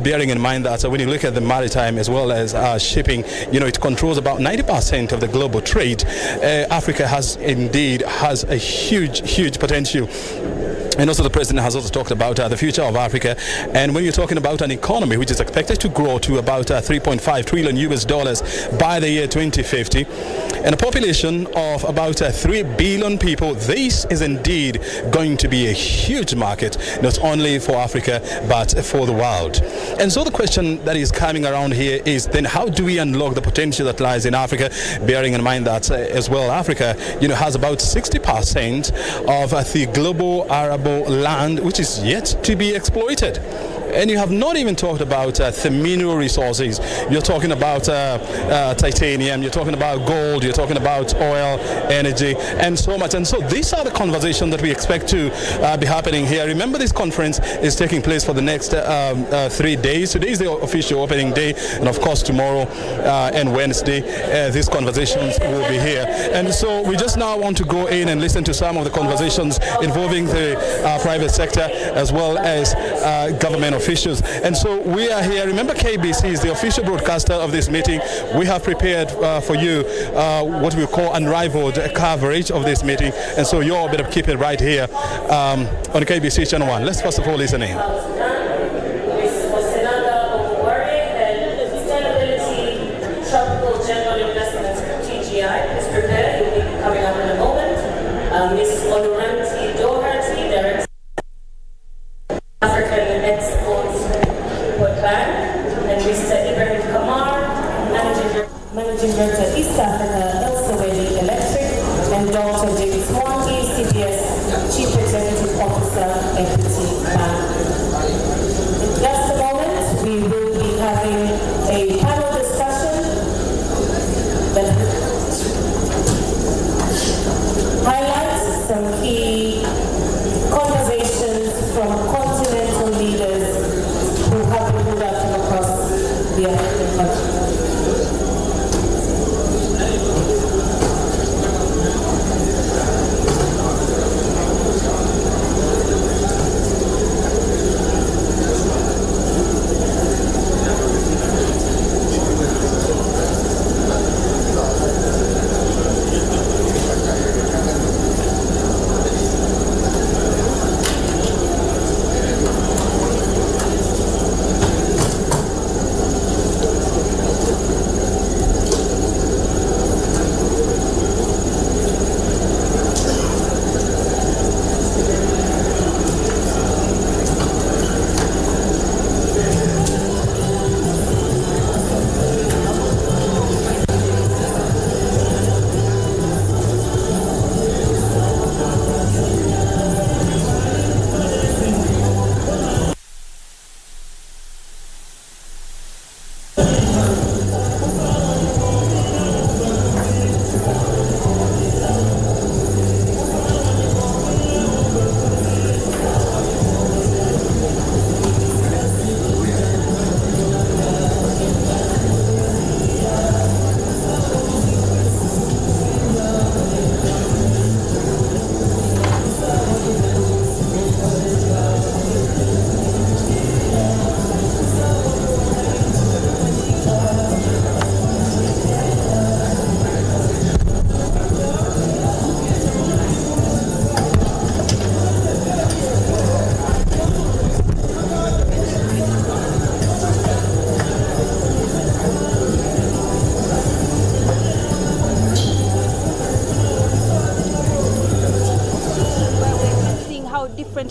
Bearing in mind that when you look at the maritime as well as shipping, it controls about 90% of the global trade. Africa has a huge potential. And also the president has also talked about the future of Africa. And when you're talking about an economy which is expected to grow to about $3.5 trillion by the year 2050, and a population of about 3 billion people, this is indeed going to be a huge market, not only for Africa, but for the world. And so the question that is coming around here is then how do we unlock the potential that lies in Africa, bearing in mind that as well Africa, has about 60% of the global arable land which is yet to be exploited. And you have not even talked about the mineral resources. You're talking about titanium, you're talking about gold, you're talking about oil, energy, and so much. And so these are the conversations that we expect to be happening here. Remember, this conference is taking place for the next 3 days. Today is the official opening day, and of course tomorrow and Wednesday these conversations will be here. And so we just now want to go in and listen to some of the conversations involving the private sector as well as government officials. And so we are here. Remember, KBC is the official broadcaster of this meeting. We have prepared for you what we call unrivaled coverage of this meeting, and so you all better keep it right here on KBC Channel 1. Let's first of all listen in. Managing Director East Africa, Electric, and Dr. David Swanky, CBS Chief Executive Officer, Equity Bank. In just a moment, we will be having a panel discussion that highlights some key conversations from continental leaders who have been put out from across the African continent.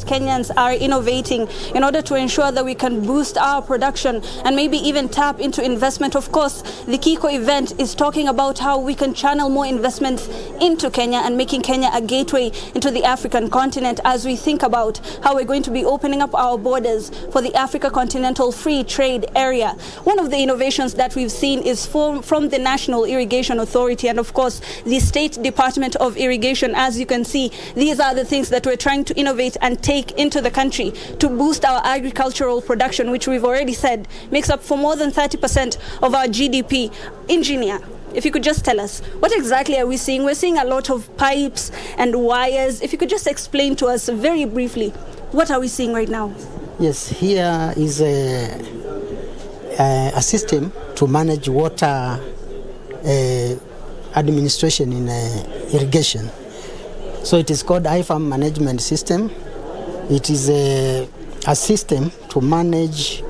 Kenyans are innovating in order to ensure that we can boost our production and maybe even tap into investment. Of course, the Kiko event is talking about how we can channel more investments into Kenya and making Kenya a gateway into the African continent as we think about how we're going to be opening up our borders for the Africa Continental Free Trade Area. One of the innovations that we've seen is from the National Irrigation Authority and, of course, the State Department of Irrigation. As you can see, these are the things that we're trying to innovate and take into the country to boost our agricultural production, which we've already said makes up for more than 30% of our GDP. Engineer, if you could just tell us, what exactly are we seeing? We're seeing a lot of pipes and wires. If you could just explain to us very briefly, what are we seeing right now? Yes, here is a system to manage water administration in irrigation. So it is called IFAM Management System. It is a system to manage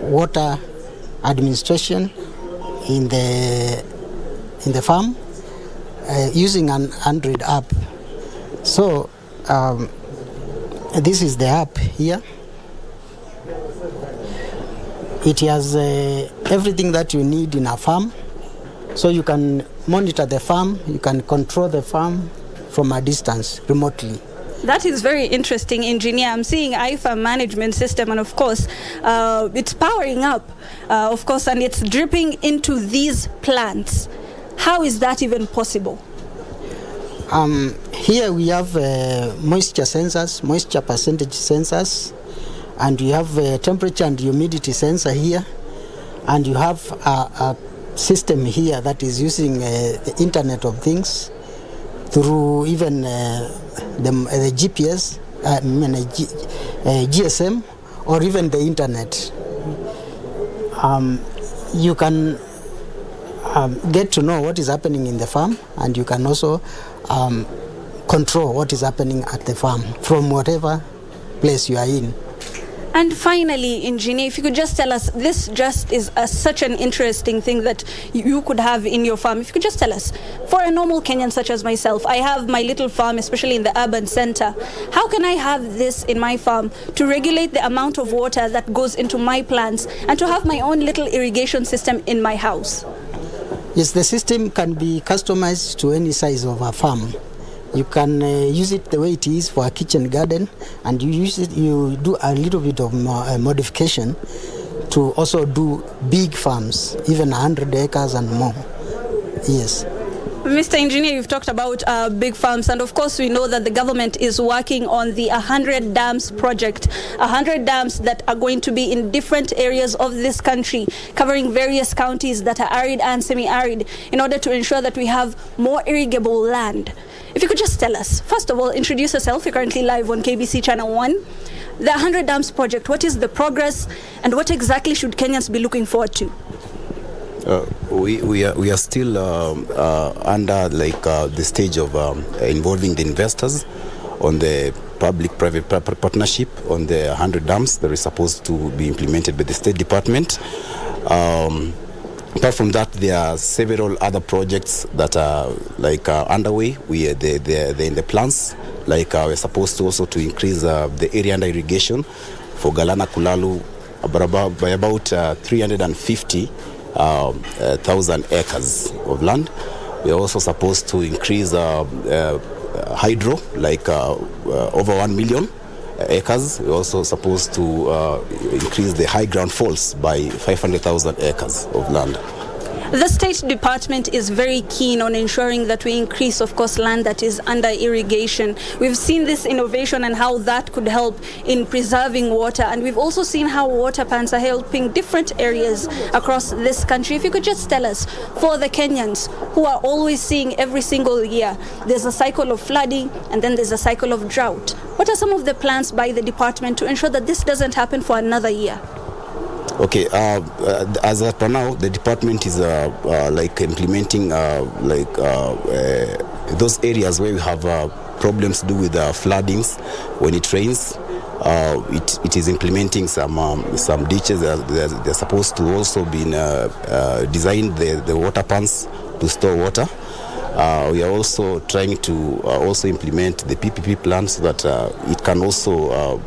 water administration in the farm using an Android app. So this is the app here. It has everything that you need in a farm. So you can monitor the farm, you can control the farm from a distance remotely. That is very interesting, engineer. I'm seeing IFAM management system, and of course, it's powering up, of course, and it's dripping into these plants. How is that even possible? Here we have moisture sensors, moisture percentage sensors, and you have a temperature and humidity sensor here, and you have a system here that is using the Internet of Things through even the GPS, GSM, or even the Internet. You can get to know what is happening in the farm, and you can also control what is happening at the farm from whatever place you are in. And finally, engineer, if you could just tell us, this just is such an interesting thing that you could have in your farm. If you could just tell us, for a normal Kenyan such as myself, I have my little farm, especially in the urban center. How can I have this in my farm to regulate the amount of water that goes into my plants and to have my own little irrigation system in my house? Yes, the system can be customized to any size of a farm. You can use it the way it is for a kitchen garden, and you do a little bit of modification to also do big farms, even 100 acres and more. Yes. Mr. Engineer, you've talked about big farms, and of course we know that the government is working on the 100 dams project, 100 dams that are going to be in different areas of this country, covering various counties that are arid and semi-arid, in order to ensure that we have more irrigable land. If you could just tell us, first of all, introduce yourself. You're currently live on KBC Channel 1. The 100 Dams project, what is the progress and what exactly should Kenyans be looking forward to? We are still under the stage of involving the investors on the public-private partnership on the 100 dams that is supposed to be implemented by the State Department. Apart from that, there are several other projects that are underway. They're in the plans. We're supposed to also to increase the area under irrigation for Galana Kulalu by about 350,000 acres of land. We're also supposed to increase hydro, over 1 million acres. We're also supposed to increase the high ground falls by 500,000 acres of land. The State Department is very keen on ensuring that we increase, of course, land that is under irrigation. We've seen this innovation and how that could help in preserving water, and we've also seen how water pans are helping different areas across this country. If you could just tell us, for the Kenyans who are always seeing every single year, there's a cycle of flooding and then there's a cycle of drought. What are some of the plans by the department to ensure that this doesn't happen for another year? Okay, as of now, the department is implementing those areas where we have problems to do with floodings when it rains. It is implementing some ditches. They're supposed to also be design the water pans to store water. We are also trying to also implement the PPP plan so that it can also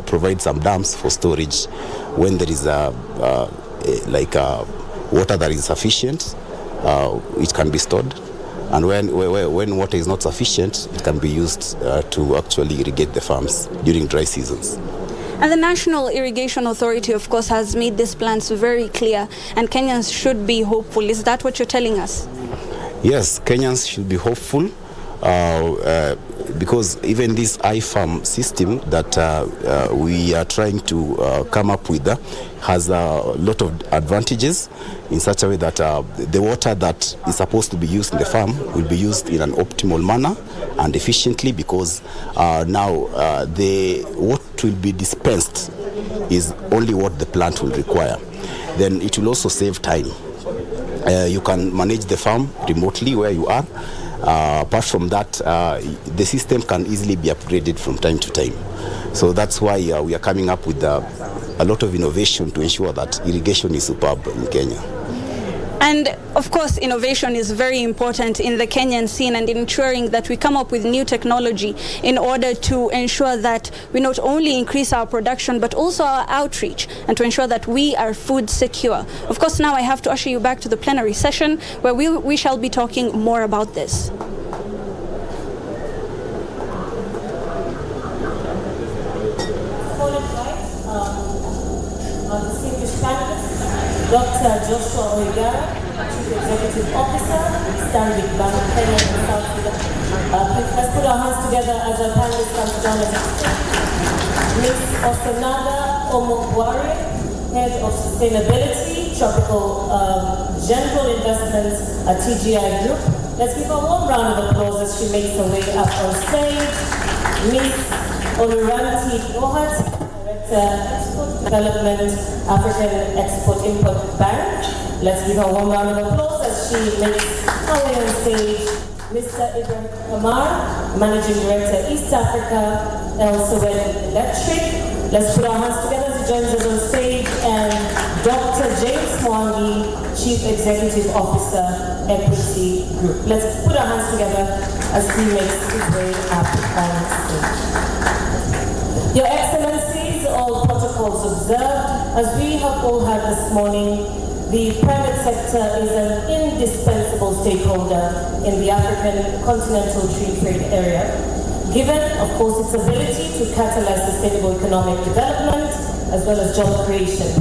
provide some dams for storage when there is water that is sufficient. It can be stored, and when water is not sufficient, it can be used to actually irrigate the farms during dry seasons. And the National Irrigation Authority, of course, has made these plans very clear, and Kenyans should be hopeful. Is that what you're telling us? Yes, Kenyans should be hopeful because even this IFAM system that we are trying to come up with has a lot of advantages in such a way that the water that is supposed to be used in the farm will be used in an optimal manner and efficiently, because now what will be dispensed is only what the plant will require. Then it will also save time. You can manage the farm remotely where you are. Apart from that, the system can easily be upgraded from time to time. So that's why we are coming up with a lot of innovation to ensure that irrigation is superb in Kenya. And of course, innovation is very important in the Kenyan scene, and ensuring that we come up with new technology in order to ensure that we not only increase our production but also our outreach, and to ensure that we are food secure. Of course, now I have to usher you back to the plenary session where we shall be talking more about this. Joshua Oigara, Chief Executive Officer, Stanbic Bank Kenya and South Sudan. Let's put our hands together as our panelists come to join us. Ms. Osenaga Omogwari, Head of Sustainability, Tropical General Investments at TGI Group. Let's give her a warm round of applause as she makes her way up on stage. Ms. Oluranti Ohat, Director, Export Development, African Export-Import Bank. Let's give her a warm round of applause as she makes her way on stage. Mr. Ibrahim Kamar, Managing Director, East Africa, Elsewhere Electric. Let's put our hands together as he joins us on stage. And Dr. James Mwangi, Chief Executive Officer, Equity Group. Let's put our hands together as he makes his way up on stage. Your Excellencies, all protocols observed. As we have all heard this morning, the private sector is an indispensable stakeholder in the African continental free trade area, given, of course, its ability to catalyze sustainable economic development as well as job creation.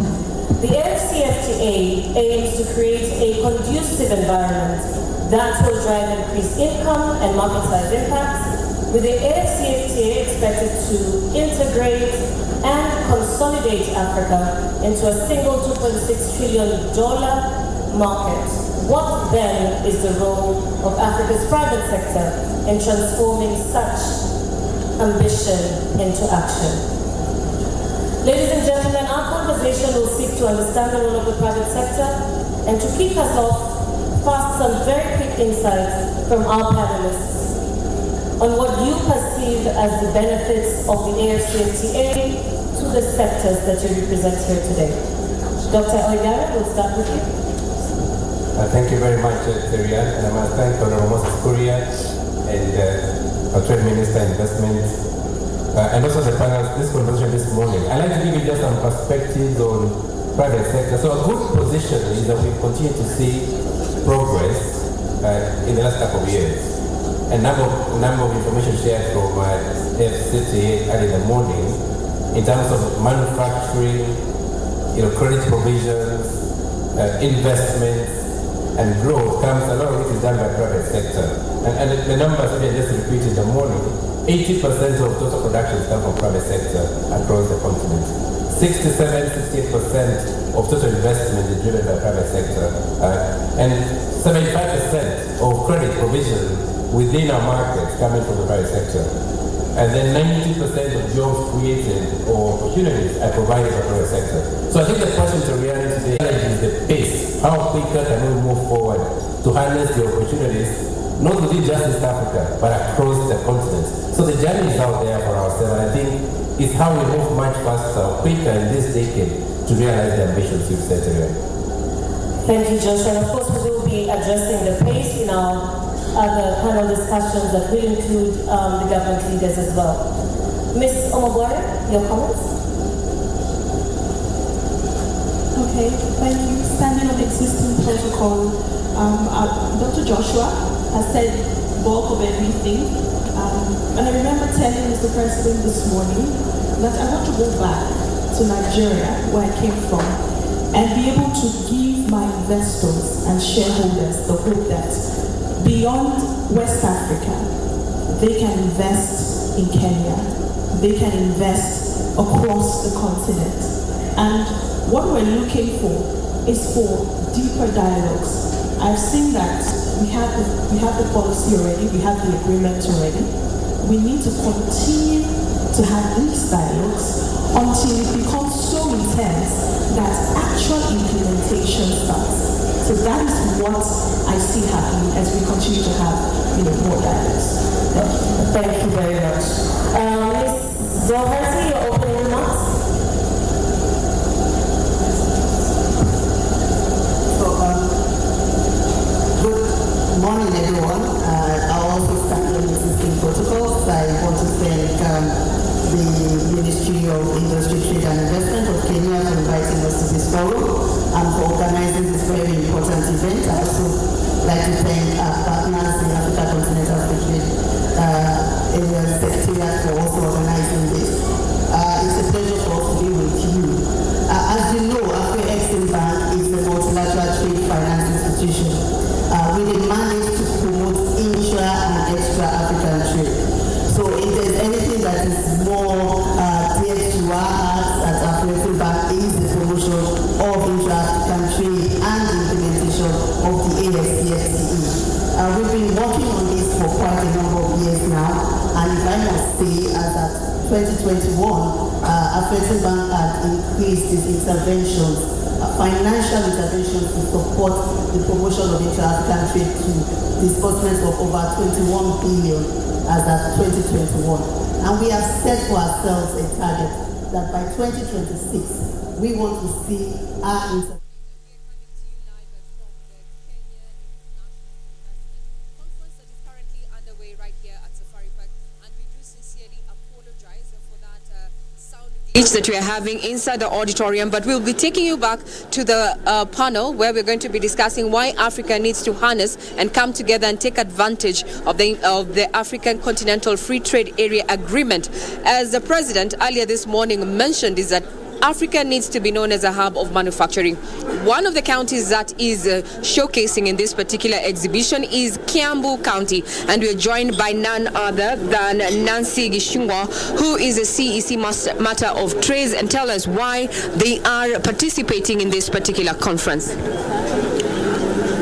The AfCFTA aims to create a conducive environment that will drive increased income and market size impacts, with the AfCFTA expected to integrate and consolidate Africa into a single $2.6 trillion market. What then is the role of Africa's private sector in transforming such ambition into action? Ladies and gentlemen, our conversation will seek to understand the role of the private sector and to kick us off, first some very quick insights from our panelists on what you perceive as the benefits of the AfCFTA to the sectors that you represent here today. Dr. Oigara, we'll start with you. Thank you very much, Teria, and I must thank Honorable Moses Kuria and our Trade Minister, Investment, and also the panel, this conversation this morning. I'd like to give you just some perspectives on private sector. So a good position is that we continue to see progress in the last couple of years. A number of information shared from AfCFTA early in the morning in terms of manufacturing, credit provisions, investments, and growth comes, a lot of it is done by private sector. And the numbers we just repeated in the morning, 80% of total production comes from private sector across the continent. 68% of total investment is driven by private sector. And 75% of credit provision within our markets coming from the private sector. And then 90% of jobs created or opportunities are provided by the private sector. So I think the question to reality today is the pace. How quicker can we move forward to harness the opportunities, not within just East Africa, but across the continent. So the journey is out there for ourselves, and I think it's how we move much faster, quicker in this decade to realize the ambitions you've set here. Thank you, Joshua. And of course, we will be addressing the pace in our other panel discussions that will include the government leaders as well. Ms. Omogwari, your comments? Okay, thank you. Standing on existing protocol, Dr. Joshua has said bulk of everything. And I remember telling Mr. President this morning that I want to go back to Nigeria, where I came from, and be able to give my investors and shareholders the hope that beyond West Africa, they can invest in Kenya, they can invest across the continent. And what we're looking for is for deeper dialogues. I've seen that we have the policy already, we have the agreement already. We need to continue to have these dialogues until it becomes so intense that actual implementation starts. So that is what I see happening as we continue to have more dialogues. Thank you very much. Ms. Zohasi, your opening remarks? Good morning, everyone. I also stand on existing protocols. I want to thank the Ministry of Industry, Trade and Investment of Kenya for inviting us to this forum and for organizing this very important event. I also like to thank our partners, the Africa Continental Free Trade Area Secretariat, for also organizing this. intra-African trade. So if there's anything that is more dear to our hearts as African Bank is the promotion of intra-African trade and the implementation of the AfCFTA. We've been working on this for quite a number of years now, and if I must say, as at 2021, African Bank had increased its interventions, financial interventions to support the promotion of intra-African trade to disbursements of over 21 billion as at 2021. And we have set for ourselves a target that by 2026, we want to see our interventions. That we are having inside the auditorium, but we'll be taking you back to the panel where we're going to be discussing why Africa needs to harness and come together and take advantage of the African Continental Free Trade Area Agreement. As the President earlier this morning mentioned, is that Africa needs to be known as a hub of manufacturing. One of the counties that is showcasing in this particular exhibition is Kiambu County, and we're joined by none other than Nancy Gishungwa, who is a CEC Matter of Trades, and tell us why they are participating in this particular conference.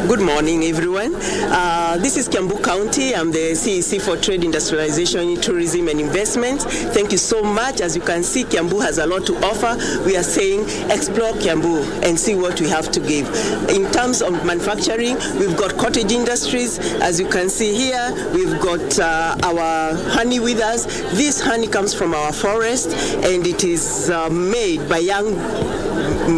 Good morning, everyone. This is Kiambu County. I'm the CEC for Trade, Industrialization, Tourism and Investment. Thank you so much. As you can see, Kiambu has a lot to offer. We are saying explore Kiambu and see what we have to give. In terms of manufacturing, we've got cottage industries. As you can see here, we've got our honey with us. This honey comes from our forest, and it is made by young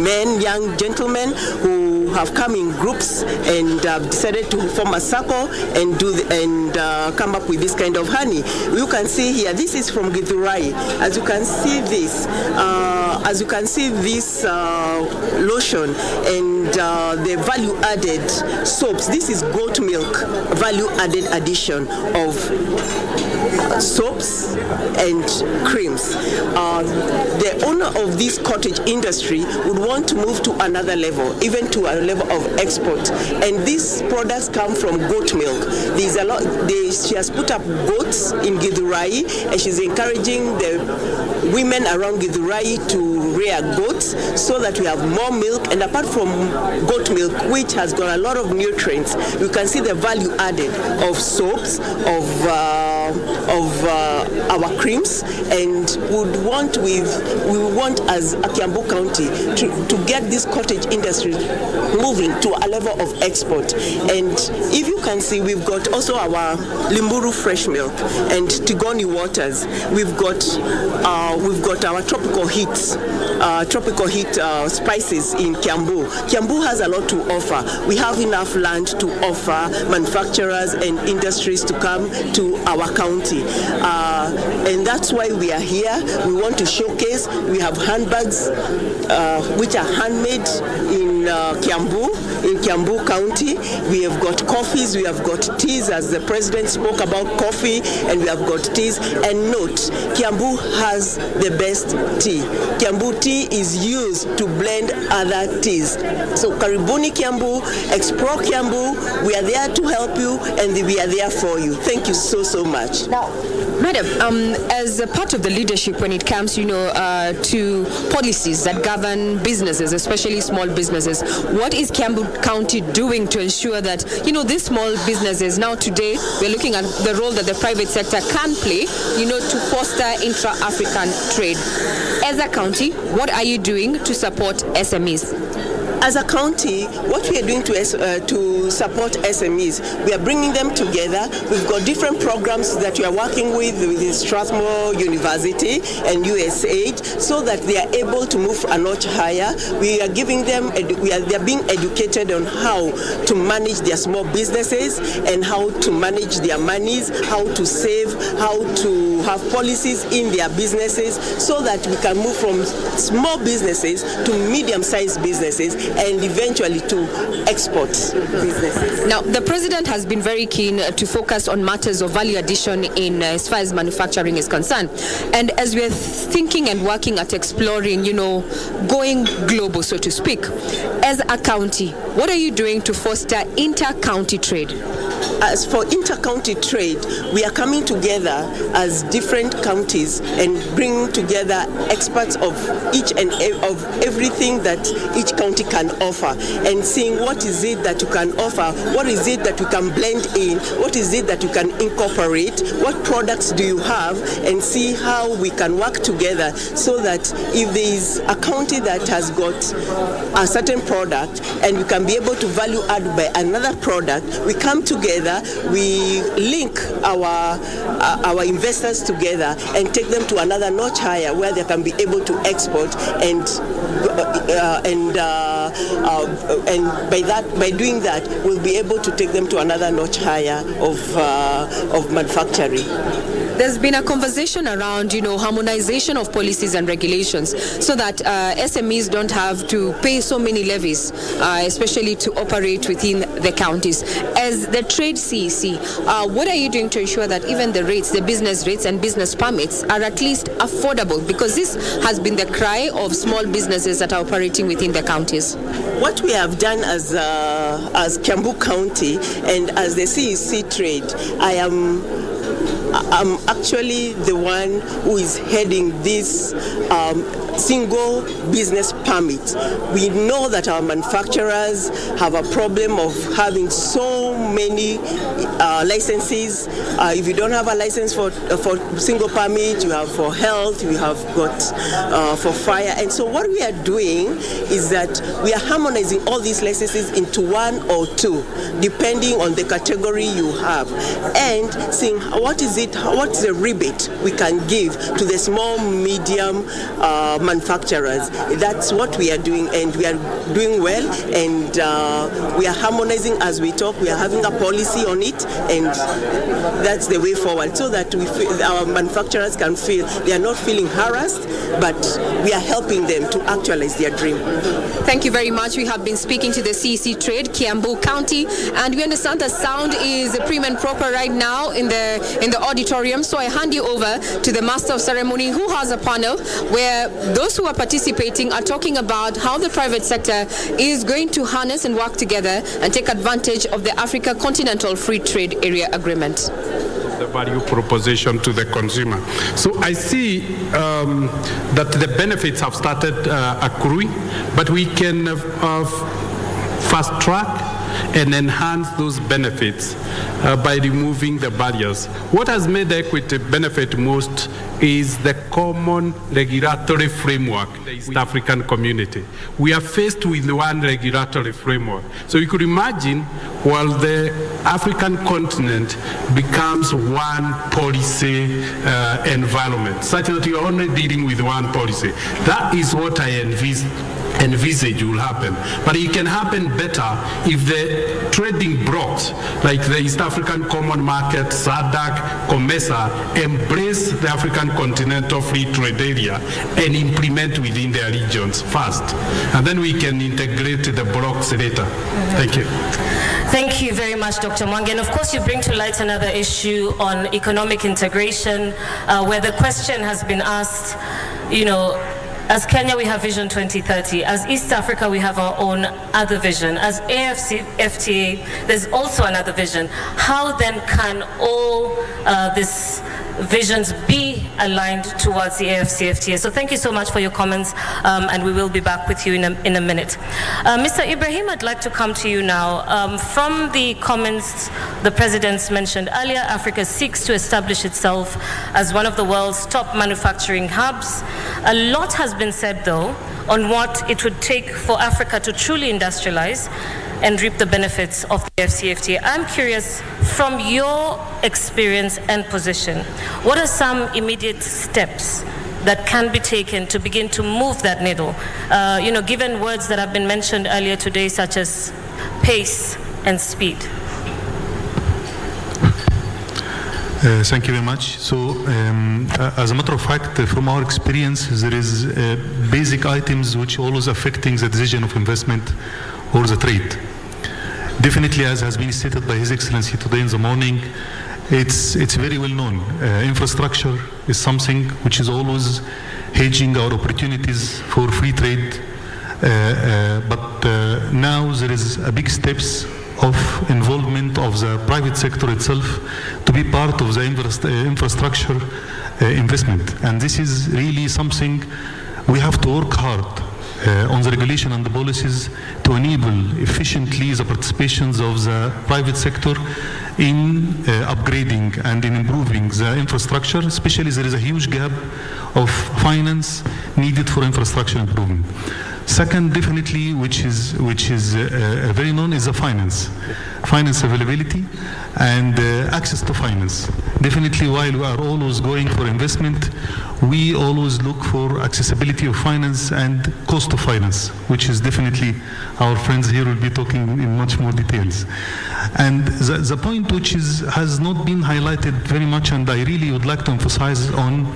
men, young gentlemen who have come in groups and decided to form a circle and come up with this kind of honey. You can see here, this is from Githurai. As you can see this, lotion and the value-added soaps. This is goat milk value-added addition of soaps and creams. The owner of this cottage industry would want to move to another level, even to a level of export. And these products come from goat milk. There's a lot. She has put up goats in Githurai, and she's encouraging the women around Githurai to rear goats so that we have more milk. And apart from goat milk, which has got a lot of nutrients, you can see the value added of soaps, of our creams, and we want as a Kiambu County to get this cottage industry moving to a level of export. And if you can see, we've got also our Limburu fresh milk and Tigoni waters. We've got our tropical heat spices in Kiambu. Kiambu has a lot to offer. We have enough land to offer manufacturers and industries to come to our county, and that's why we are here. We want to showcase. We have handbags which are handmade in Kiambu County. We have got coffees, we have got teas, as the President spoke about coffee, and we have got teas. And note, Kiambu has the best tea. Kiambu tea is used to blend other teas. So Karibuni Kiambu, explore Kiambu. We are there to help you, and we are there for you. Thank you so much. Now, Madam, as a part of the leadership when it comes, to policies that govern businesses, especially small businesses, what is Kiambu County doing to ensure that, these small businesses, now today, we're looking at the role that the private sector can play, to foster intra-African trade. As a county, what are you doing to support SMEs? As a county, what we are doing to support SMEs, we are bringing them together. We've got different programs that we are working with Strathmore University and USAID, so that they are able to move a notch higher. We are giving them, they are being educated on how to manage their small businesses and how to manage their monies, how to save, how to have policies in their businesses, so that we can move from small businesses to medium-sized businesses and eventually to export businesses. Now, the President has been very keen to focus on matters of value addition in as far as manufacturing is concerned. And as we're thinking and working at exploring, going global, so to speak, as a county, what are you doing to foster inter-county trade? as for inter-county trade, we are coming together as different counties and bringing together experts of each and of everything that each county can offer, and seeing what is it that you can offer, what is it that you can blend in, what is it that you can incorporate, what products do you have, and see how we can work together so that if there is a county that has got a certain product and we can be able to value add by another product, we come together, we link our investors together and take them to another notch higher where they can be able to export and by doing that we'll be able to take them to another notch higher of manufacturing. There's been a conversation around, harmonization of policies and regulations so that SMEs don't have to pay so many levies, especially to operate within the counties. As the trade CEC, what are you doing to ensure that even the rates, the business rates and business permits are at least affordable? Because this has been the cry of small businesses that are operating within the counties. What we have done as Kiambu County and as the CEC trade, I'm actually the one who is heading this single business permit. We know that our manufacturers have a problem of having so many licenses. If you don't have a license for single permit, you have for health, you have got for fire. And so what we are doing is that we are harmonizing all these licenses into one or two, depending on the category you have, and seeing what's the rebate we can give to the small, medium manufacturers. That's what we are doing, and we are doing well, and we are harmonizing as we talk. We are having a policy on it, and that's the way forward, so that our manufacturers can feel they are not feeling harassed, but we are helping them to actualize their dream. Thank you very much. We have been speaking to the CEC Trade, Kiambu County, and we understand the sound is prim and proper right now in the auditorium. So I hand you over to the Master of Ceremony, who has a panel where those who are participating are talking about how the private sector is going to harness and work together and take advantage of the Africa Continental Free Trade Area Agreement. The value proposition to the consumer. So I see that the benefits have started accruing, but we can fast track and enhance those benefits by removing the barriers. What has made the equity benefit most is the common regulatory framework in the East African community. We are faced with one regulatory framework. So you could imagine while the African continent becomes one policy environment, such that you are only dealing with one policy. That is what I envisage will happen. But it can happen better if the trading blocks like the East African Common Market, SADC, COMESA embrace the African Continental Free Trade Area and implement within their regions first. And then we can integrate the blocks later. Thank you. Thank you very much, Dr. Mwangi. And of course, you bring to light another issue on economic integration, where the question has been asked, as Kenya, we have Vision 2030. As East Africa, we have our own other vision. As AfCFTA, there's also another vision. How then can all these visions be aligned towards the AfCFTA? So thank you so much for your comments, and we will be back with you in a minute. Mr. Ibrahim, I'd like to come to you now. From the comments the President's mentioned earlier, Africa seeks to establish itself as one of the world's top manufacturing hubs. A lot has been said, though, on what it would take for Africa to truly industrialize and reap the benefits of the AfCFTA. I'm curious, from your experience and position, what are some immediate steps that can be taken to begin to move that needle? Given words that have been mentioned earlier today, such as pace and speed. Thank you very much. So, as a matter of fact, from our experience, there is basic items which always affecting the decision of investment or the trade. Definitely, as has been stated by His Excellency today in the morning, it's very well known. Infrastructure is something which is always hedging our opportunities for free trade. But now there is a big steps of involvement of the private sector itself to be part of the infrastructure investment. And this is really something we have to work hard on the regulation and the policies to enable efficiently the participations of the private sector in upgrading and in improving the infrastructure. Especially there is a huge gap of finance needed for infrastructure improvement. Second, definitely, which is very known, is the finance availability and access to finance. Definitely, while we are always going for investment, we always look for accessibility of finance and cost of finance, which is definitely our friends here will be talking in much more details. And the point which has not been highlighted very much, and I really would like to emphasize on,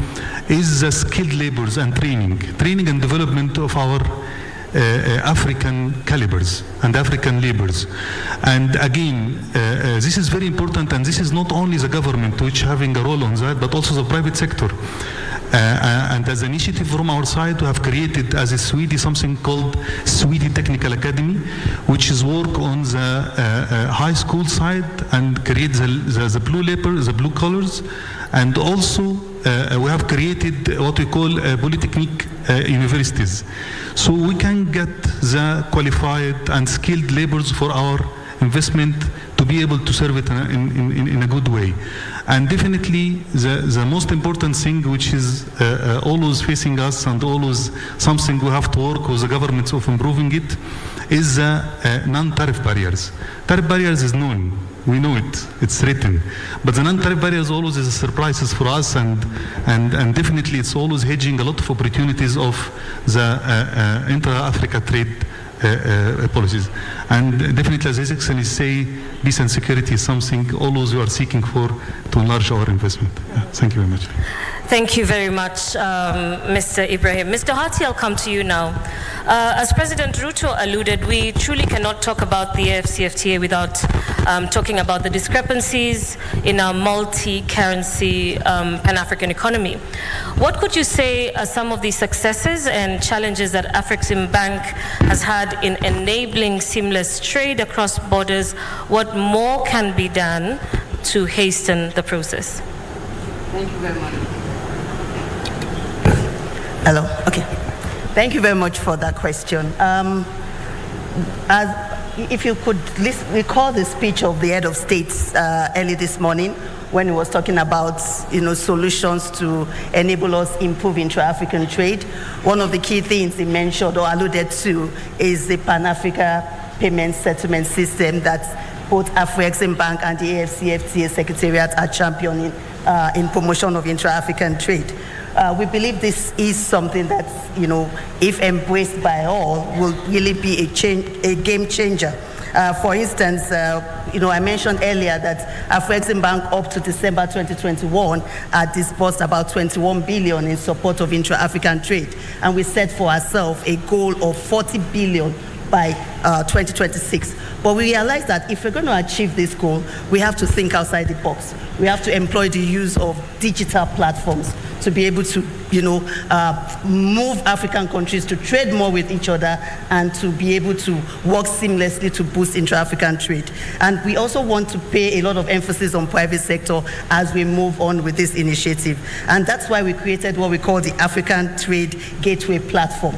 is the skilled labors and training and development of our African calibers and African laborers. And again, this is very important, and this is not only the government which having a role on that, but also the private sector. And as an initiative from our side, we have created as a Swede something called Swede Technical Academy, which is work on the high school side and create the blue collars, and also we have created what we call polytechnic universities. So we can get the qualified and skilled laborers for our investment to be able to serve it in a good way. And definitely the most important thing, which is always facing us and always something we have to work with the governments of improving it, is non-tariff barriers. Tariff barriers is known. We know it, it's written. But the non-tariff barriers always is a surprises for us, and definitely it's always hedging a lot of opportunities of the intra-Africa trade policies. And definitely, as His Excellency say, peace and security is something always we are seeking for to enlarge our investment. Thank you very much. Thank you very much, Mr. Ibrahim. Mr. Hati, I'll come to you now. As President Ruto alluded, we truly cannot talk about the AfCFTA without talking about the discrepancies in our multi-currency Pan-African economy. What could you say are some of the successes and challenges that AfreximBank has had in enabling seamless trade across borders? What more can be done to hasten the process? Thank you very much. Hello, okay. Thank you very much for that question. If you could recall the speech of the head of states early this morning, when he was talking about solutions to enable us improve intra-African trade, one of the key things he mentioned or alluded to is the Pan-Africa payment settlement system that both AfreximBank and the AfCFTA Secretariat are championing in promotion of intra-African trade. We believe this is something that, if embraced by all, will really be a game changer. For instance, I mentioned earlier that AfreximBank up to December 2021 had disbursed about 21 billion in support of intra-African trade, and we set for ourselves a goal of 40 billion by 2026. But we realize that if we're going to achieve this goal, we have to think outside the box. We have to employ the use of digital platforms to be able to, move African countries to trade more with each other and to be able to work seamlessly to boost intra-African trade. And we also want to pay a lot of emphasis on private sector as we move on with this initiative. And that's why we created what we call the African Trade Gateway Platform.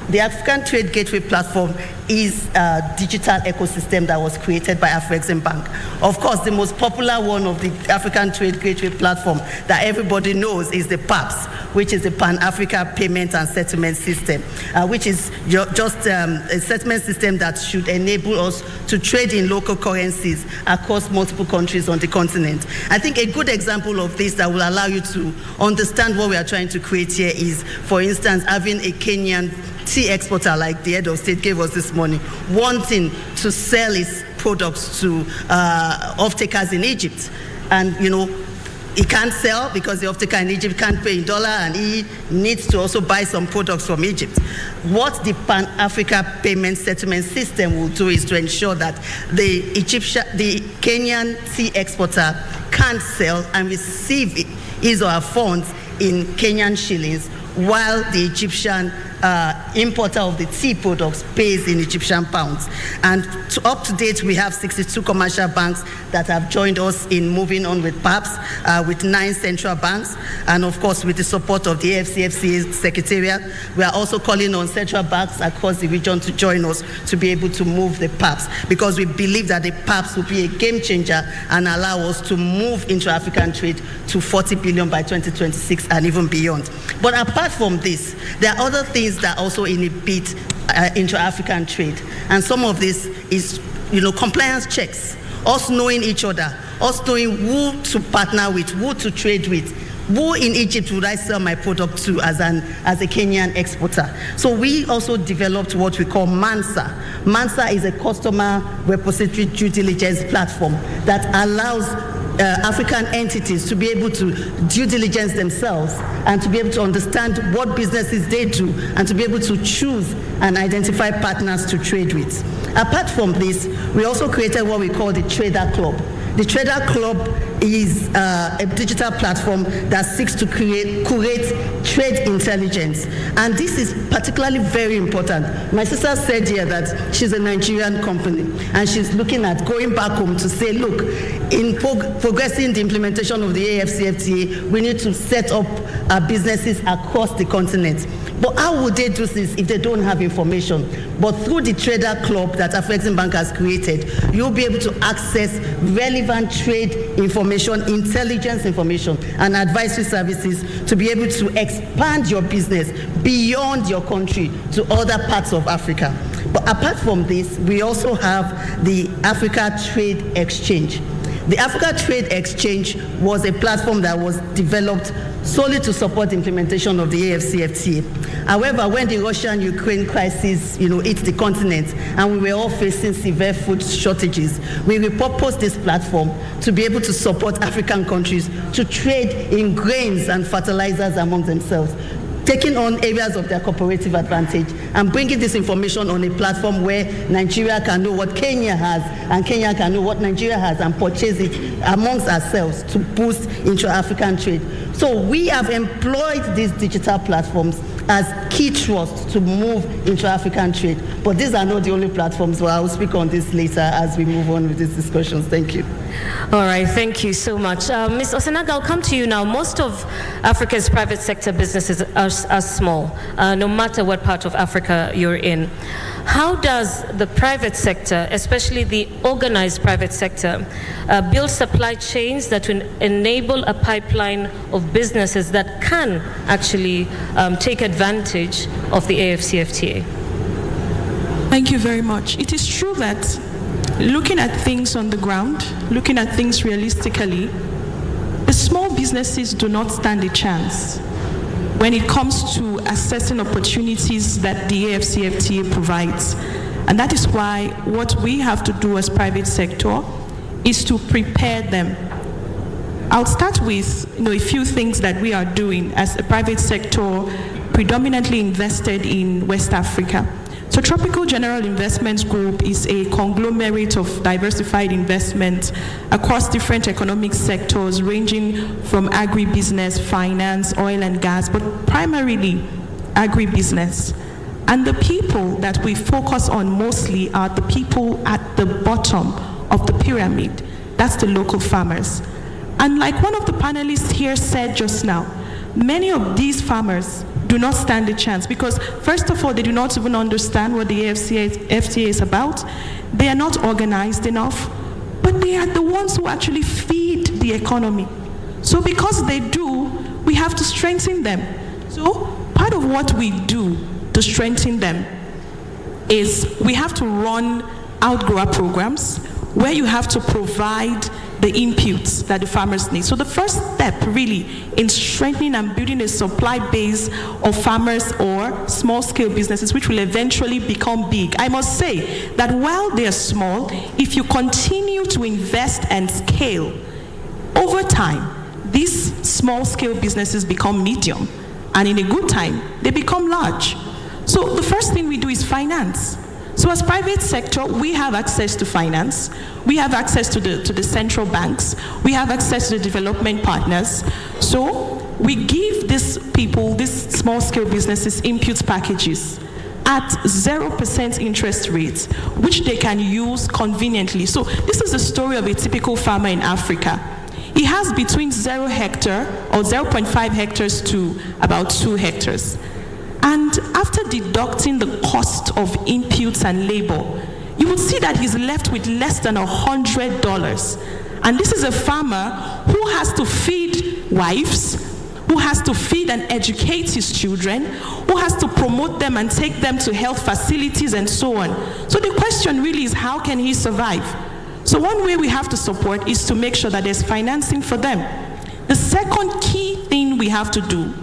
The African Trade Gateway Platform is a digital ecosystem that was created by AfreximBank. Of course, the most popular one of the African Trade Gateway Platform that everybody knows is the PAPS, which is the Pan-Africa Payment and Settlement System, which is just a settlement system that should enable us to trade in local currencies across multiple countries on the continent. I think a good example of this that will allow you to understand what we are trying to create here is, for instance, having a Kenyan tea exporter like the head of state gave us this morning, wanting to sell his products to off-takers in Egypt. And, he can't sell because the off-taker in Egypt can't pay in dollar, and he needs to also buy some products from Egypt. What the Pan-Africa Payment Settlement System will do is to ensure that the Kenyan tea exporter can't sell and receive his or her funds in Kenyan shillings while the Egyptian importer of the tea products pays in Egyptian pounds. And up to date, we have 62 commercial banks that have joined us in moving on with PAPs, with 9 central banks. And of course, with the support of the AfCFTA Secretariat, we are also calling on central banks across the region to join us to be able to move the PAPs, because we believe that the PAPs will be a game changer and allow us to move intra-African trade to 40 billion by 2026 and even beyond. But apart from this, there are other things that also inhibit intra-African trade. And some of this is, compliance checks, us knowing each other, us knowing who to partner with, who to trade with. Who in Egypt would I sell my product to as a Kenyan exporter? So we also developed what we call MANSA. MANSA is a customer repository due diligence platform that allows African entities to be able to due diligence themselves and to be able to understand what businesses they do and to be able to choose and identify partners to trade with. Apart from this, we also created what we call the Trader Club. The Trader Club is a digital platform that seeks to curate trade intelligence. And this is particularly very important. My sister said here that she's a Nigerian company and she's looking at going back home to say, look, in progressing the implementation of the AfCFTA, we need to set up businesses across the continent. But how would they do this if they don't have information? But through the Trader Club that Afreximbank has created, you'll be able to access relevant trade information, intelligence information, and advisory services to be able to expand your business beyond your country to other parts of Africa. But apart from this, we also have the Africa Trade Exchange. The Africa Trade Exchange was a platform that was developed solely to support the implementation of the AfCFTA. However, when the Russian-Ukraine crisis, hit the continent and we were all facing severe food shortages, we repurposed this platform to be able to support African countries to trade in grains and fertilizers among themselves, taking on areas of their cooperative advantage and bringing this information on a platform where Nigeria can know what Kenya has and Kenya can know what Nigeria has and purchase it amongst ourselves to boost intra-African trade. So we have employed these digital platforms as key thrusts to move intra-African trade. But these are not the only platforms, so I will speak on this later as we move on with these discussions. Thank you. All right, thank you so much. Ms. Osenaga, I'll come to you now. Most of Africa's private sector businesses are small, no matter what part of Africa you're in. How does the private sector, especially the organized private sector, build supply chains that will enable a pipeline of businesses that can actually take advantage of the AfCFTA? Thank you very much. It is true that looking at things on the ground, looking at things realistically, the small businesses do not stand a chance when it comes to assessing opportunities that the AfCFTA provides. And that is why what we have to do as private sector is to prepare them. I'll start with a few things that we are doing as a private sector predominantly invested in West Africa. So Tropical General Investments Group is a conglomerate of diversified investments across different economic sectors ranging from agribusiness, finance, oil and gas, but primarily agribusiness. And the people that we focus on mostly are the people at the bottom of the pyramid. That's the local farmers. And like one of the panelists here said just now, many of these farmers do not stand a chance because, first of all, they do not even understand what the AfCFTA is about. They are not organized enough, but they are the ones who actually feed the economy. So because they do, we have to strengthen them. So part of what we do to strengthen them is we have to run outgrower programs where you have to provide the inputs that the farmers need. So the first step really in strengthening and building a supply base of farmers or small-scale businesses which will eventually become big. I must say that while they are small, if you continue to invest and scale, over time, these small-scale businesses become medium, and in a good time, they become large. So the first thing we do is finance. So as private sector, we have access to finance, we have access to the central banks, we have access to the development partners. So we give these people, these small-scale businesses, input packages at 0% interest rates, which they can use conveniently. So this is the story of a typical farmer in Africa. He has between 0 hectare or 0.5 hectares to about 2 hectares. And after deducting the cost of inputs and labor, you would see that he's left with less than $100. And this is a farmer who has to feed wives, who has to feed and educate his children, who has to promote them and take them to health facilities and so on. So the question really is, how can he survive? So one way we have to support is to make sure that there's financing for them. The second key thing we have to do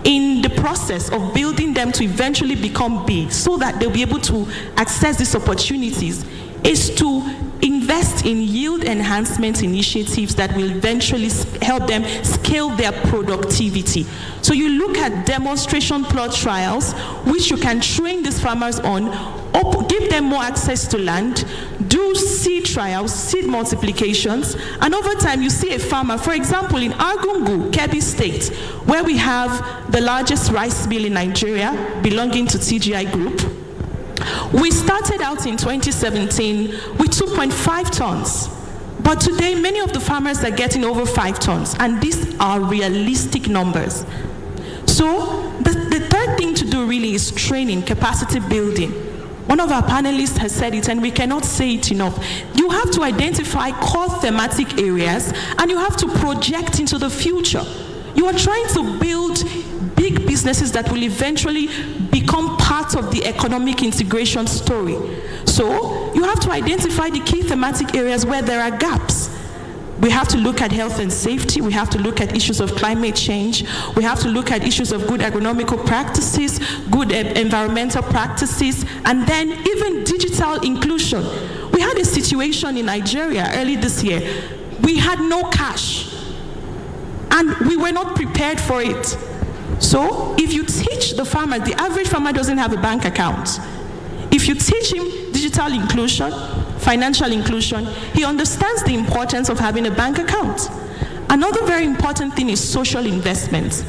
in the process of building them to eventually become big so that they'll be able to access these opportunities is to invest in yield enhancement initiatives that will eventually help them scale their productivity. So you look at demonstration plot trials, which you can train these farmers on, give them more access to land, do seed trials, seed multiplications, and over time you see a farmer, for example, in Argungu, Kebbi State, where we have the largest rice mill in Nigeria, belonging to TGI Group. We started out in 2017 with 2.5 tons. But today, many of the farmers are getting over 5 tons, and these are realistic numbers. So the third thing to do really is training, capacity building. One of our panelists has said it, and we cannot say it enough. You have to identify core thematic areas, and you have to project into the future. You are trying to build big businesses that will eventually become part of the economic integration story. So you have to identify the key thematic areas where there are gaps. We have to look at health and safety. We have to look at issues of climate change. We have to look at issues of good agronomical practices, good environmental practices, and then even digital inclusion. We had a situation in Nigeria early this year. We had no cash, and we were not prepared for it. So if you teach the farmer, the average farmer doesn't have a bank account. If you teach him digital inclusion, financial inclusion, he understands the importance of having a bank account. Another very important thing is social investment.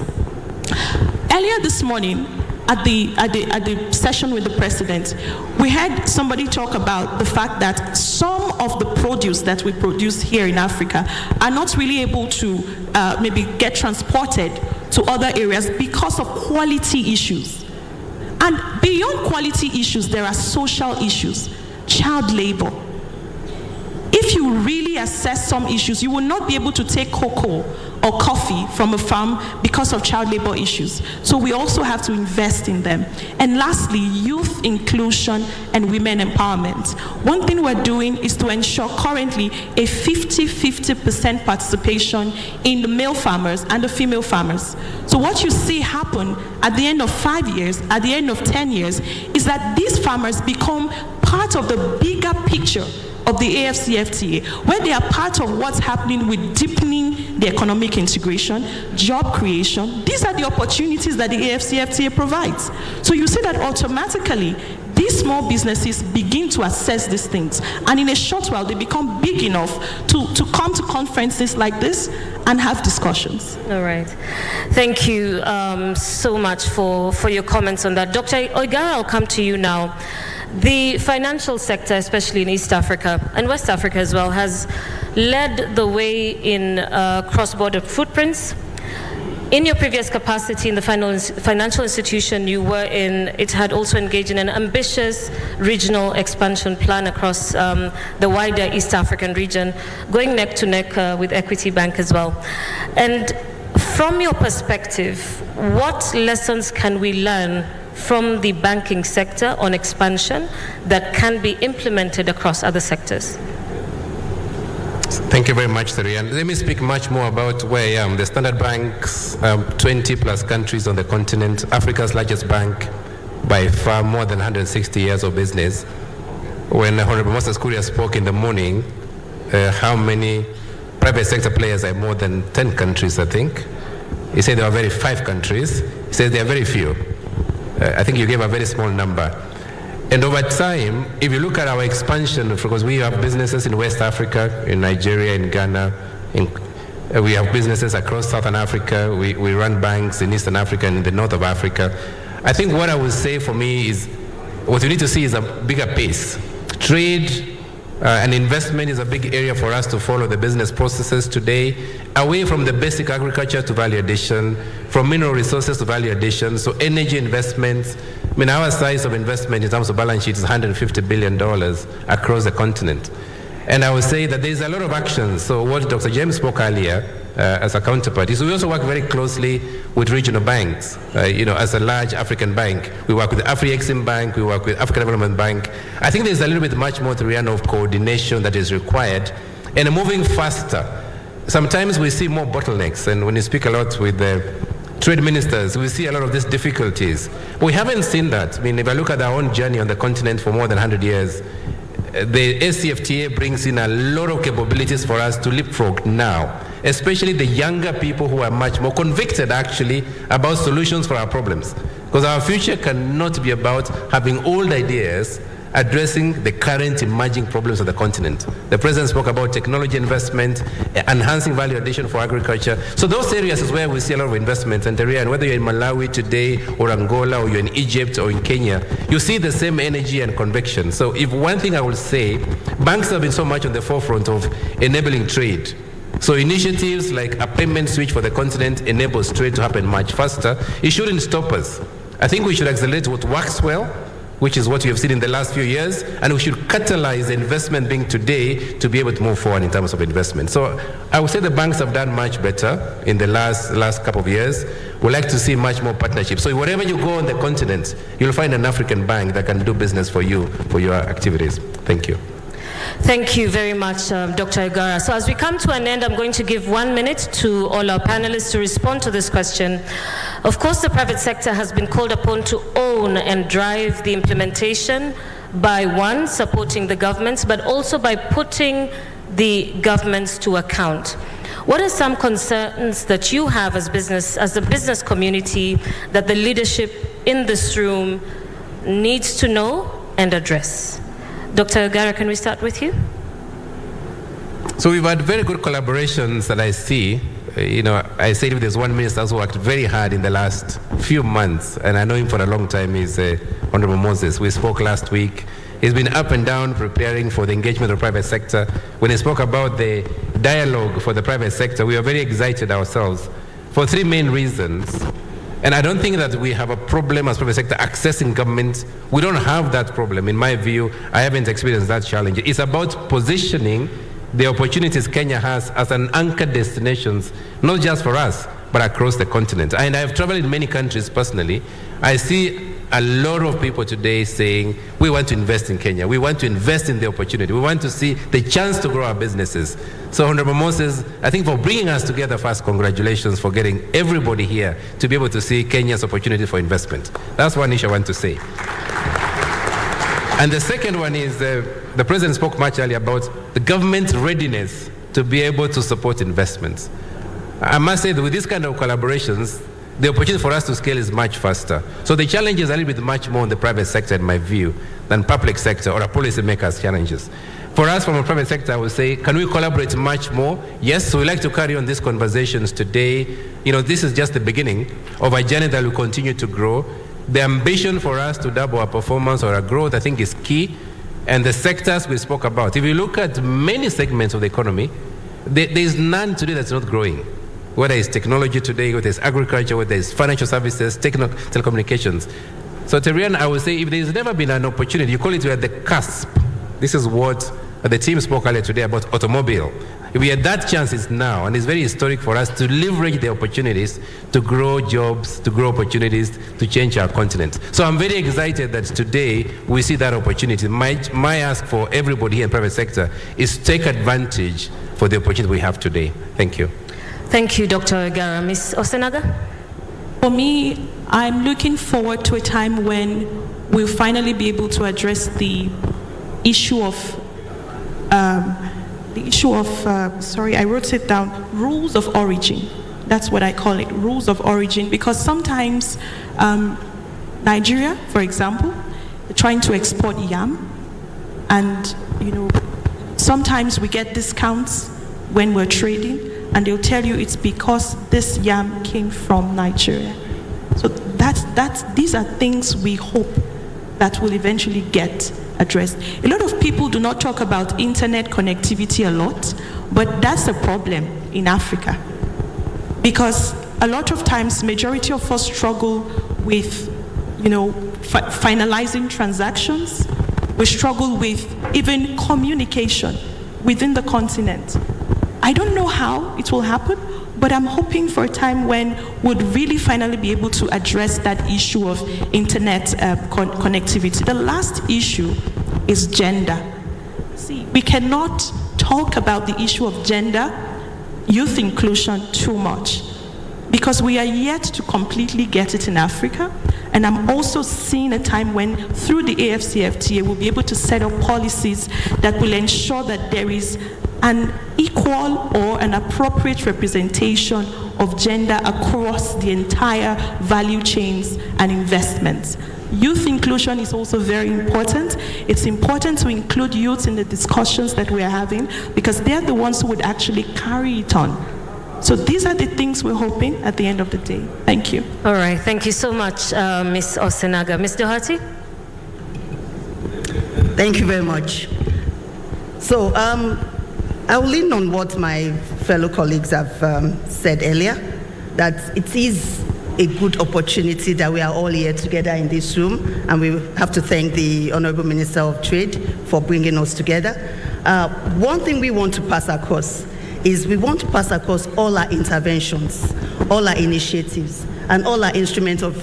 Earlier this morning, at the session with the president, we had somebody talk about the fact that some of the produce that we produce here in Africa are not really able to maybe get transported to other areas because of quality issues. And beyond quality issues, there are social issues, child labor. If you really assess some issues, you will not be able to take cocoa or coffee from a farm because of child labor issues. So we also have to invest in them. And lastly, youth inclusion and women empowerment. One thing we're doing is to ensure currently a 50-50% participation in the male farmers and the female farmers. So what you see happen at the end of 5 years, at the end of 10 years, is that these farmers become part of the bigger picture of the AfCFTA, where they are part of what's happening with deepening the economic integration, job creation. These are the opportunities that the AfCFTA provides. So you see that automatically these small businesses begin to assess these things, and in a short while they become big enough to come to conferences like this and have discussions. All right. Thank you so much for your comments on that. Dr. Oigara, I'll come to you now. The financial sector, especially in East Africa and West Africa as well, has led the way in cross-border footprints. In your previous capacity in the financial institution you were in, it had also engaged in an ambitious regional expansion plan across the wider East African region, going neck to neck with Equity Bank as well. And from your perspective, what lessons can we learn from the banking sector on expansion that can be implemented across other sectors? Thank you very much, Serian. Let me speak much more about where I am. The Standard Bank's 20 plus countries on the continent, Africa's largest bank by far, more than 160 years of business. When Honorable Moses Kuria spoke in the morning, how many private sector players are more than 10 countries, I think. He said there are very 5 countries. He said there are very few. I think you gave a very small number. And over time, if you look at our expansion, because we have businesses in West Africa, in Nigeria, in Ghana, we have businesses across Southern Africa, we run banks in Eastern Africa and in the north of Africa. I think what I would say for me is, what we need to see is a bigger pace. Trade and investment is a big area for us to follow the business processes today, away from the basic agriculture to value addition, from mineral resources to value addition, so energy investments. I mean, our size of investment in terms of balance sheet is $150 billion across the continent. And I would say that there's a lot of actions. So what Dr. James spoke earlier as a counterpart is we also work very closely with regional banks. As a large African bank, we work with the Afri-Exim Bank, we work with African Development Bank. I think there's a little bit much more of coordination that is required and moving faster. Sometimes we see more bottlenecks, and when you speak a lot with the trade ministers, we see a lot of these difficulties. We haven't seen that. I mean, if I look at our own journey on the continent for more than 100 years, the AfCFTA brings in a lot of capabilities for us to leapfrog now, especially the younger people who are much more convicted actually about solutions for our problems. Because our future cannot be about having old ideas addressing the current emerging problems of the continent. The President spoke about technology investment, enhancing value addition for agriculture. So those areas is where we see a lot of investments. And whether you're in Malawi today, or Angola, or you're in Egypt, or in Kenya, you see the same energy and conviction. So if one thing I will say, banks have been so much on the forefront of enabling trade. So initiatives like a payment switch for the continent enables trade to happen much faster. It shouldn't stop us. I think we should accelerate what works well, which is what we have seen in the last few years, and we should catalyze the investment being today to be able to move forward in terms of investment. So I would say the banks have done much better in the last couple of years. We'd like to see much more partnerships. So wherever you go on the continent, you'll find an African bank that can do business for you, for your activities. Thank you. Thank you very much, Dr. Igara. So as we come to an end, I'm going to give 1 minute to all our panelists to respond to this question. Of course, the private sector has been called upon to own and drive the implementation by, one, supporting the governments, but also by putting the governments to account. What are some concerns that you have as the business community, that the leadership in this room needs to know and address? Dr. Igara, can we start with you? So we've had very good collaborations that I see. I said if there's one minister who's worked very hard in the last few months, and I know him for a long time, is Honorable Moses. We spoke last week. He's been up and down preparing for the engagement of the private sector. When he spoke about the dialogue for the private sector, we were very excited ourselves for three main reasons. And I don't think that we have a problem as private sector accessing government. We don't have that problem. In my view, I haven't experienced that challenge. It's about positioning the opportunities Kenya has as an anchor destination, not just for us, but across the continent. And I have traveled in many countries personally. I see a lot of people today saying, we want to invest in Kenya. We want to invest in the opportunity. We want to see the chance to grow our businesses. So Honorable Moses, I think for bringing us together first, congratulations for getting everybody here to be able to see Kenya's opportunity for investment. That's one issue I want to say. And the second one is, the President spoke much earlier about the government's readiness to be able to support investments. I must say that with these kind of collaborations, the opportunity for us to scale is much faster. So the challenge is a little bit much more in the private sector, in my view, than public sector or a policymaker's challenges. For us, from a private sector, I would say, can we collaborate much more? Yes, so we'd like to carry on these conversations today. This is just the beginning of a journey that will continue to grow. The ambition for us to double our performance or our growth, I think, is key. And the sectors we spoke about, if you look at many segments of the economy, there is none today that's not growing. Whether it's technology today, whether it's agriculture, whether it's financial services, telecommunications. So Terian, I would say if there's never been an opportunity, you call it, we're at the cusp. This is what the team spoke earlier today about automobile. If we had that chance, it's now, and it's very historic for us to leverage the opportunities to grow jobs, to grow opportunities, to change our continent. So I'm very excited that today we see that opportunity. My ask for everybody here in the private sector is to take advantage for the opportunity we have today. Thank you. Thank you, Dr. Igara. Ms. Osenaga? For me, I'm looking forward to a time when we'll finally be able to address the issue of, sorry, I wrote it down, rules of origin. That's what I call it, rules of origin, because sometimes Nigeria, for example, trying to export yam, and sometimes we get discounts when we're trading, and they'll tell you it's because this yam came from Nigeria. So these are things we hope that will eventually get addressed. A lot of people do not talk about internet connectivity a lot, but that's a problem in Africa, because a lot of times majority of us struggle with finalizing transactions. We struggle with even communication within the continent. I don't know how it will happen, but I'm hoping for a time when we'd really finally be able to address that issue of internet connectivity. The last issue is gender. See, we cannot talk about the issue of gender, youth inclusion too much, because we are yet to completely get it in Africa. And I'm also seeing a time when, through the AfCFTA, we'll be able to set up policies that will ensure that there is an equal or an appropriate representation of gender across the entire value chains and investments. Youth inclusion is also very important. It's important to include youth in the discussions that we are having, because they're the ones who would actually carry it on. So these are the things we're hoping at the end of the day. Thank you. All right, thank you so much, Ms. Osenaga. Ms. Doherty? Thank you very much. So I'll lean on what my fellow colleagues have said earlier, that it is a good opportunity that we are all here together in this room, and we have to thank the Honorable Minister of Trade for bringing us together. One thing we want to pass across is we want to pass across all our interventions, all our initiatives, and all our instruments of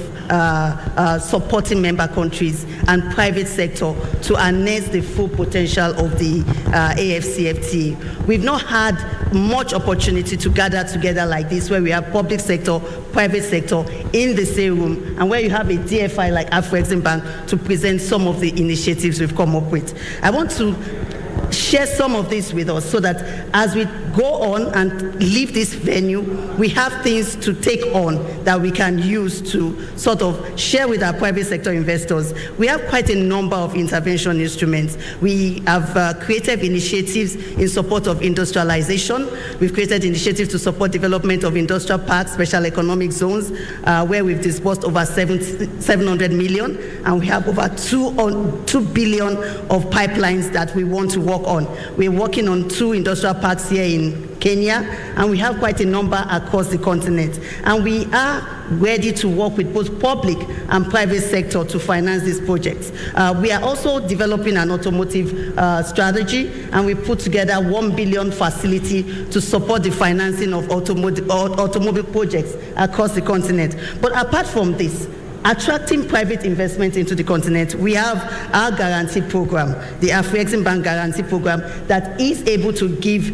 supporting member countries and private sector to harness the full potential of the AfCFTA. We've not had much opportunity to gather together like this, where we have public sector, private sector in the same room, and where you have a DFI like AfCFTA to present some of the initiatives we've come up with. I want to share some of this with us so that as we go on and leave this venue, we have things to take on that we can use to sort of share with our private sector investors. We have quite a number of intervention instruments. We have created initiatives in support of industrialization. We've created initiatives to support development of industrial parks, special economic zones, where we've disbursed over 700 million, and we have over 2 billion of pipelines that we want to work on. We're working on 2 industrial parks here in Kenya, and we have quite a number across the continent. And we are ready to work with both public and private sector to finance these projects. We are also developing an automotive strategy, and we put together 1 billion facility to support the financing of automobile projects across the continent. But apart from this, attracting private investment into the continent, we have our guarantee program, the AfCFTA guarantee program, that is able to give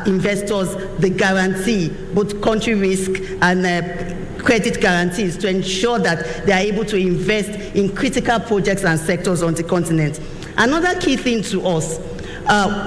investors the guarantee, both country risk and credit guarantees, to ensure that they are able to invest in critical projects and sectors on the continent. Another key thing to us,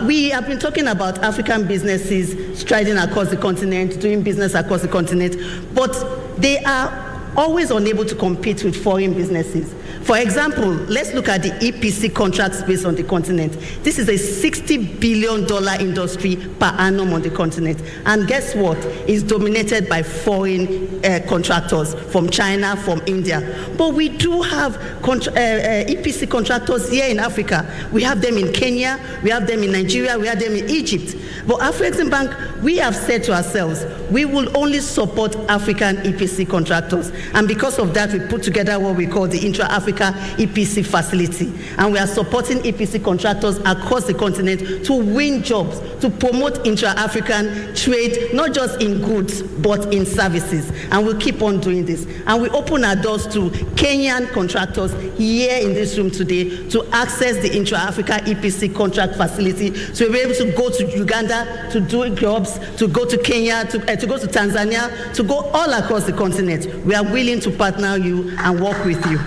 we have been talking about African businesses striding across the continent, doing business across the continent, but they are always unable to compete with foreign businesses. For example, let's look at the EPC contract space on the continent. This is a $60 billion industry per annum on the continent. And guess what? It's dominated by foreign contractors from China, from India. But we do have EPC contractors here in Africa. We have them in Kenya, we have them in Nigeria, we have them in Egypt. But AfCFTA, we have said to ourselves, we will only support African EPC contractors. And because of that, we put together what we call the Intra-Africa EPC facility. And we are supporting EPC contractors across the continent to win jobs, to promote intra-African trade, not just in goods, but in services. And we'll keep on doing this. And we open our doors to Kenyan contractors here in this room today to access the Intra-Africa EPC contract facility. So we'll be able to go to Uganda to do jobs, to go to Kenya, to go to Tanzania, to go all across the continent. We are willing to partner you and work with you.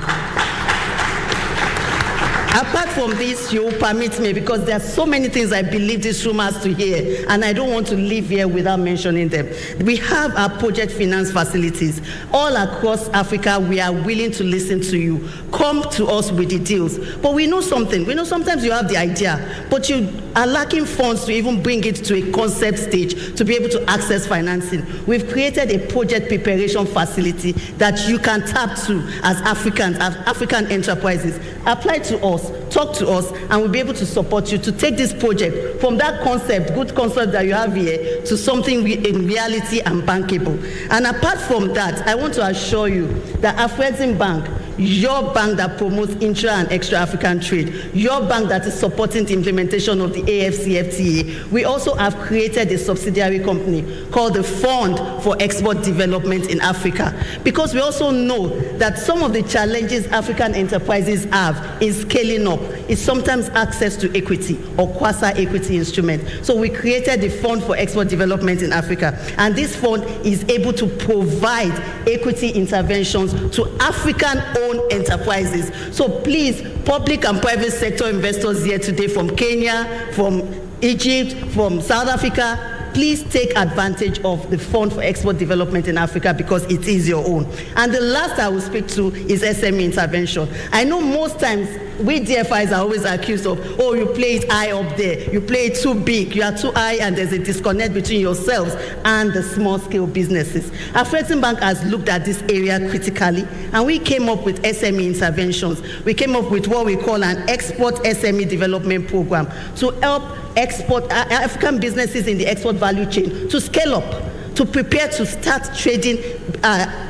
Apart from this, you will permit me, because there are so many things I believe this room has to hear, and I don't want to leave here without mentioning them. We have our project finance facilities. All across Africa, we are willing to listen to you. come to us with the deals. But we know something. We know sometimes you have the idea, but you are lacking funds to even bring it to a concept stage to be able to access financing. We've created a project preparation facility that you can tap to as African enterprises. Apply to us, talk to us, and we'll be able to support you to take this project from that concept, good concept that you have here, to something in reality and bankable. And apart from that, I want to assure you that AfCFTA Bank, your bank that promotes intra and extra African trade, your bank that is supporting the implementation of the AfCFTA, we also have created a subsidiary company called the Fund for Export Development in Africa, because we also know that some of the challenges African enterprises have in scaling up is sometimes access to equity or quasi-equity instruments. So we created the Fund for Export Development in Africa, and this fund is able to provide equity interventions to African-owned enterprises. So please, public and private sector investors here today from Kenya, from Egypt, from South Africa, please take advantage of the Fund for Export Development in Africa, because it is your own. And the last I will speak to is SME intervention. I know most times we DFIs are always accused of, oh, you play it high up there, you play it too big, you are too high, and there's a disconnect between yourselves and the small scale businesses. AfCFTA Bank has looked at this area critically, and we came up with SME interventions. We came up with what we call an export SME development program to help export African businesses in the export value chain to scale up, to prepare to start trading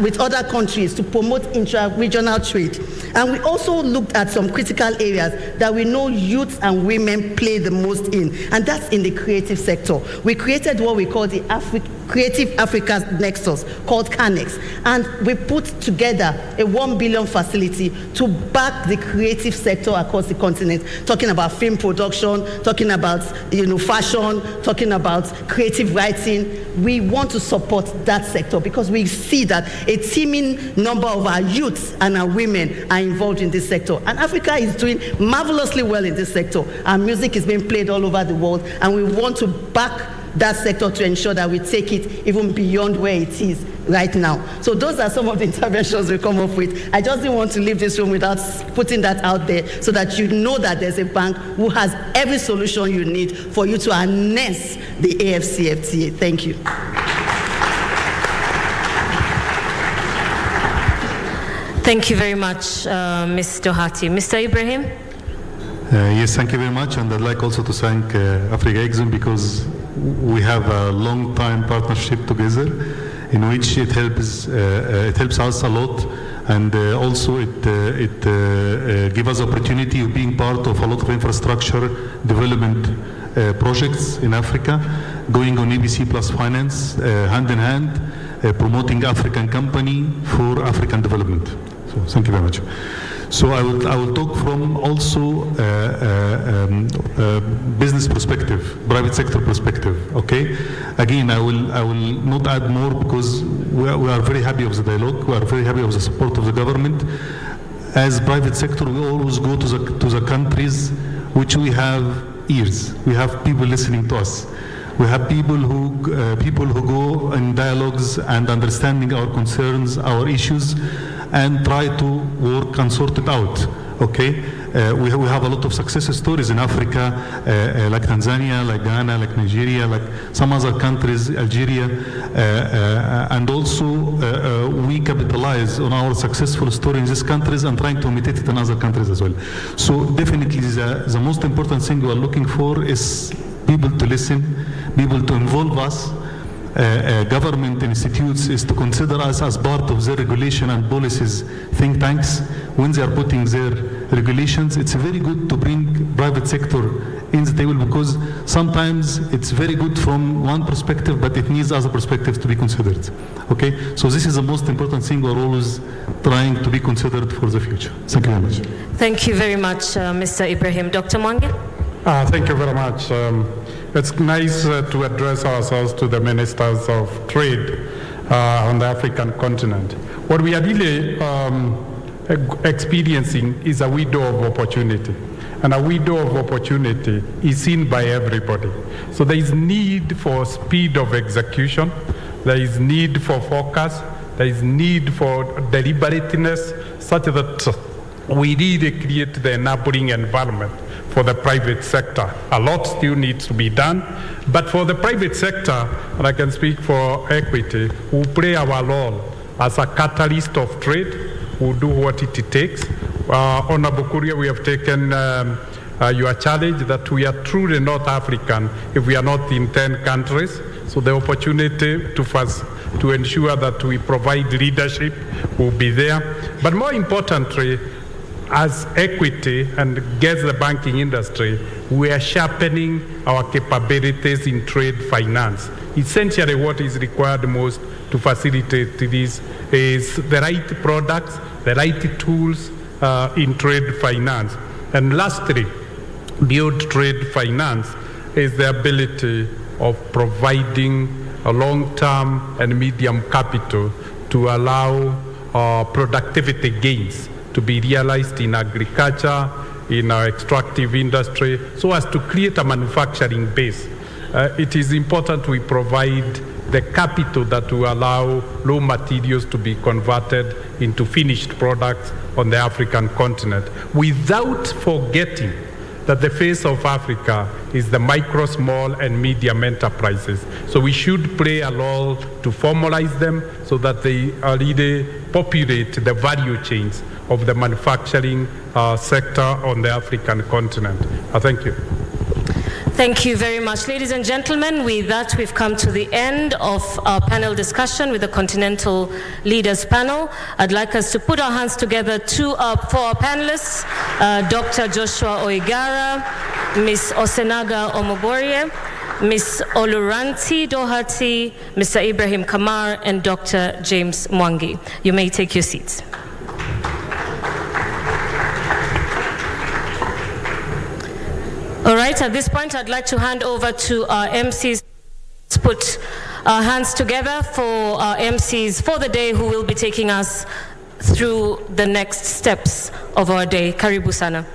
with other countries, to promote intra-regional trade. And we also looked at some critical areas that we know youth and women play the most in, and that's in the creative sector. We created what we call the Creative Africa Nexus, called CANEX, and we put together a 1 billion facility to back the creative sector across the continent, talking about film production, talking about fashion, talking about creative writing. We want to support that sector because we see that a teeming number of our youths and our women are involved in this sector, and Africa is doing marvelously well in this sector. Our music is being played all over the world, and we want to back that sector to ensure that we take it even beyond where it is right now. So those are some of the interventions we come up with. I just didn't want to leave this room without putting that out there, so that you know that there's a bank who has every solution you need for you to harness the AfCFTA. Thank you. Thank you very much, Ms. Doherty. Mr. Ibrahim? Yes, thank you very much. And I'd like also to thank AfCFTA because we have a long time partnership together in which it helps us a lot, and also it gives us opportunity of being part of a lot of infrastructure development projects in Africa, going on EBC plus finance, hand in hand, promoting African company for African development. So thank you very much. So I will talk from also business perspective, private sector perspective. Okay. Again, I will not add more because we are very happy of the dialogue. We are very happy of the support of the government. As private sector, we always go to the countries which we have ears. We have people listening to us. We have people who go in dialogues and understanding our concerns, our issues, and try to work and sort it out. Okay, we have a lot of success stories in Africa, like Tanzania, like Ghana, like Nigeria, like some other countries, Algeria, and also we capitalize on our successful story in these countries and trying to imitate it in other countries as well. So definitely the most important thing we are looking for is people to listen, people to involve us. Government institutes is to consider us as part of their regulation and policies think tanks. When they are putting their regulations, it's very good to bring private sector in the table, because sometimes it's very good from one perspective, but it needs other perspectives to be considered. Okay, so this is the most important thing we're always trying to be considered for the future. Thank you very much. Thank you very much, Mr. Ibrahim. Dr. Mwangi? Thank you very much. It's nice to address ourselves to the ministers of trade on the African continent. What we are really experiencing is a window of opportunity. And a window of opportunity is seen by everybody. So there is need for speed of execution, there is need for focus, there is need for deliberateness, such that we really create the enabling environment for the private sector. A lot still needs to be done, but for the private sector, and I can speak for Equity, we play our role as a catalyst of trade. We'll do what it takes. Honorable Kuria, we have taken your challenge that we are truly not African if we are not in 10 countries. So the opportunity to ensure that we provide leadership will be there. But more importantly, as Equity and guess the banking industry, we are sharpening our capabilities in trade finance. Essentially, what is required most to facilitate this is the right products, the right tools in trade finance. And lastly, beyond trade finance is the ability of providing a long-term and medium capital to allow productivity gains to be realized in agriculture, in our extractive industry, so as to create a manufacturing base. It is important we provide the capital that will allow raw materials to be converted into finished products on the African continent, without forgetting that the face of Africa is the micro, small, and medium enterprises. So we should play a role to formalize them so that they really populate the value chains of the manufacturing sector on the African continent. Thank you. Thank you very much. Ladies and gentlemen, with that, we've come to the end of our panel discussion with the Continental Leaders Panel. I'd like us to put our hands together for our panelists, Dr. Joshua Oigara, Ms. Osenaga Omoborie, Ms. Oluranti Doherty, Mr. Ibrahim Kamar, and Dr. James Mwangi. You may take your seats. All right, at this point, I'd like to hand over to our MCs to put our hands together for our MCs for the day who will be taking us through the next steps of our day. Karibu sana.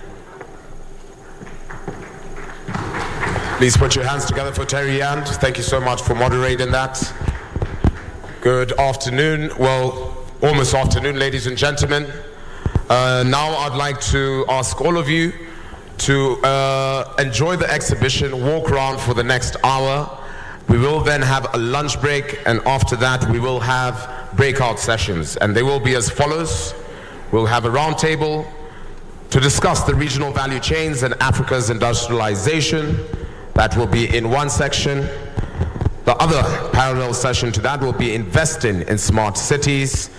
Please put your hands together for Terry Yand. Thank you so much for moderating that. Good afternoon. Well, almost afternoon, ladies and gentlemen. Now I'd like to ask all of you to enjoy the exhibition, walk around for the next hour. We will then have a lunch break, and after that we will have breakout sessions, and they will be as follows. We'll have a round table to discuss the regional value chains and Africa's industrialization. That will be in one section. The other parallel session to that will be investing in smart cities,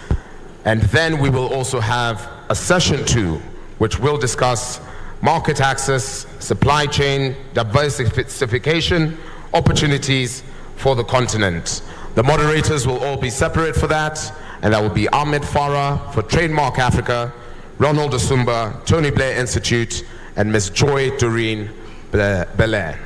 and then we will also have a session 2 which will discuss market access, supply chain, diversification, opportunities for the continent. The moderators will all be separate for that, and that will be Ahmed Farah for Trademark Africa, Ronald Asumba, Tony Blair Institute, and Ms. Joy Doreen Belair.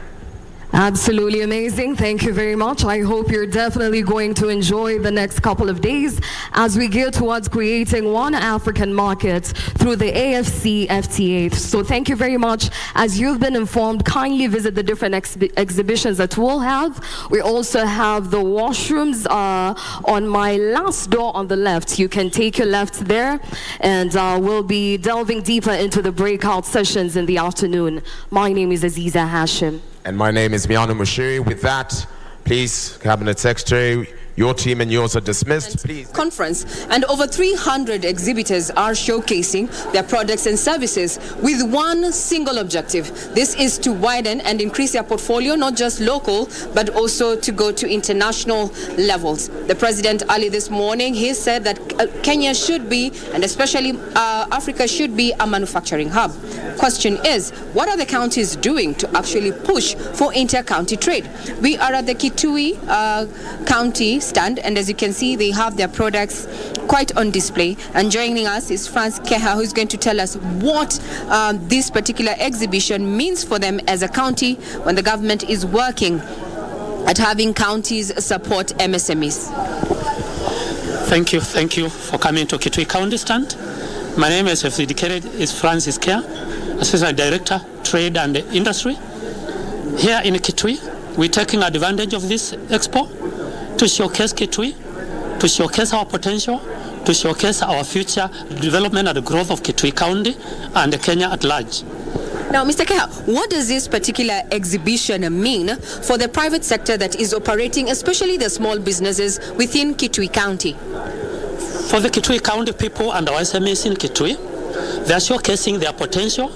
Absolutely amazing. Thank you very much. I hope you're definitely going to enjoy the next couple of days as we gear towards creating one African market through the AfCFTA. So thank you very much. As you've been informed, kindly visit the different exhibitions that we'll have. We also have the washrooms on my last door on the left. You can take your left there, and we'll be delving deeper into the breakout sessions in the afternoon. My name is Aziza Hashim. And my name is Miano Mushiri. With that, please, Cabinet Secretary, your team and yours are dismissed. Please. Conference, and over 300 exhibitors are showcasing their products and services with one single objective. This is to widen and increase their portfolio, not just local, but also to go to international levels. The president early this morning, he said that Kenya should be, and especially Africa should be, a manufacturing hub. Question is, what are the counties doing to actually push for inter-county trade? We are at the Kitui County stand, and as you can see, they have their products quite on display. And joining us is Franz Keha, who's going to tell us what this particular exhibition means for them as a county when the government is working at having counties support MSMEs. Thank you for coming to Kitui County stand. My name, as I've indicated, is Francis Keha, Assistant Director, Trade and Industry. Here in Kitui, we're taking advantage of this expo to showcase Kitui to showcase our potential, to showcase our future development and the growth of Kitui County and Kenya at large. Now, Mr. Keha, what does this particular exhibition mean for the private sector that is operating, especially the small businesses within Kitui County? For the Kitui County people and our SMEs in Kitui, they are showcasing their potential,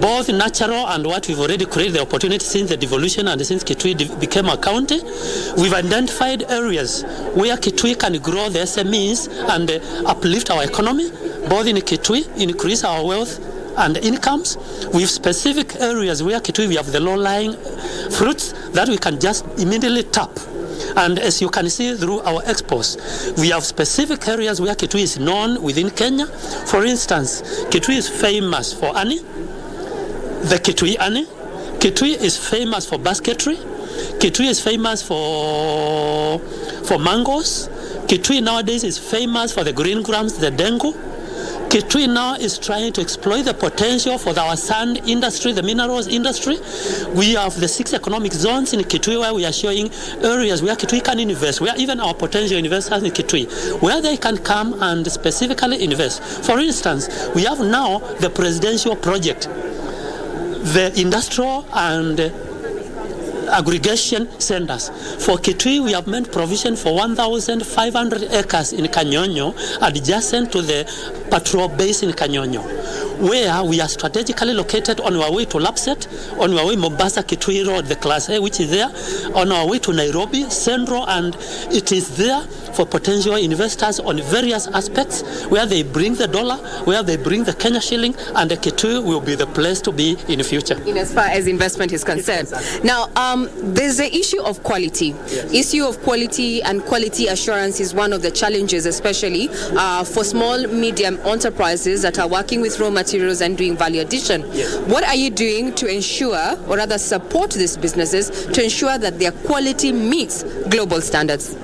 both natural and what we've already created the opportunity since the devolution and since Kitui became a county. We've identified areas where Kitui can grow the SMEs and uplift our economy, both in Kitui, increase our wealth and incomes. We have specific areas where Kitui we have the low-lying fruits that we can just immediately tap. And as you can see through our expos, we have specific areas where Kitui is known within Kenya. For instance, Kitui is famous for honey, the Kitui honey. Kitui is famous for basketry. Kitui is famous for mangoes. Kitui nowadays is famous for the green grams, the dengu. Kitui now is trying to exploit the potential for our sand industry, the minerals industry. We have the 6 economic zones in Kitui where we are showing areas where Kitui can invest, where even our potential investors in Kitui, where they can come and specifically invest. For instance, we have now the presidential project, the industrial and aggregation centers. For Kitui, we have made provision for 1,500 acres in Kanyonyo, adjacent to the patrol base in Kanyonyo, where we are strategically located on our way to Lapset, on our way Mombasa Kitui Road, the Class A, which is there, on our way to Nairobi Central, and it is there for potential investors on various aspects, where they bring the dollar, where they bring the Kenya shilling, and the Kitui will be the place to be in the future. In as far as investment is concerned. Now, there's the issue of quality. Yes. Issue of quality and quality assurance is one of the challenges, especially for small, medium enterprises that are working with raw materials and doing value addition. Yes. What are you doing to ensure, or rather support these businesses to ensure that their quality meets global standards?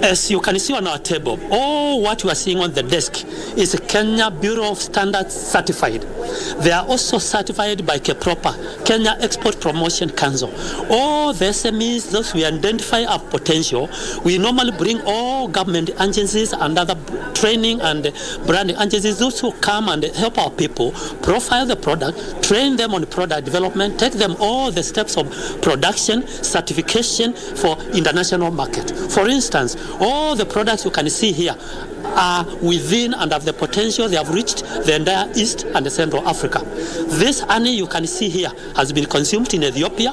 As you can see on our table, all what we are seeing on the desk is Kenya Bureau of Standards certified. They are also certified by KEPROPA, Kenya Export Promotion Council. All the SMEs, those we identify have potential, we normally bring all government agencies and other training and branding agencies, those who come and help our people profile the product, train them on product development, take them all the steps of production, certification for international market. For instance, all the products you can see here are within and have the potential. They have reached the entire East and Central Africa. This honey you can see here has been consumed in Ethiopia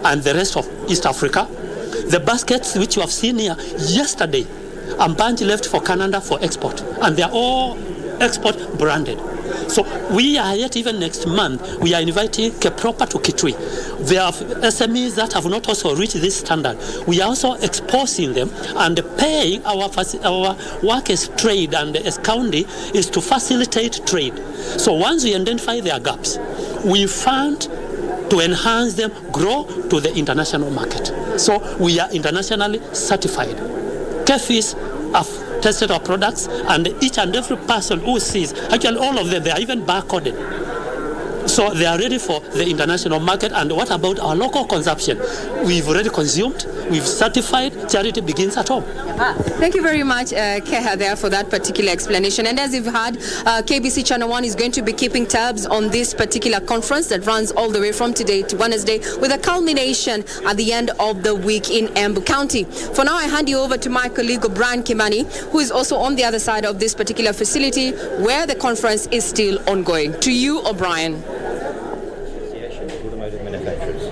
and the rest of East Africa. The baskets which you have seen here yesterday, Ambanji left for Canada for export, and they are all export branded. So we are yet, even next month, we are inviting KEPROPA to Kitui. There are SMEs that have not also reached this standard. We are also exposing them and paying our work as trade and as county is to facilitate trade. So once we identify their gaps, we fund to enhance them, grow to the international market. So we are internationally certified. KEFIS have tested our products, and each and every person who sees, actually all of them, they are even barcoded. So they are ready for the international market. And what about our local consumption? We've already consumed, we've certified, charity begins at home. Thank you very much, Keha, there for that particular explanation. And as you've heard, KBC Channel 1 is going to be keeping tabs on this particular conference that runs all the way from today to Wednesday, with a culmination at the end of the week in Meru County. For now, I hand you over to my colleague, Brian Kimani, who is also on the other side of this particular facility where the conference is still ongoing. To you, O'Brien. Automotive manufacturers,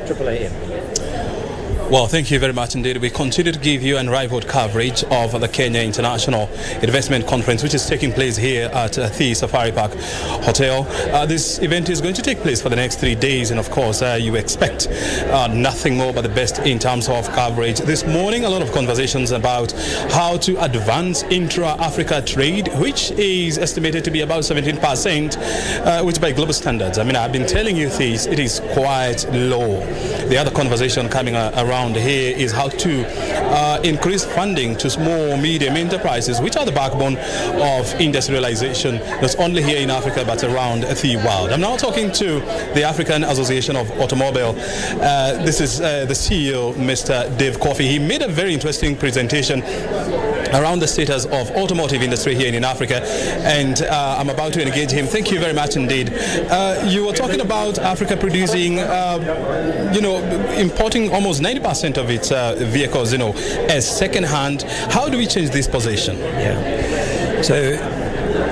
AAAM. Well, thank you very much indeed. We continue to give you unrivaled coverage of the Kenya International Investment Conference, which is taking place here at the Safari Park Hotel. This event is going to take place for the next 3 days, and of course, you expect nothing more but the best in terms of coverage. This morning, a lot of conversations about how to advance intra-Africa trade, which is estimated to be about 17%, which by global standards, I mean, I've been telling you this, it is quite low. The other conversation coming around here is how to increased funding to small, medium enterprises, which are the backbone of industrialization, not only here in Africa, but around the world. I'm now talking to the African Association of Automobile. This is the CEO, Mr. Dave Coffey. He made a very interesting presentation around the status of automotive industry here in Africa, and I'm about to engage him. Thank you very much indeed. You were talking about Africa producing, importing almost 90% of its vehicles, as second-hand. How do we change this position? Yeah. So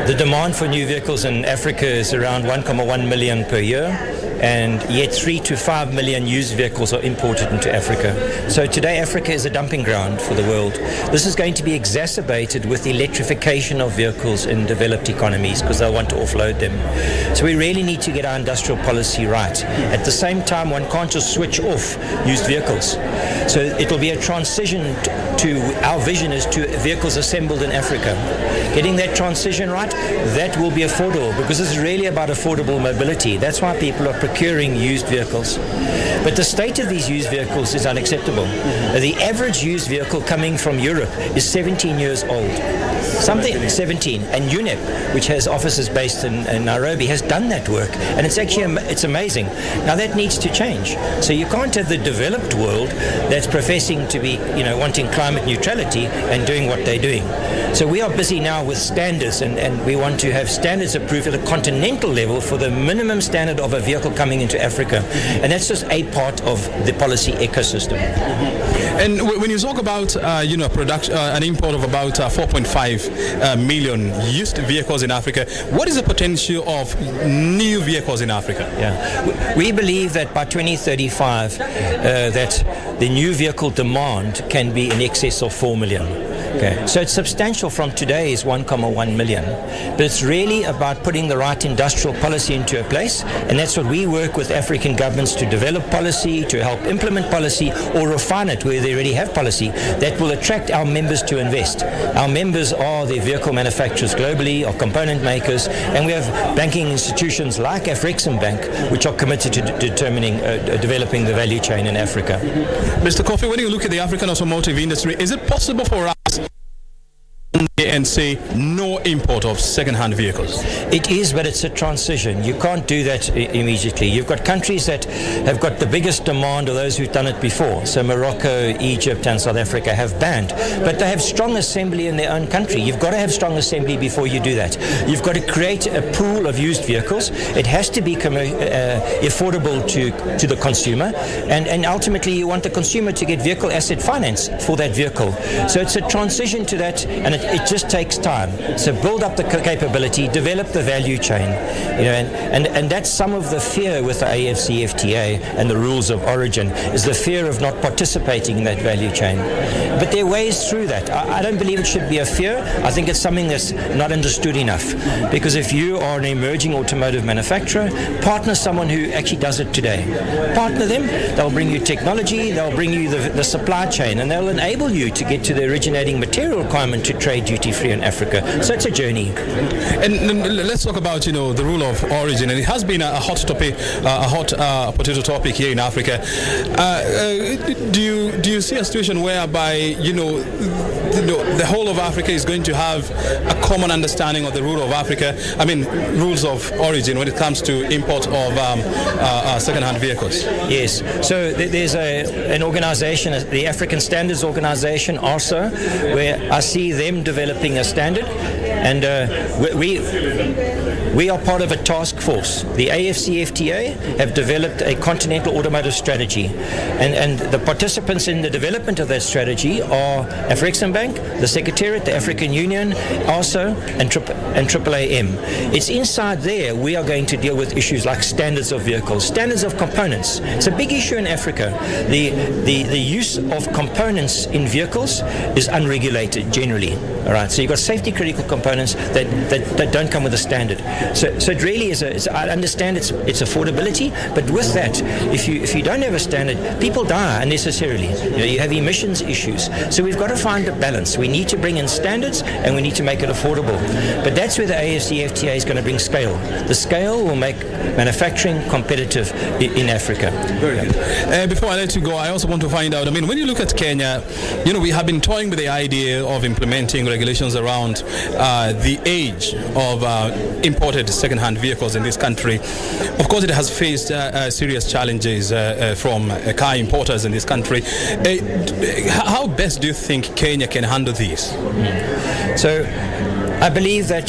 the demand for new vehicles in Africa is around 1.1 million per year. And yet 3 to 5 million used vehicles are imported into Africa. So today Africa is a dumping ground for the world. This is going to be exacerbated with the electrification of vehicles in developed economies because they'll want to offload them. So we really need to get our industrial policy right. At the same time, one can't just switch off used vehicles. So it'll be a transition to, our vision is to vehicles assembled in Africa. Getting that transition right, that will be affordable because it's really about affordable mobility. That's why people are procuring used vehicles. But the state of these used vehicles is unacceptable. The average used vehicle coming from Europe is 17 years old. 17. And UNEP, which has offices based in Nairobi, has done that work. And it's actually, it's amazing. Now that needs to change. So you can't have the developed world that's professing to be, wanting climate neutrality and doing what they're doing. So we are busy now with standards, and we want to have standards approved at a continental level for the minimum standard of a vehicle coming into Africa. And that's just a part of the policy ecosystem. And when you talk about, an import of about 4.5 million used vehicles in Africa, what is the potential of new vehicles in Africa? Yeah, we believe that by 2035, that the new vehicle demand can be in excess of 4 million. Okay. So it's substantial from today's 1.1 million, but it's really about putting the right industrial policy into a place, and that's what we work with African governments to develop policy, to help implement policy, or refine it where they already have policy that will attract our members to invest. Our members are the vehicle manufacturers globally, or component makers, and we have banking institutions like AfCFTA, which are committed to developing the value chain in Africa. Mr. Coffey, when you look at the African automotive industry, is it possible for us and say no import of second-hand vehicles? It is, but it's a transition. You can't do that immediately. You've got countries that have got the biggest demand of those who've done it before. So Morocco, Egypt and South Africa have banned, but they have strong assembly in their own country. You've got to have strong assembly before you do that. You've got to create a pool of used vehicles. It has to be affordable to the consumer, and ultimately you want the consumer to get vehicle asset finance for that vehicle. So it's a transition to that, and it just takes time. So build up the capability, develop the value chain, and that's some of the fear with the AfCFTA and the rules of origin, is the fear of not participating in that value chain. But there are ways through that. I don't believe it should be a fear. I think it's something that's not understood enough, because if you are an emerging automotive manufacturer, partner someone who actually does it today. Partner them, they'll bring you technology, they'll bring you the supply chain, and they'll enable you to get to the originating material requirement to trade duty-free in Africa. So it's a journey. And let's talk about, the rule of origin. And it has been a hot topic, a hot potato topic here in Africa. Do you see a situation whereby, the whole of Africa is going to have a common understanding of the rule of Africa? I mean, rules of origin when it comes to import of second-hand vehicles? Yes. So there's an organization, the African Standards Organization, also, where I see them developing a standard, and we are part of a task force. The AfCFTA have developed a Continental Automotive strategy, and the participants in the development of that strategy are AfCFTA, the Secretariat, the African Union, also, and AAAM. It's inside there we are going to deal with issues like standards of vehicles, standards of components. It's a big issue in Africa. The use of components in vehicles is unregulated generally. All right, so you've got safety critical components that don't come with a standard. So it really is I understand it's affordability, but with that, if you don't have a standard, people die unnecessarily. You have emissions issues. So we've got to find a balance. We need to bring in standards and we need to make it affordable. But that's where the AfCFTA is going to bring scale. The scale will make manufacturing competitive in Africa. Very good. Before I let you go, I also want to find out, when you look at Kenya, we have been toying with the idea of implementing regulations around the age of imported second-hand vehicles in this country. Of course, it has faced serious challenges from car importers in this country. How best do you think Kenya can handle these? So I believe that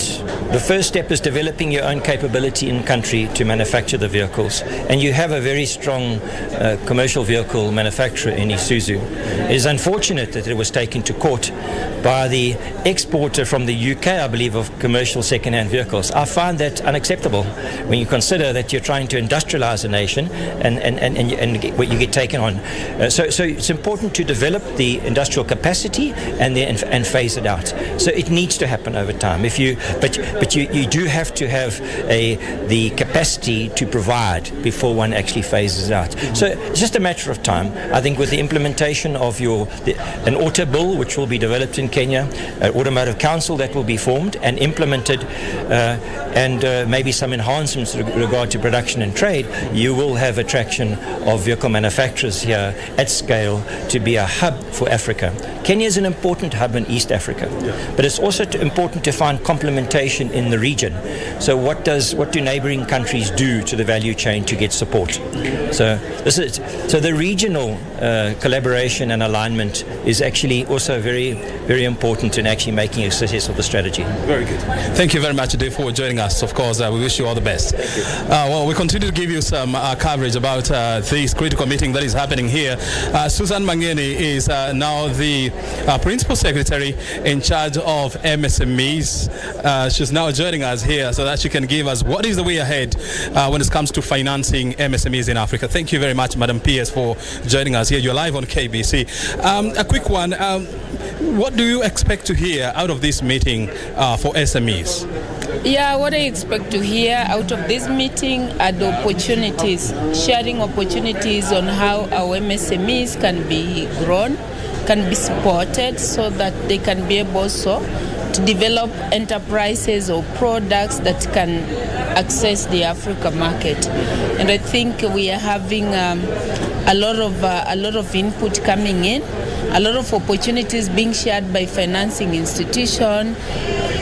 the first step is developing your own capability in country to manufacture the vehicles. And you have a very strong commercial vehicle manufacturer in Isuzu. It is unfortunate that it was taken to court by the exporter from the UK, I believe, of commercial second-hand vehicles. I find that unacceptable when you consider that you're trying to industrialize a nation and what you get taken on. So it's important to develop the industrial capacity and phase it out. So it needs to happen over time. But you do have to have the capacity to provide before one actually phases out. So it's just a matter of time. I think with the implementation of an auto bill, which will be developed in Kenya, an automotive council that will be formed and implemented, and maybe some enhancements with regard to production and trade, you will have attraction of vehicle manufacturers here at scale to be a hub for Africa. Kenya is an important hub in East Africa, but it's also important to find complementation in the region. So what do neighboring countries do to the value chain to get support? So the regional collaboration and alignment is actually also very, very important in actually making a success of the strategy. Very good. Thank you very much, Dave, for joining us. Of course, we wish you all the best. Thank you. Well, we continue to give you some coverage about this critical meeting that is happening here. Susan Mangeni is now the Principal Secretary in charge of MSMEs. She's now joining us here so that she can give us what is the way ahead when it comes to financing MSMEs in Africa. Thank you very much, Madam PS, for joining us here. You're live on KBC. A quick one. What do you expect to hear out of this meeting for SMEs? Yeah, what I expect to hear out of this meeting are the opportunities, sharing opportunities on how our MSMEs can be grown, can be supported so that they can be able also to develop enterprises or products that can access the Africa market. And I think we are having a lot of input coming in, a lot of opportunities being shared by financing institutions,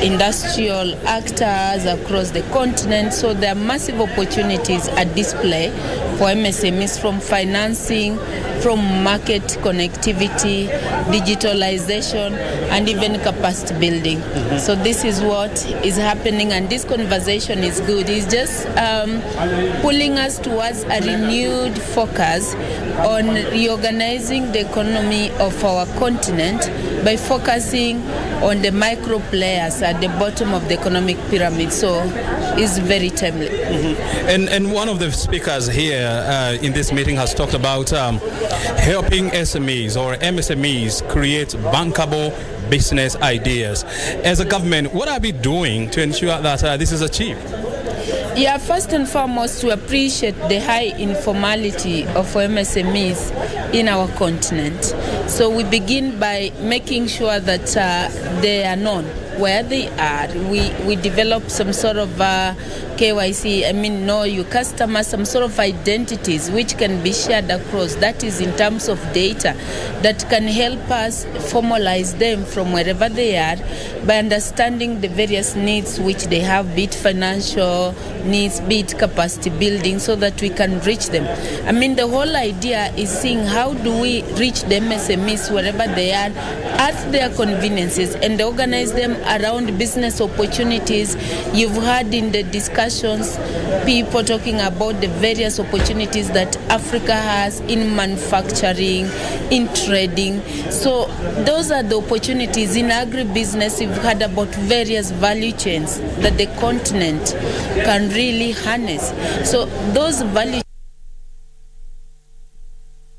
industrial actors across the continent. So there are massive opportunities at display for MSMEs, from financing, from market connectivity, digitalization, and even capacity building. So this is what is happening, and this conversation is good. It's just pulling us towards a renewed focus on reorganizing the economy of our continent by focusing on the micro players at the bottom of the economic pyramid. So it's very timely. And one of the speakers here in this meeting has talked about helping SMEs or MSMEs create bankable business ideas. As a government, what are we doing to ensure that this is achieved? Yeah, first and foremost, we appreciate the high informality of MSMEs in our continent. So we begin by making sure that they are known where they are. We develop some sort of KYC, know your customers, some sort of identities which can be shared across. That is in terms of data that can help us formalize them from wherever they are by understanding the various needs which they have, be it financial needs, be it capacity building, so that we can reach them. The whole idea is seeing how do we reach the MSMEs wherever they are at their conveniences and organize them around business opportunities. You've heard in the discussions people talking about the various opportunities that Africa has in manufacturing, in trading. So those are the opportunities. In agribusiness, we've heard about various value chains that the continent can really harness. So those value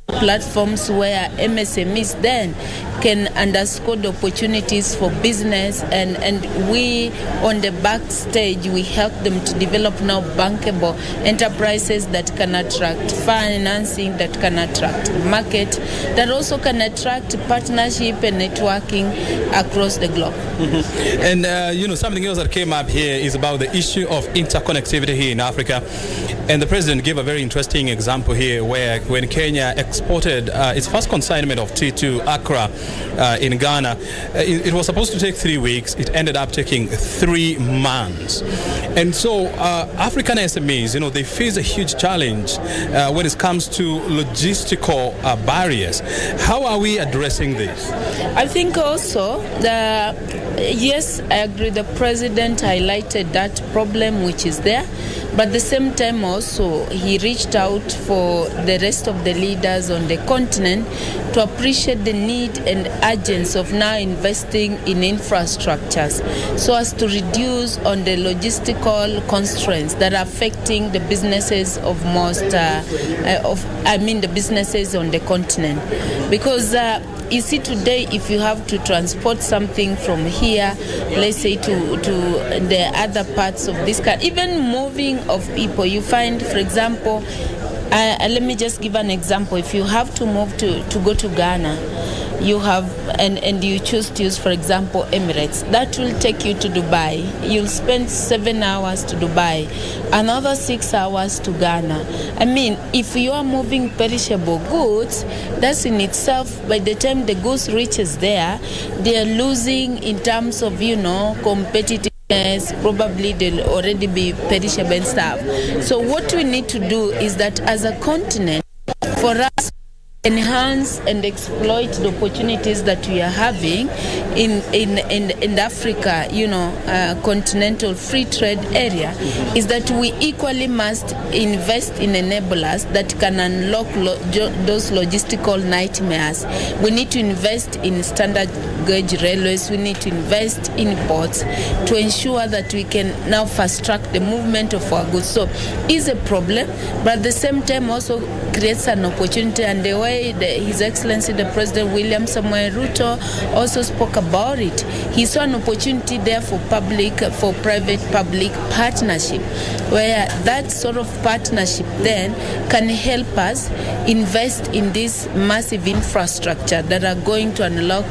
platforms where MSMEs then can underscore the opportunities for business, and we on the backstage we help them to develop now bankable enterprises that can attract financing, that can attract market, that also can attract partnership and networking across the globe. And something else that came up here is about the issue of interconnectivity here in Africa. And the president gave a very interesting example here where when Kenya exported its first consignment of tea to Accra in Ghana, it was supposed to take 3 weeks. It ended up taking 3 months. And so African SMEs, they face a huge challenge when it comes to logistical barriers. How are we addressing this? I think also, yes, I agree, the president highlighted that problem which is there. But at the same time also, he reached out for the rest of the leaders on the continent to appreciate the need and urgency of now investing in infrastructures so as to reduce on the logistical constraints that are affecting the businesses of the businesses on the continent. Because you see, today, if you have to transport something from here, let's say to the other parts of this country, even moving of people, you find, for example, let me just give an example. If you have to move to go to Ghana, you have and you choose to use, for example, Emirates, that will take you to Dubai. You'll spend 7 hours to Dubai, another 6 hours to Ghana. I mean, if you are moving perishable goods, that's in itself, by the time the goods reaches there, they are losing in terms of, competitiveness. Probably they'll already be perishable and stuff. So what we need to do is that as a continent, for us, enhance and exploit the opportunities that we are having in Africa, continental free trade area, is that we equally must invest in enablers that can unlock those logistical nightmares. We need to invest in standard gauge railways. We need to invest in ports to ensure that we can now fast track the movement of our goods. So it's a problem, but at the same time also creates an opportunity, and the way His Excellency the President William Samoei Ruto also spoke about it. He saw an opportunity there for private-public partnership, where that sort of partnership then can help us invest in this massive infrastructure that are going to unlock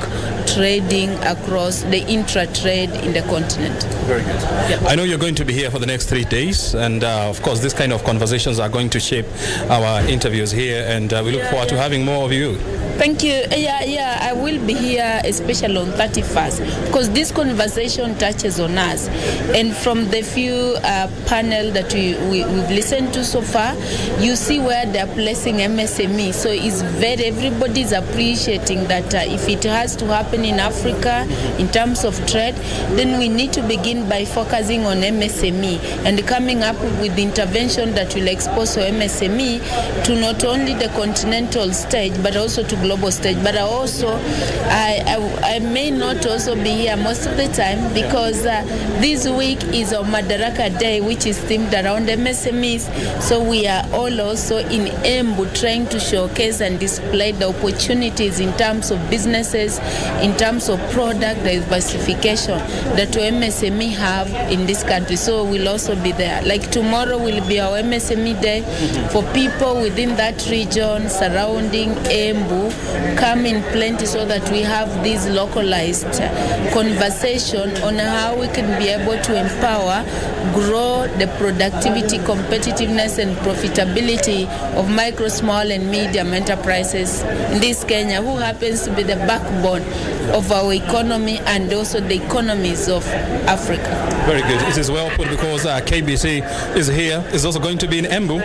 trading across the intra-trade in the continent. Very good. Yeah. I know you're going to be here for the next 3 days, and of course this kind of conversations are going to shape our interviews here, and we look forward to having more of you. Thank you. Yeah, I will be here, especially on 31st, because this conversation touches on us. And from the few panel that we've listened to so far, you see where they're placing MSME. So everybody's appreciating that if it has to happen in Africa in terms of trade, then we need to begin by focusing on MSME and coming up with intervention that will expose MSME to not only the continental stage, but also to global stage. But I may not also be here most of the time, because this week is our Madaraka Day, which is themed around MSMEs. So we are all also in Embu trying to showcase and display the opportunities in terms of businesses, in terms of product diversification that MSME have in this country. So we'll also be there. Like tomorrow will be our MSME Day for people within that region surrounding Embu. Come in plenty so that we have this localized conversation on how we can be able to empower, grow the productivity, competitiveness and profitability of micro, small and medium enterprises in this Kenya, who happens to be the backbone of our economy and also the economies of Africa. Very good. It is well put, because KBC is here. It's also going to be in Embu.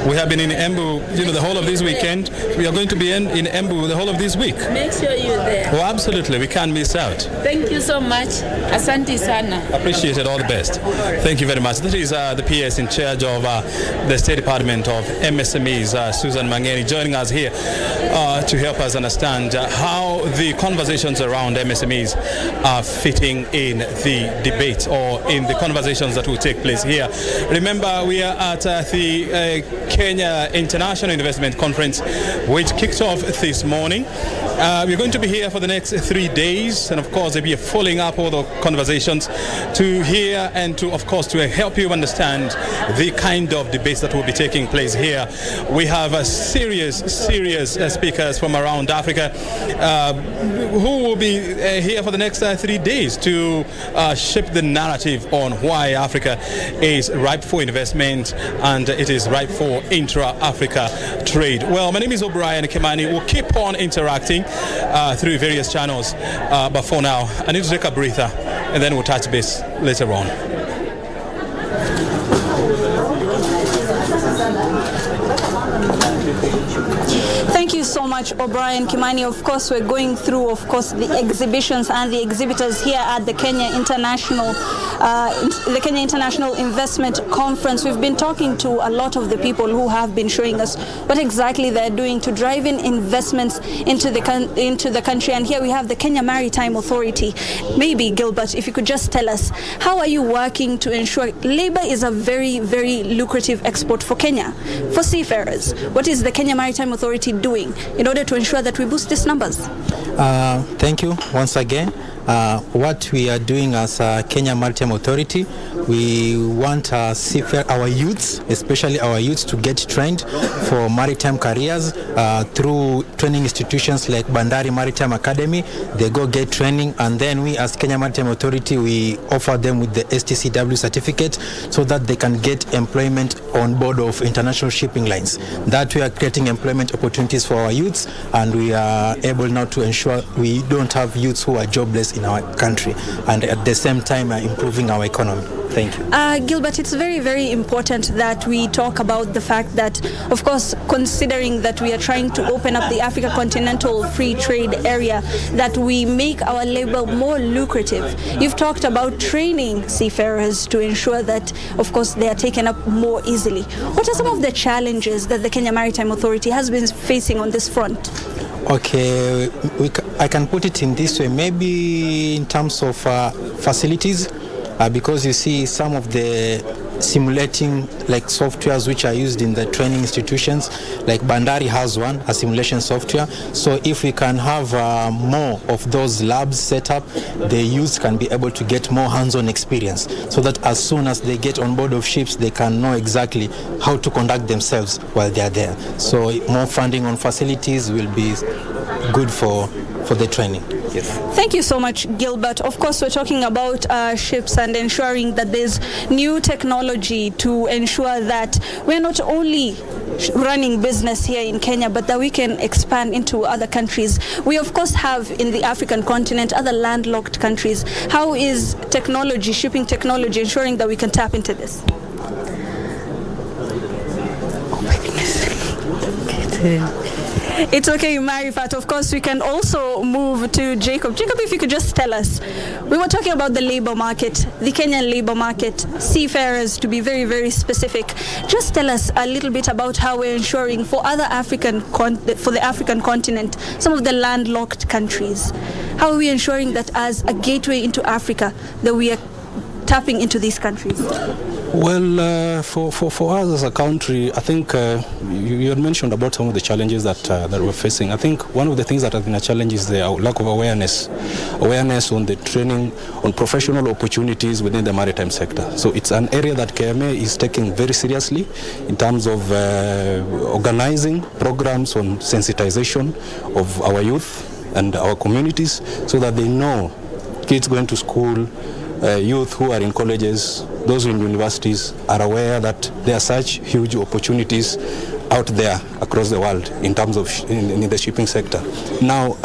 We have been in Embu, the whole of this weekend. We are going to be in Embu the whole of this week. Make sure you're there. Oh, absolutely. We can't miss out. Thank you so much. Asante sana. Appreciate it. All the best. Thank you very much. That is the PS in charge of the State Department of MSMEs, Susan Mangeni, joining us here to help us understand how the conversations around MSMEs are fitting in the debate or in the conversations that will take place here. Remember, we are at the Kenya International Investment Conference, where which kicked off this morning. We're going to be here for the next 3 days, and of course, we'll be following up all the conversations to hear and to, of course, to help you understand the kind of debates that will be taking place here. We have serious speakers from around Africa who will be here for the next 3 days to shape the narrative on why Africa is ripe for investment and it is ripe for intra-Africa trade. Well, my name is O'Brien Kimani. We'll keep on interacting through various channels, but for now, I need to take a breather and then we'll touch base later on. Thank you so much, O'Brien Kimani. Of course, we're going through, of course, the exhibitions and the exhibitors here at the Kenya International Investment Conference. We've been talking to a lot of the people who have been showing us what exactly they're doing to drive in investments into the country. And here we have the Kenya Maritime Authority. Maybe, Gilbert, if you could just tell us, how are you working to ensure labor is a very, very lucrative export for Kenya, for seafarers? What is the Kenya Maritime Authority doing in order to ensure that we boost these numbers? Thank you once again. What we are doing as Kenya Maritime Authority, we want our youths, especially our youths, to get trained for maritime careers through training institutions like Bandari Maritime Academy. They go get training, and then we as Kenya Maritime Authority, we offer them with the STCW certificate so that they can get employment on board of international shipping lines. That we are creating employment opportunities for our youths, and we are able now to ensure we don't have youths who are jobless in our country, and at the same time improving our economy. Thank you. Gilbert, it's very, very important that we talk about the fact that, of course, considering that we are trying to open up the Africa Continental Free Trade Area, that we make our labor more lucrative. You've talked about training seafarers to ensure that, of course, they are taken up more easily. What are some of the challenges that the Kenya Maritime Authority has been facing on this front? Okay, I can put it in this way, maybe in terms of facilities, because you see some of the simulating like softwares which are used in the training institutions, like Bandari has one, a simulation software. So if we can have more of those labs set up, the youth can be able to get more hands-on experience, so that as soon as they get on board of ships, they can know exactly how to conduct themselves while they are there. So more funding on facilities will be good for the training. Yes. Thank you so much, Gilbert. Of course, we're talking about ships and ensuring that there's new technology to ensure that we're not only running business here in Kenya, but that we can expand into other countries. We, of course, have in the African continent other landlocked countries. How is technology, shipping technology, ensuring that we can tap into this? Oh my goodness. It's okay, Marifat. Of course, we can also move to Jacob. Jacob, if you could just tell us, we were talking about the labor market, the Kenyan labor market, seafarers, to be very, very specific. Just tell us a little bit about how we're ensuring for the African continent, some of the landlocked countries. How are we ensuring that as a gateway into Africa, that we are tapping into these countries? Well, for us as a country, I think you had mentioned about some of the challenges that we're facing. I think one of the things that has been a challenge is the lack of awareness on the training, on professional opportunities within the maritime sector. So it's an area that KMA is taking very seriously in terms of organizing programs on sensitization of our youth and our communities, so that they know kids going to school, youth who are in colleges, those in universities are aware that there are such huge opportunities out there across the world in terms of in the shipping sector. Now,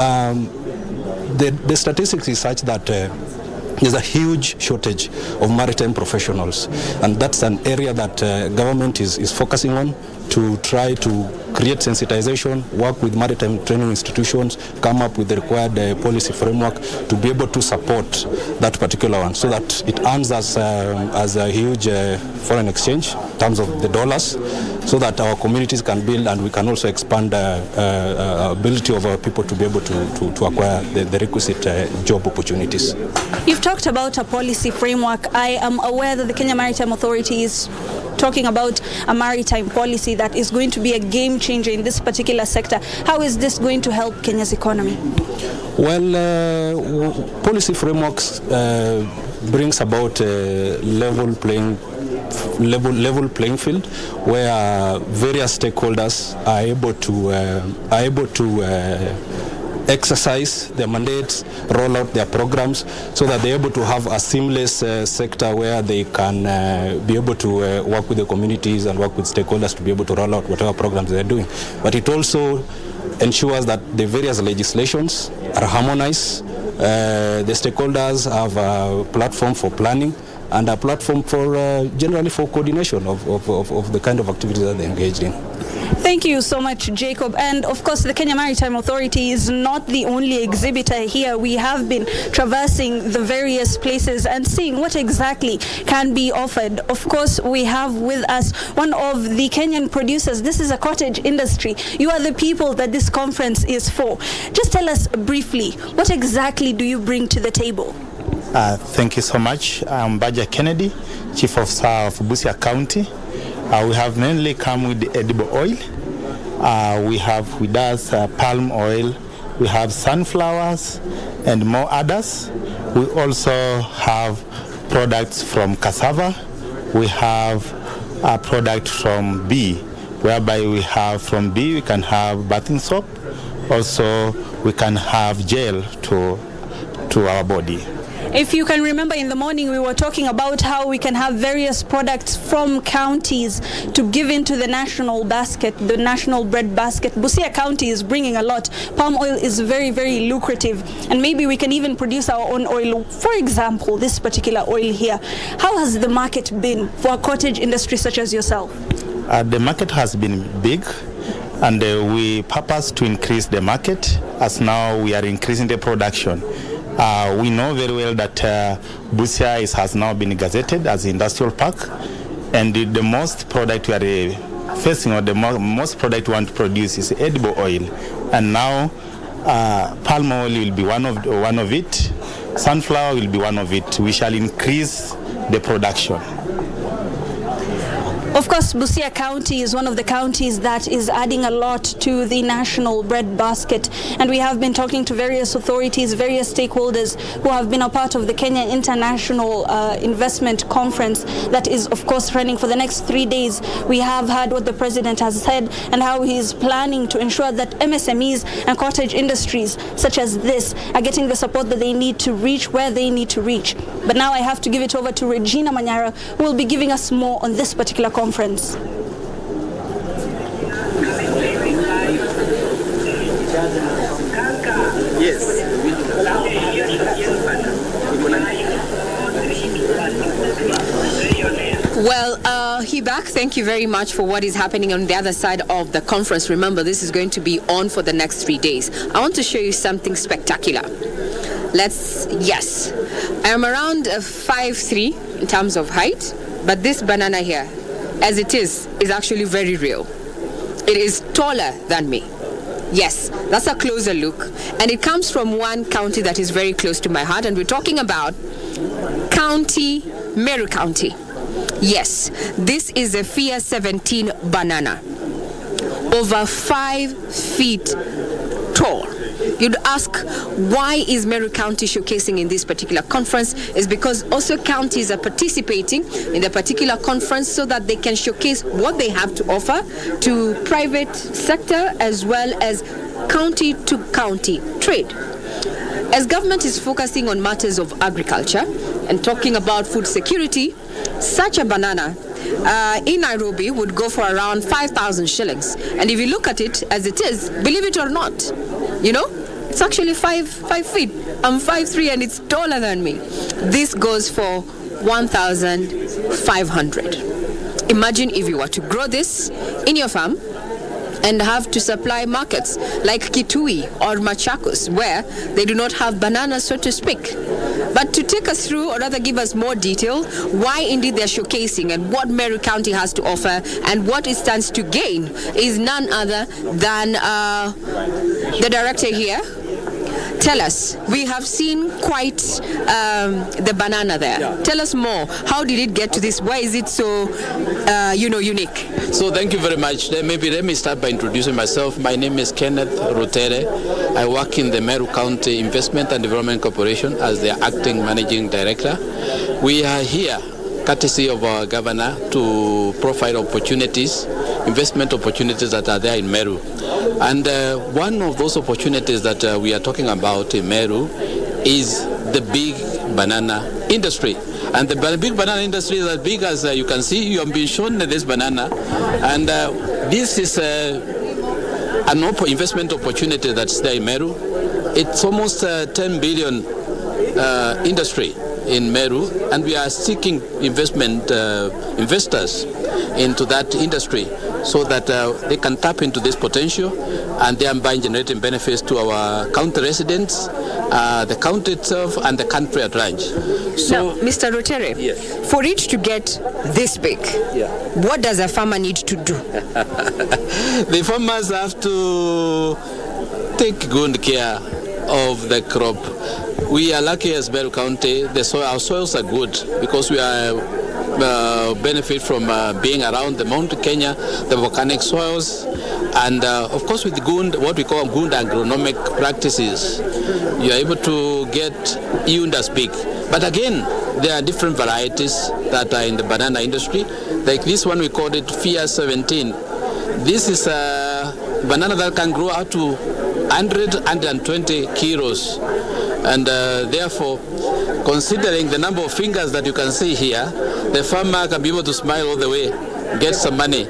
the statistics is such that there's a huge shortage of maritime professionals, and that's an area that government is focusing on to try to create sensitization, work with maritime training institutions, come up with the required policy framework to be able to support that particular one, so that it earns us as a huge foreign exchange in terms of the dollars, so that our communities can build and we can also expand the ability of our people to be able to acquire the requisite job opportunities. You've talked about a policy framework. I am aware that the Kenya Maritime Authority is talking about a maritime policy that is going to be a game changer in this particular sector. How is this going to help Kenya's economy? Well, policy frameworks brings about a level playing field where various stakeholders are able to exercise their mandates, roll out their programs, so that they're able to have a seamless sector where they can be able to work with the communities and work with stakeholders to be able to roll out whatever programs they're doing. But it also ensures that the various legislations are harmonized. The stakeholders have a platform for planning and a platform for generally for coordination of the kind of activities that they're engaged in. Thank you so much, Jacob. And of course, the Kenya Maritime Authority is not the only exhibitor here. We have been traversing the various places and seeing what exactly can be offered. Of course, we have with us one of the Kenyan producers. This is a cottage industry. You are the people that this conference is for. Just tell us briefly, what exactly do you bring to the table? Thank you so much. I'm Baja Kennedy, Chief of Staff of Busia County. We have mainly come with edible oil. We have with us palm oil. We have sunflowers and more others. We also have products from cassava. We have a product from bee, whereby we have from bee we can have bathing soap. Also, we can have gel to our body. If you can remember, in the morning we were talking about how we can have various products from counties to give into the national basket, the national bread basket. Busia County is bringing a lot. Palm oil is very, very lucrative, and maybe we can even produce our own oil. For example, this particular oil here. How has the market been for a cottage industry such as yourself? The market has been big, and we purpose to increase the market, as now we are increasing the production. We know very well that Busia has now been gazetted as an industrial park, and the most product we are facing, or the most product we want to produce, is edible oil. And now palm oil will be one of it, sunflower will be one of it. We shall increase the production. Of course, Busia County is one of the counties that is adding a lot to the national bread basket. And we have been talking to various authorities, various stakeholders who have been a part of the Kenya International Investment Conference that is, of course, running for the next 3 days. We have heard what the president has said and how he is planning to ensure that MSMEs and cottage industries such as this are getting the support that they need to reach where they need to reach. But now I have to give it over to Regina Manyara, who will be giving us more on this particular conference. Yes. Well, Hibak, thank you very much for what is happening on the other side of the conference. Remember, this is going to be on for the next 3 days. I want to show you something spectacular. Yes, I am around 5'3" in terms of height, but this banana here, as it is actually very real. It is taller than me. Yes, that's a closer look. And it comes from one county that is very close to my heart, and we're talking about Meru County. Yes, this is a FIA 17 banana, over 5 feet tall. You'd ask, why is Meru County showcasing in this particular conference? Is because also counties are participating in the particular conference so that they can showcase what they have to offer to private sector as well as county to county trade. As government is focusing on matters of agriculture and talking about food security, such a banana in Nairobi would go for around 5,000 shillings. And if you look at it as it is, believe it or not, it's actually 5 feet. I'm 5'3" and it's taller than me. This goes for 1,500. Imagine if you were to grow this in your farm and have to supply markets like Kitui or Machakos, where they do not have bananas, so to speak. But to take us through, or rather give us more detail, why indeed they're showcasing and what Meru County has to offer and what it stands to gain, is none other than the director here, Tell us, we have seen quite the banana there. Yeah. Tell us more. How did it get to this? Why is it so, unique? So thank you very much. Maybe let me start by introducing myself. My name is Kenneth Rutere. I work in the Meru County Investment and Development Corporation as the acting managing director. We are here courtesy of our governor to provide opportunities, investment opportunities that are there in Meru. And one of those opportunities that we are talking about in Meru is the big banana industry. And the big banana industry is as big as you can see. You have been shown this banana. And this is an investment opportunity that's there in Meru. It's almost 10 billion industry in Meru, and we are seeking investors into that industry so that they can tap into this potential and thereby generating benefits to our county residents, the county itself, and the country at large. So, now, Mr. Rutere, yes, for it to get this big, what does a farmer need to do? The farmers have to take good care of the crop. We are lucky as Meru County. Our soils are good because we are benefit from being around the Mount Kenya, the volcanic soils, and of course with good, what we call good agronomic practices, you are able to get yield as big. But again, there are different varieties that are in the banana industry. Like this one, we call it FIA 17. This is a banana that can grow up to 120 kilos. And therefore, considering the number of fingers that you can see here, the farmer can be able to smile all the way, get some money,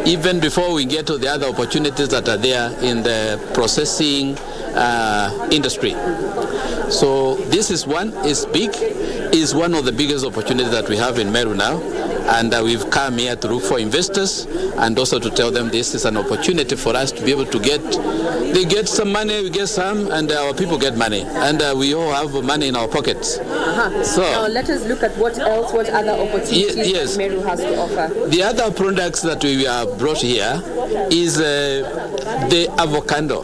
even before we get to the other opportunities that are there in the processing industry. So this is one, is big, is one of the biggest opportunities that we have in Meru now. And we've come here to look for investors and also to tell them this is an opportunity for us to be able to they get some money, we get some, and our people get money. And we all have money in our pockets. So now let us look at what other opportunities Meru has to offer. The other products that we have brought here is the avocado.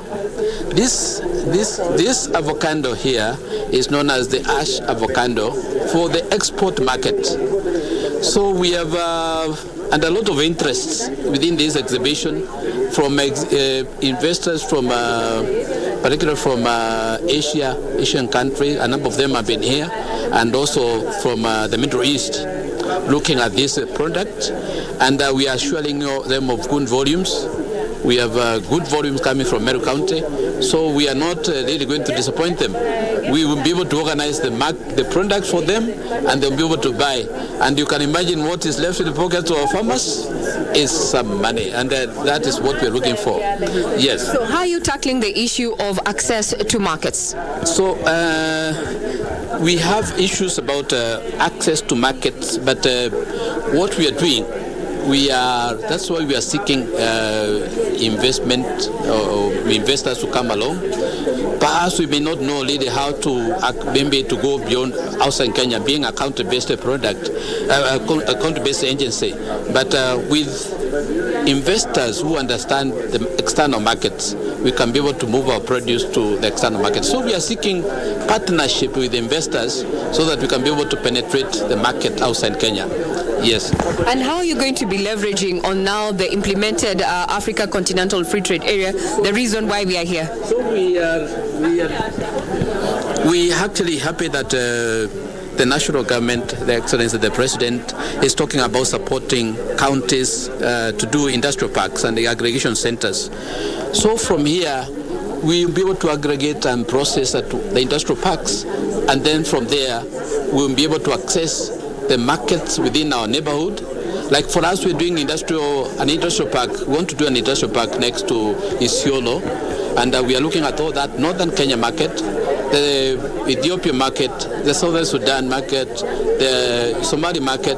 This avocado here is known as the ash avocado for the export market. So we have and a lot of interests within this exhibition from investors from particularly from Asian countries. A number of them have been here, and also from the Middle East, looking at this product, and we are assuring them of good volumes. We have good volumes coming from Meru County, so we are not really going to disappoint them. We will be able to organize the product for them, and they'll be able to buy. And you can imagine what is left in the pockets of our farmers is some money, and that is what we're looking for. Yes. So how are you tackling the issue of access to markets? So we have issues about access to markets, but what we are doing, that's why we are seeking investment or investors to come along. Perhaps we may not know really how to maybe to go beyond outside Kenya, being a country-based product, a country-based agency. But with investors who understand the external markets, we can be able to move our produce to the external market. So we are seeking partnership with investors so that we can be able to penetrate the market outside Kenya. Yes. And how are you going to be leveraging on now the implemented Africa Continental Free Trade Area, the reason why we are here? So we are actually happy that the national government, the Excellency, the President, is talking about supporting counties to do industrial parks and the aggregation centers. So from here, we will be able to aggregate and process at the industrial parks, and then from there, we will be able to access the markets within our neighborhood. Like for us, we're doing an industrial park. We want to do an industrial park next to Isiolo, and we are looking at all that northern Kenya market, the Ethiopian market, the Southern Sudan market, the Somali market,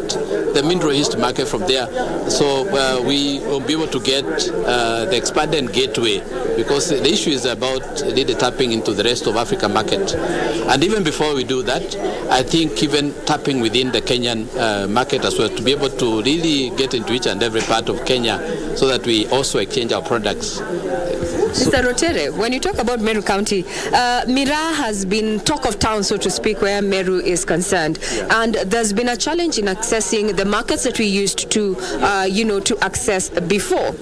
the Middle East market from there. So we will be able to get the expanded gateway, because the issue is about really tapping into the rest of Africa market. And even before we do that, I think even tapping within the Kenyan market as well, to be able to really get into each and every part of Kenya so that we also exchange our products. Mr. Rotere, when you talk about Meru County, Mira has been talk of town, so to speak, where Meru is concerned. And there's been a challenge in accessing the markets that we used to, to access before.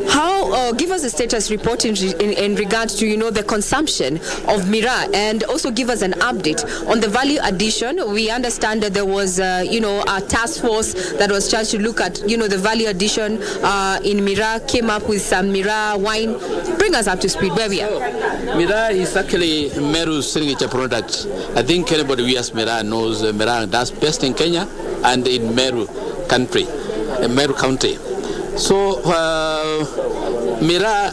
How, give us a status report in regards to, the consumption of Mira, and also give us an update on the value addition. We understand that there was, a task force that was charged to look at, the value addition in Mira, came up with some Mira wine. Bring us up to speed where we are. Mira is actually Meru's signature product. I think anybody who has Mira knows Mira does best in Kenya and in Meru County. So Mira,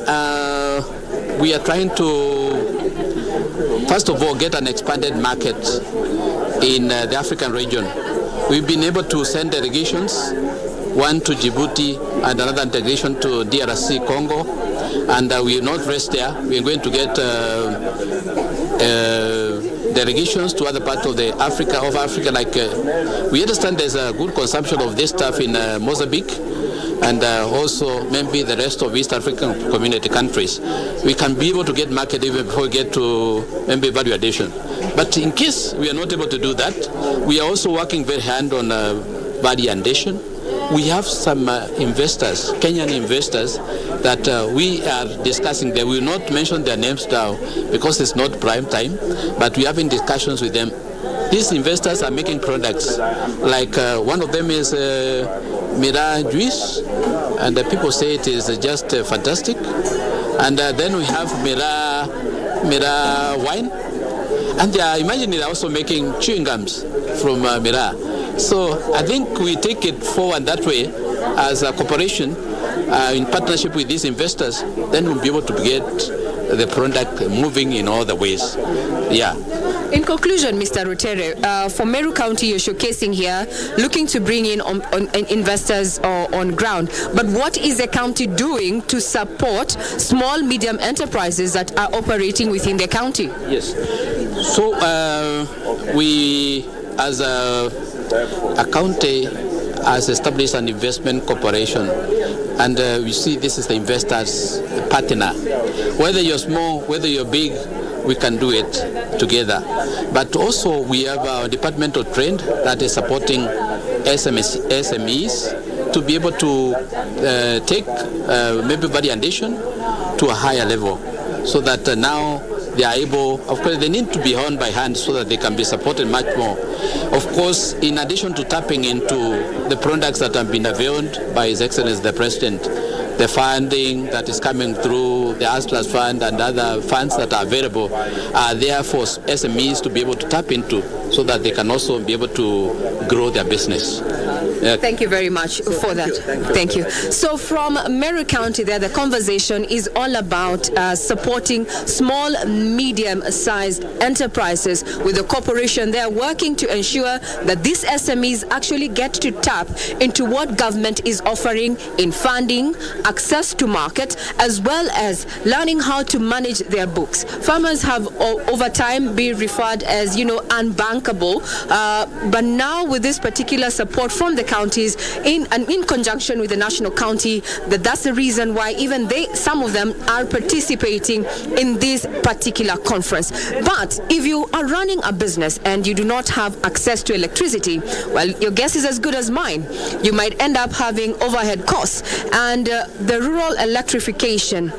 we are trying to, first of all, get an expanded market in the African region. We've been able to send delegations, one to Djibouti and another integration to DRC Congo, and we will not rest there. We are going to get delegations to other parts of Africa. Like we understand there's a good consumption of this stuff in Mozambique, and also maybe the rest of East African community countries. We can be able to get market even before we get to maybe value addition. But in case we are not able to do that, we are also working very hard on value addition. We have some investors, Kenyan investors, that we are discussing. They will not mention their names now because it's not prime time, but we are having discussions with them. These investors are making products, like one of them is Mira juice, and people say it is just fantastic. And then we have Mira wine, and they are imagining also making chewing gums from Mira. So I think we take it forward that way as a corporation in partnership with these investors, then we'll be able to get the product moving in all the ways. Yeah. In conclusion, Mr. Rotere, for Meru County, you're showcasing here, looking to bring in investors on ground. But what is the county doing to support small, medium enterprises that are operating within the county? Yes. So we, as a county, has established an investment corporation, and we see this is the investors' partner. Whether you're small, whether you're big, we can do it together. But also we have our Department of Trade that is supporting SMEs to be able to take maybe value addition to a higher level, so that now they are able, of course they need to be owned by hand so that they can be supported much more. Of course, in addition to tapping into the products that have been availed by His Excellency the President, the funding that is coming through the ASTRAS fund and other funds that are available are there for SMEs to be able to tap into, so that they can also be able to grow their business. Thank you very much for that. Thank you. So from Meru County there, the conversation is all about supporting small, medium-sized enterprises with the corporation. They are working to ensure that these SMEs actually get to tap into what government is offering in funding, access to market, as well as learning how to manage their books. Farmers have over time been referred as, unbankable, but now with this particular support from the counties in conjunction with the national county, that's the reason why even some of them are participating in this particular conference. But if you are running a business and you do not have access to electricity, well, your guess is as good as mine. You might end up having overhead costs, and the rural electrification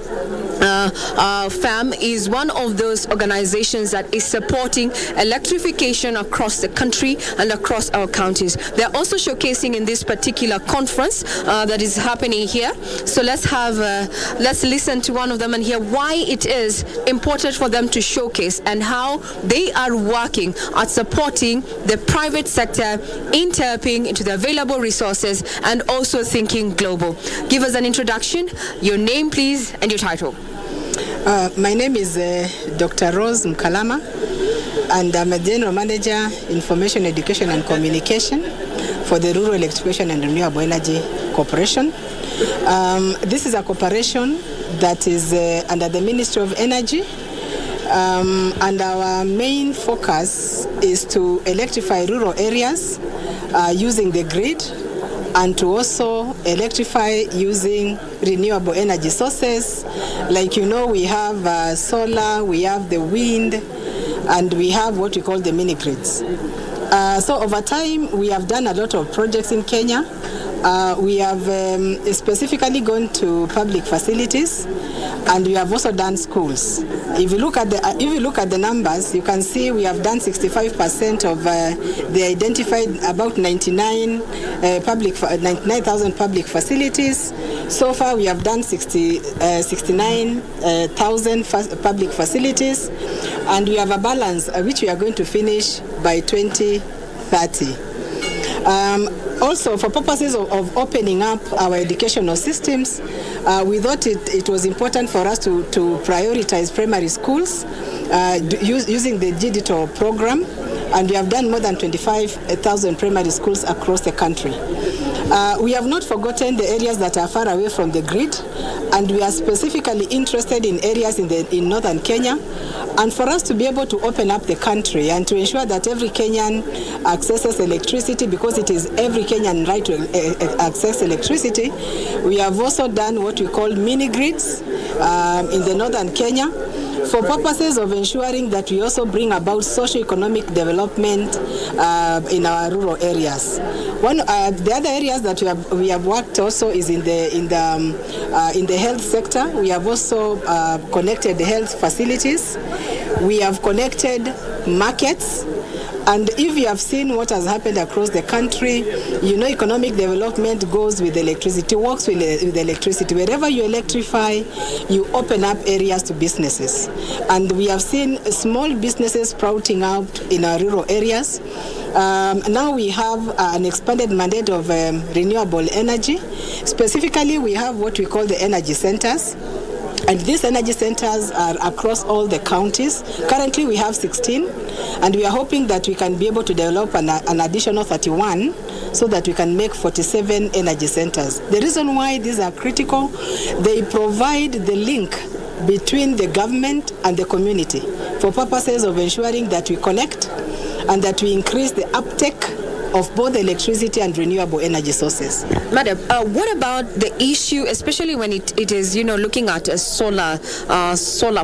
FAM is one of those organizations that is supporting electrification across the country and across our counties. They're also showcasing in this particular conference that is happening here. So let's listen to one of them and hear why it is important for them to showcase and how they are working at supporting the private sector in tapping into the available resources and also thinking global. Give us an introduction, your name please, and your title. My name is Dr. Rose Mkalama, and I'm a General Manager, Information, Education and Communication for the Rural Electrification and Renewable Energy Corporation. This is a corporation that is under the Ministry of Energy, and our main focus is to electrify rural areas using the grid and to also electrify using renewable energy sources. Like we have solar, we have the wind, and we have what we call the mini grids. So over time, we have done a lot of projects in Kenya. We have specifically gone to public facilities, and we have also done schools. If you look at the numbers, you can see we have done 65% of the identified about 99,000 public facilities. So far, we have done 69,000 public facilities, and we have a balance which we are going to finish by 2030. Also, for purposes of opening up our educational systems, we thought it was important for us to prioritize primary schools using the digital program, and we have done more than 25,000 primary schools across the country. We have not forgotten the areas that are far away from the grid, and we are specifically interested in areas in northern Kenya. And for us to be able to open up the country and to ensure that every Kenyan accesses electricity, because it is every Kenyan right to access electricity, we have also done what we call mini grids in the northern Kenya, for purposes of ensuring that we also bring about socio-economic development in our rural areas. The other areas that we have worked also is in the health sector. We have also connected the health facilities. We have connected markets. And if you have seen what has happened across the country, economic development goes with electricity, works with electricity. Wherever you electrify, you open up areas to businesses. And we have seen small businesses sprouting out in our rural areas. Now we have an expanded mandate of renewable energy. Specifically, we have what we call the energy centers. And these energy centers are across all the counties. Currently, we have 16, and we are hoping that we can be able to develop an additional 31 so that we can make 47 energy centers. The reason why these are critical, they provide the link between the government and the community for purposes of ensuring that we connect and that we increase the uptake of both electricity and renewable energy sources. Madam, what about the issue, especially when it is, looking at solar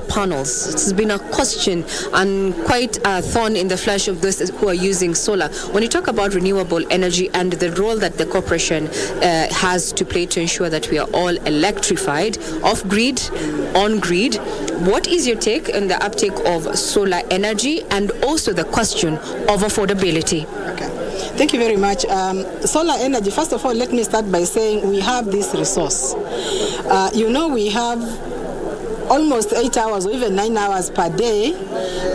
panels? It's been a question and quite a thorn in the flesh of those who are using solar. When you talk about renewable energy and the role that the corporation has to play to ensure that we are all electrified, off-grid, on-grid, what is your take on the uptake of solar energy and also the question of affordability? Okay. Thank you very much. Solar energy, first of all, let me start by saying we have this resource. We have almost 8 hours or even 9 hours per day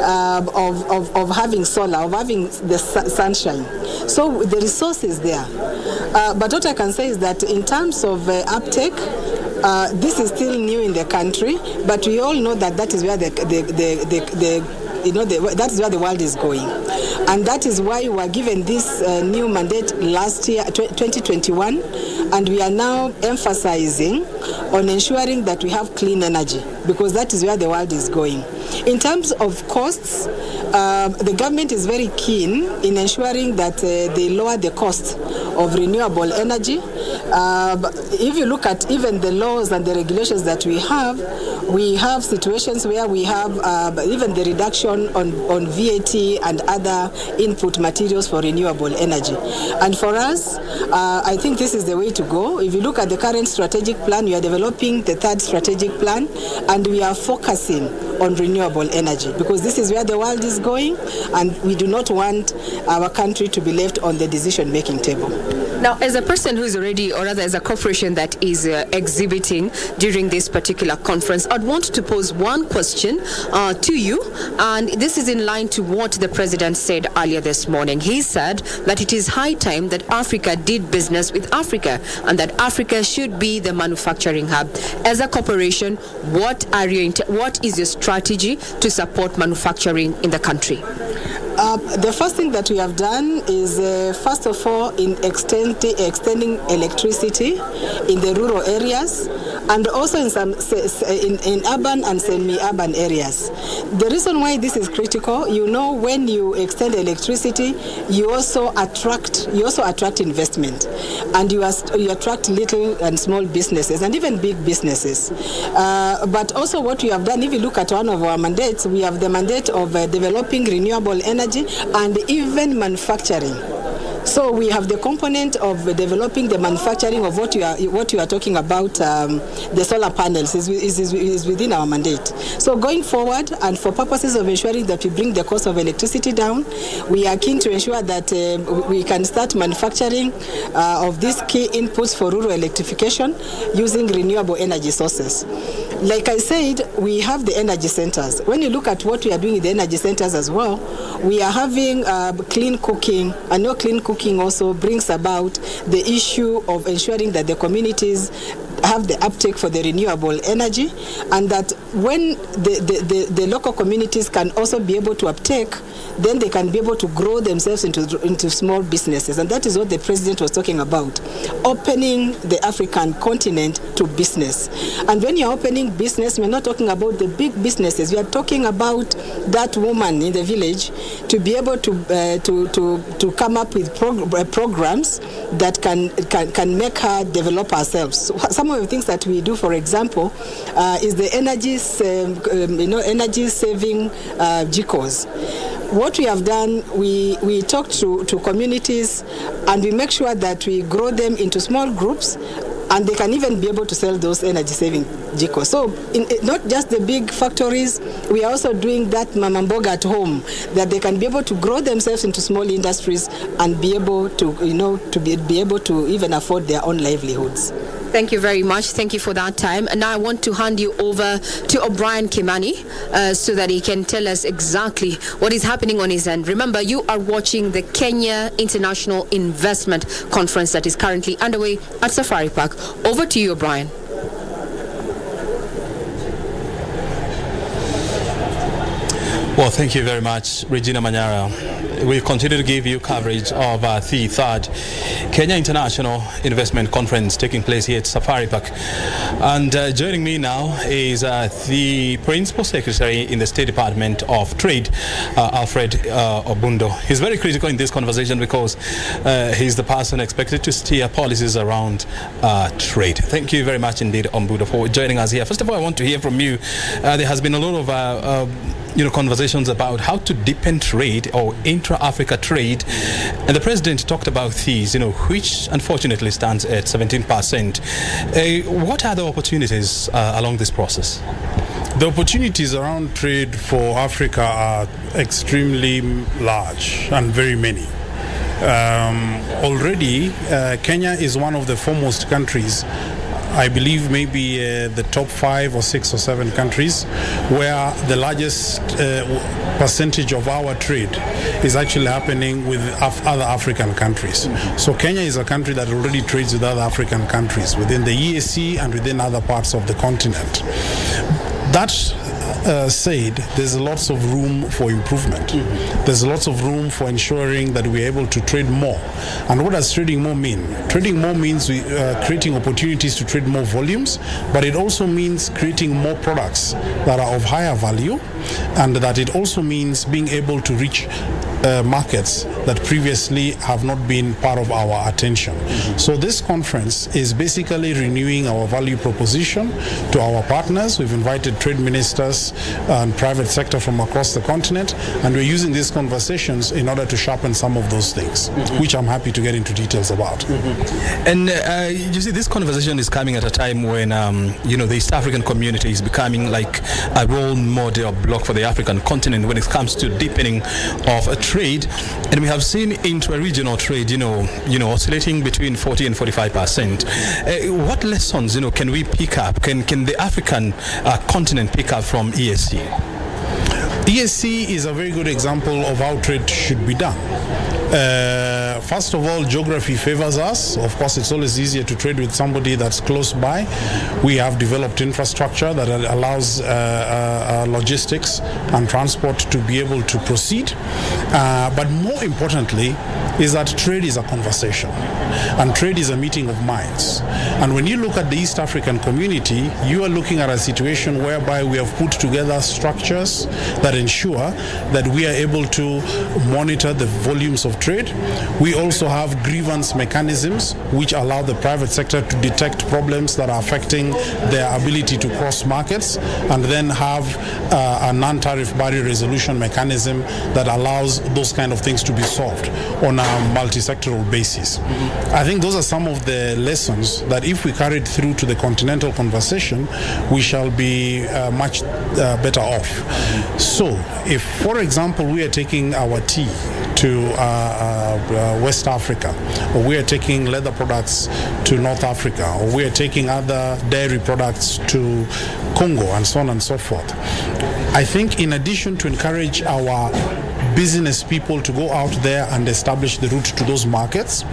of having solar, of having the sunshine. So the resource is there. But what I can say is that in terms of uptake, this is still new in the country, but we all know that is where that is where the world is going. And that is why we were given this new mandate last year, 2021, and we are now emphasizing on ensuring that we have clean energy, because that is where the world is going. In terms of costs, the government is very keen in ensuring that they lower the cost of renewable energy. If you look at even the laws and the regulations that we have situations where we have even the reduction on VAT and other input materials for renewable energy. And for us, I think this is the way to go. If you look at the current strategic plan, we are developing the third strategic plan, and we are focusing on renewable energy, because this is where the world is going, and we do not want our country to be left on the decision-making table. Now, as a person who is already, or rather as a corporation that is exhibiting during this particular conference, I'd want to pose one question to you, and this is in line to what the President said earlier this morning. He said that it is high time that Africa did business with Africa, and that Africa should be the manufacturing hub. As a corporation, what is your strategy to support manufacturing in the country? The first thing that we have done is, first of all, in extending electricity in the rural areas, and also in some in urban and semi-urban areas. The reason why this is critical, when you extend electricity, you also attract investment, and you attract little and small businesses and even big businesses. But also what we have done, if you look at one of our mandates, we have the mandate of developing renewable energy and even manufacturing. So we have the component of developing the manufacturing of what you are talking about. The solar panels is within our mandate. So going forward, and for purposes of ensuring that we bring the cost of electricity down, we are keen to ensure that we can start manufacturing of these key inputs for rural electrification using renewable energy sources. Like I said, we have the energy centers. When you look at what we are doing in the energy centers as well, we are having clean cooking. I know clean cooking also brings about the issue of ensuring that the communities have the uptake for the renewable energy, and that when the local communities can also be able to uptake, then they can be able to grow themselves into small businesses. And that is what the president was talking about, opening the African continent to business. And when you're opening business, we're not talking about the big businesses. We are talking about that woman in the village to be able to come up with programs that can make her develop herself. So some of the things that we do, for example, is the energy saving GCOs. What we have done, we talk to communities, and we make sure that we grow them into small groups, and they can even be able to sell those energy-saving GCOs. So not just the big factories, we are also doing that mamamboga at home, that they can be able to grow themselves into small industries and be able to, be able to even afford their own livelihoods. Thank you very much. Thank you for that time. And now I want to hand you over to O'Brien Kimani so that he can tell us exactly what is happening on his end. Remember, you are watching the Kenya International Investment Conference that is currently underway at Safari Park. Over to you, O'Brien. Well, thank you very much, Regina Manyara. We continue to give you coverage of the third Kenya International Investment Conference taking place here at Safari Park. And joining me now is the Principal Secretary in the State Department of Trade, Alfred Obundo. He's very critical in this conversation because he's the person expected to steer policies around trade. Thank you very much indeed, Obundo, for joining us here. First of all, I want to hear from you. There has been a lot of conversations about how to deepen trade or intra-Africa trade, and the president talked about these, which unfortunately stands at 17%. What are the opportunities along this process? The opportunities around trade for Africa are extremely large and very many. Already, Kenya is one of the foremost countries, I believe maybe the top 5 or 6 or 7 countries where the largest percentage of our trade is actually happening with other African countries. So Kenya is a country that already trades with other African countries within the EAC and within other parts of the continent. That said, there's lots of room for improvement. There's lots of room for ensuring that we're able to trade more. And what does trading more mean? Trading more means we creating opportunities to trade more volumes, but it also means creating more products that are of higher value, and that it also means being able to reach markets that previously have not been part of our attention. So this conference is basically renewing our value proposition to our partners. We've invited trade ministers and private sector from across the continent, and we're using these conversations in order to sharpen some of those things, which I'm happy to get into details about. And you see, this conversation is coming at a time when the East African community is becoming like a role model block for the African continent when it comes to deepening of a trade, and we have seen intra-regional trade, oscillating between 40 and 45%. What lessons, can we pick up? Can the African continent pick up from EAC? EAC is a very good example of how trade should be done. First of all, geography favors us. Of course, it's always easier to trade with somebody that's close by. We have developed infrastructure that allows logistics and transport to be able to proceed. But more importantly, is that trade is a conversation, and trade is a meeting of minds. And when you look at the East African community, you are looking at a situation whereby we have put together structures that ensure that we are able to monitor the volumes of trade. We also have grievance mechanisms which allow the private sector to detect problems that are affecting their ability to cross markets, and then have a non-tariff barrier resolution mechanism that allows those kind of things to be solved on a multi-sectoral basis. I think those are some of the lessons that if we carried through to the continental conversation, we shall be much better off. So if, for example, we are taking our tea to West Africa, or we are taking leather products to North Africa, or we are taking other dairy products to Congo, and so on and so forth, I think in addition to encourage our business people to go out there and establish the route to those markets,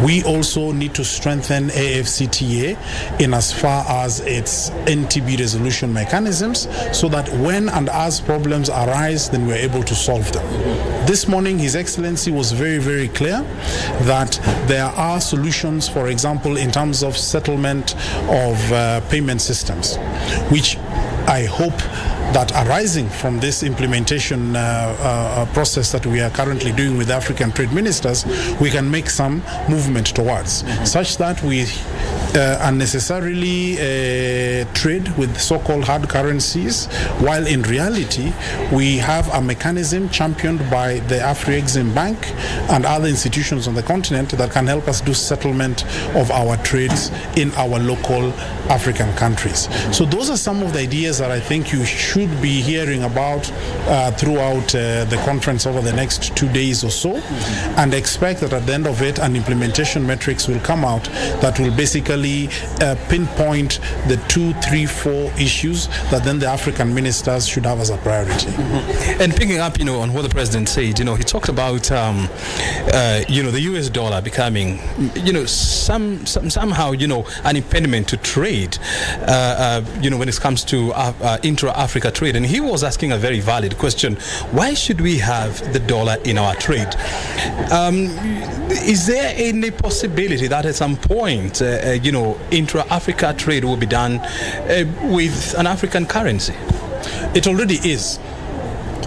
we also need to strengthen AfCFTA in as far as its NTB resolution mechanisms, so that when and as problems arise, then we're able to solve them. This morning, His Excellency was very, very clear that there are solutions, for example, in terms of settlement of payment systems, which I hope that arising from this implementation process that we are currently doing with African trade ministers, we can make some movement towards, such that we unnecessarily trade with so-called hard currencies, while in reality we have a mechanism championed by the Afri-Exim Bank and other institutions on the continent that can help us do settlement of our trades in our local African countries. So those are some of the ideas that I think you should be hearing about throughout the conference over the next 2 days or so, and expect that at the end of it an implementation metrics will come out that will basically pinpoint the 2, 3, 4 issues that then the African ministers should have as a priority. And picking up, on what the president said, he talked about, the US dollar becoming, somehow, an impediment to trade, when it comes to intra-Africa trade. And he was asking a very valid question: why should we have the dollar in our trade? Is there any possibility that at some point, intra-Africa trade will be done with an African currency? It already is.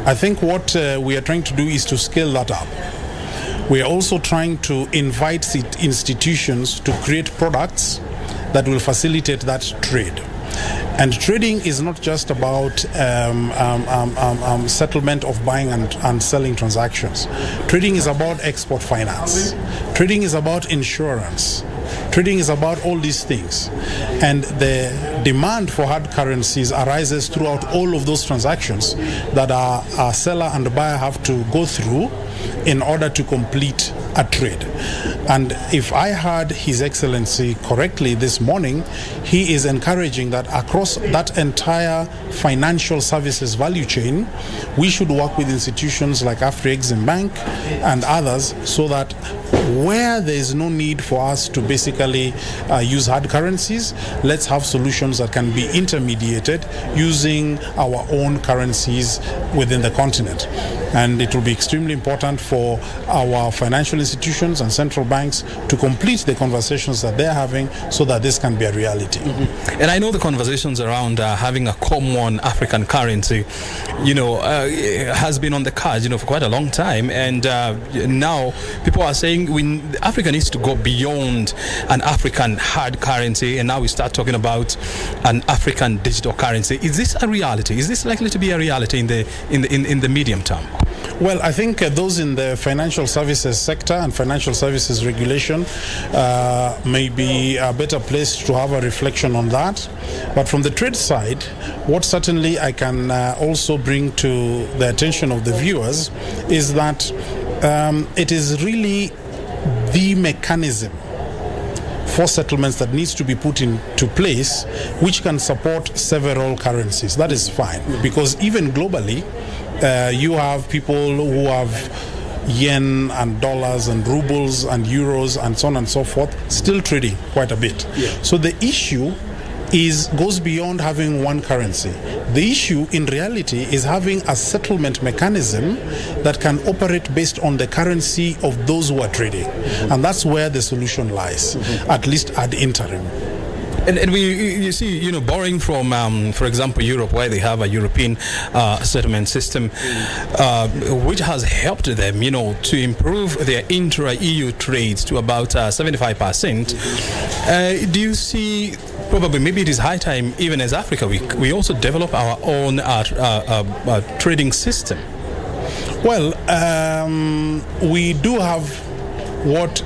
I think what we are trying to do is to scale that up. We are also trying to invite institutions to create products that will facilitate that trade. And trading is not just about settlement of buying and selling transactions. Trading is about export finance. Trading is about insurance. Trading is about all these things. And the demand for hard currencies arises throughout all of those transactions that a seller and a buyer have to go through in order to complete a trade. And if I heard His Excellency correctly this morning, he is encouraging that across that entire financial services value chain, we should work with institutions like Afri-Exim Bank and others, so that where there is no need for us to basically use hard currencies, let's have solutions that can be intermediated using our own currencies within the continent. And it will be extremely important for our financial institutions and central banks to complete the conversations that they're having, so that this can be a reality. And I know the conversations around having a common African currency, has been on the cards, for quite a long time. And now people are saying Africa needs to go beyond an African hard currency, and now we start talking about an African digital currency. Is this a reality? Is this likely to be a reality in the medium term? Well, I think those in the financial services sector and financial services regulation may be a better place to have a reflection on that. But from the trade side, what certainly I can also bring to the attention of the viewers is that it is really the mechanism for settlements that needs to be put into place, which can support several currencies. That is fine, because even globally, you have people who have yen and dollars and rubles and euros and so on and so forth still trading quite a bit. So the issue goes beyond having one currency. The issue in reality is having a settlement mechanism that can operate based on the currency of those who are trading. And that's where the solution lies, at least ad interim. And you see, borrowing from, for example, Europe, where they have a European settlement system, which has helped them, to improve their intra-EU trades to about 75%. Do you see, probably, maybe it is high time, even as Africa, we also develop our own trading system? Well, we do have what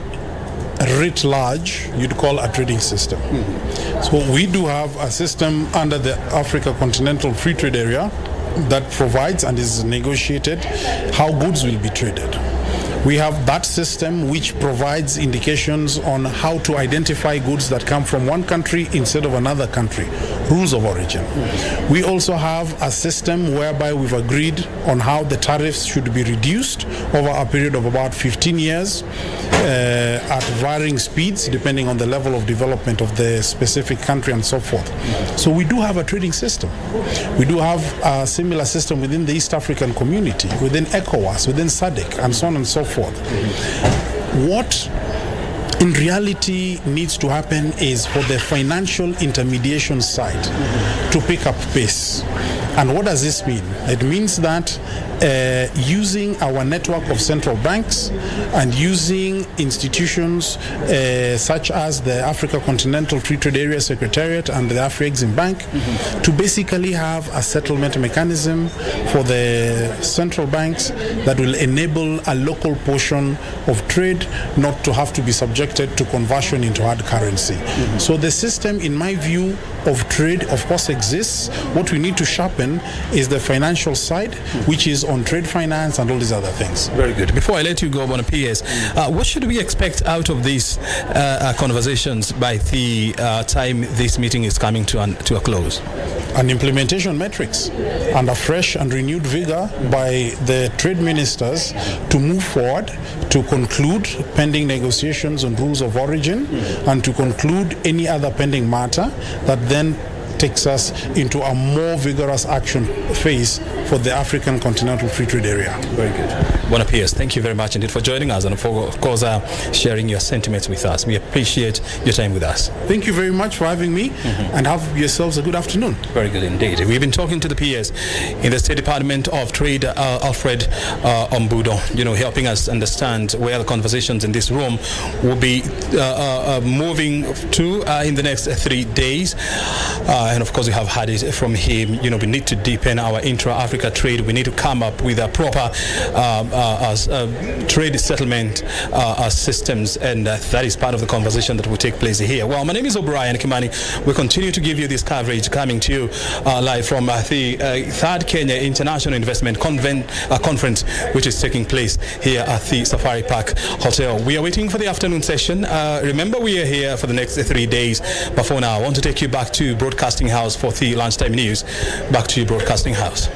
writ large you'd call a trading system. So we do have a system under the Africa Continental Free Trade Area that provides and is negotiated how goods will be traded. We have that system which provides indications on how to identify goods that come from one country instead of another country, rules of origin. We also have a system whereby we've agreed on how the tariffs should be reduced over a period of about 15 years at varying speeds depending on the level of development of the specific country and so forth. So we do have a trading system. We do have a similar system within the East African community, within ECOWAS, within SADC, and so on and so forth. What in reality needs to happen is for the financial intermediation side to pick up pace. And what does this mean? It means that using our network of central banks and using institutions such as the Africa Continental Free Trade Area Secretariat and the Afrexim Bank to basically have a settlement mechanism for the central banks that will enable a local portion of trade not to have to be subjected to conversion into hard currency. So the system, in my view, of trade, of course, exists. What we need to sharpen is the financial side, which is on trade finance and all these other things. Very good. Before I let you go, PS, what should we expect out of these conversations by the time this meeting is coming to a close? An implementation metrics and a fresh and renewed vigor by the trade ministers to move forward, to conclude pending negotiations on rules of origin, and to conclude any other pending matter that then takes us into a more vigorous action phase for the African Continental Free Trade Area. Very good. Bona PS, thank you very much indeed for joining us and for, of course, sharing your sentiments with us. We appreciate your time with us. Thank you very much for having me, and have yourselves a good afternoon. Very good indeed. We've been talking to the PS in the State Department of Trade, Alfred Ombudo, helping us understand where the conversations in this room will be moving to in the next 3 days. And of course, we have had it from him. We need to deepen our intra-Africa trade. We need to come up with a proper trade settlement systems, and that is part of the conversation that will take place here. Well, my name is O'Brien Kimani. We continue to give you this coverage coming to you live from the 3rd Kenya International Investment Conference, which is taking place here at the Safari Park Hotel. We are waiting for the afternoon session. Remember, we are here for the next 3 days. But for now, I want to take you back to Broadcasting House for the lunchtime news. Back to you, Broadcasting House.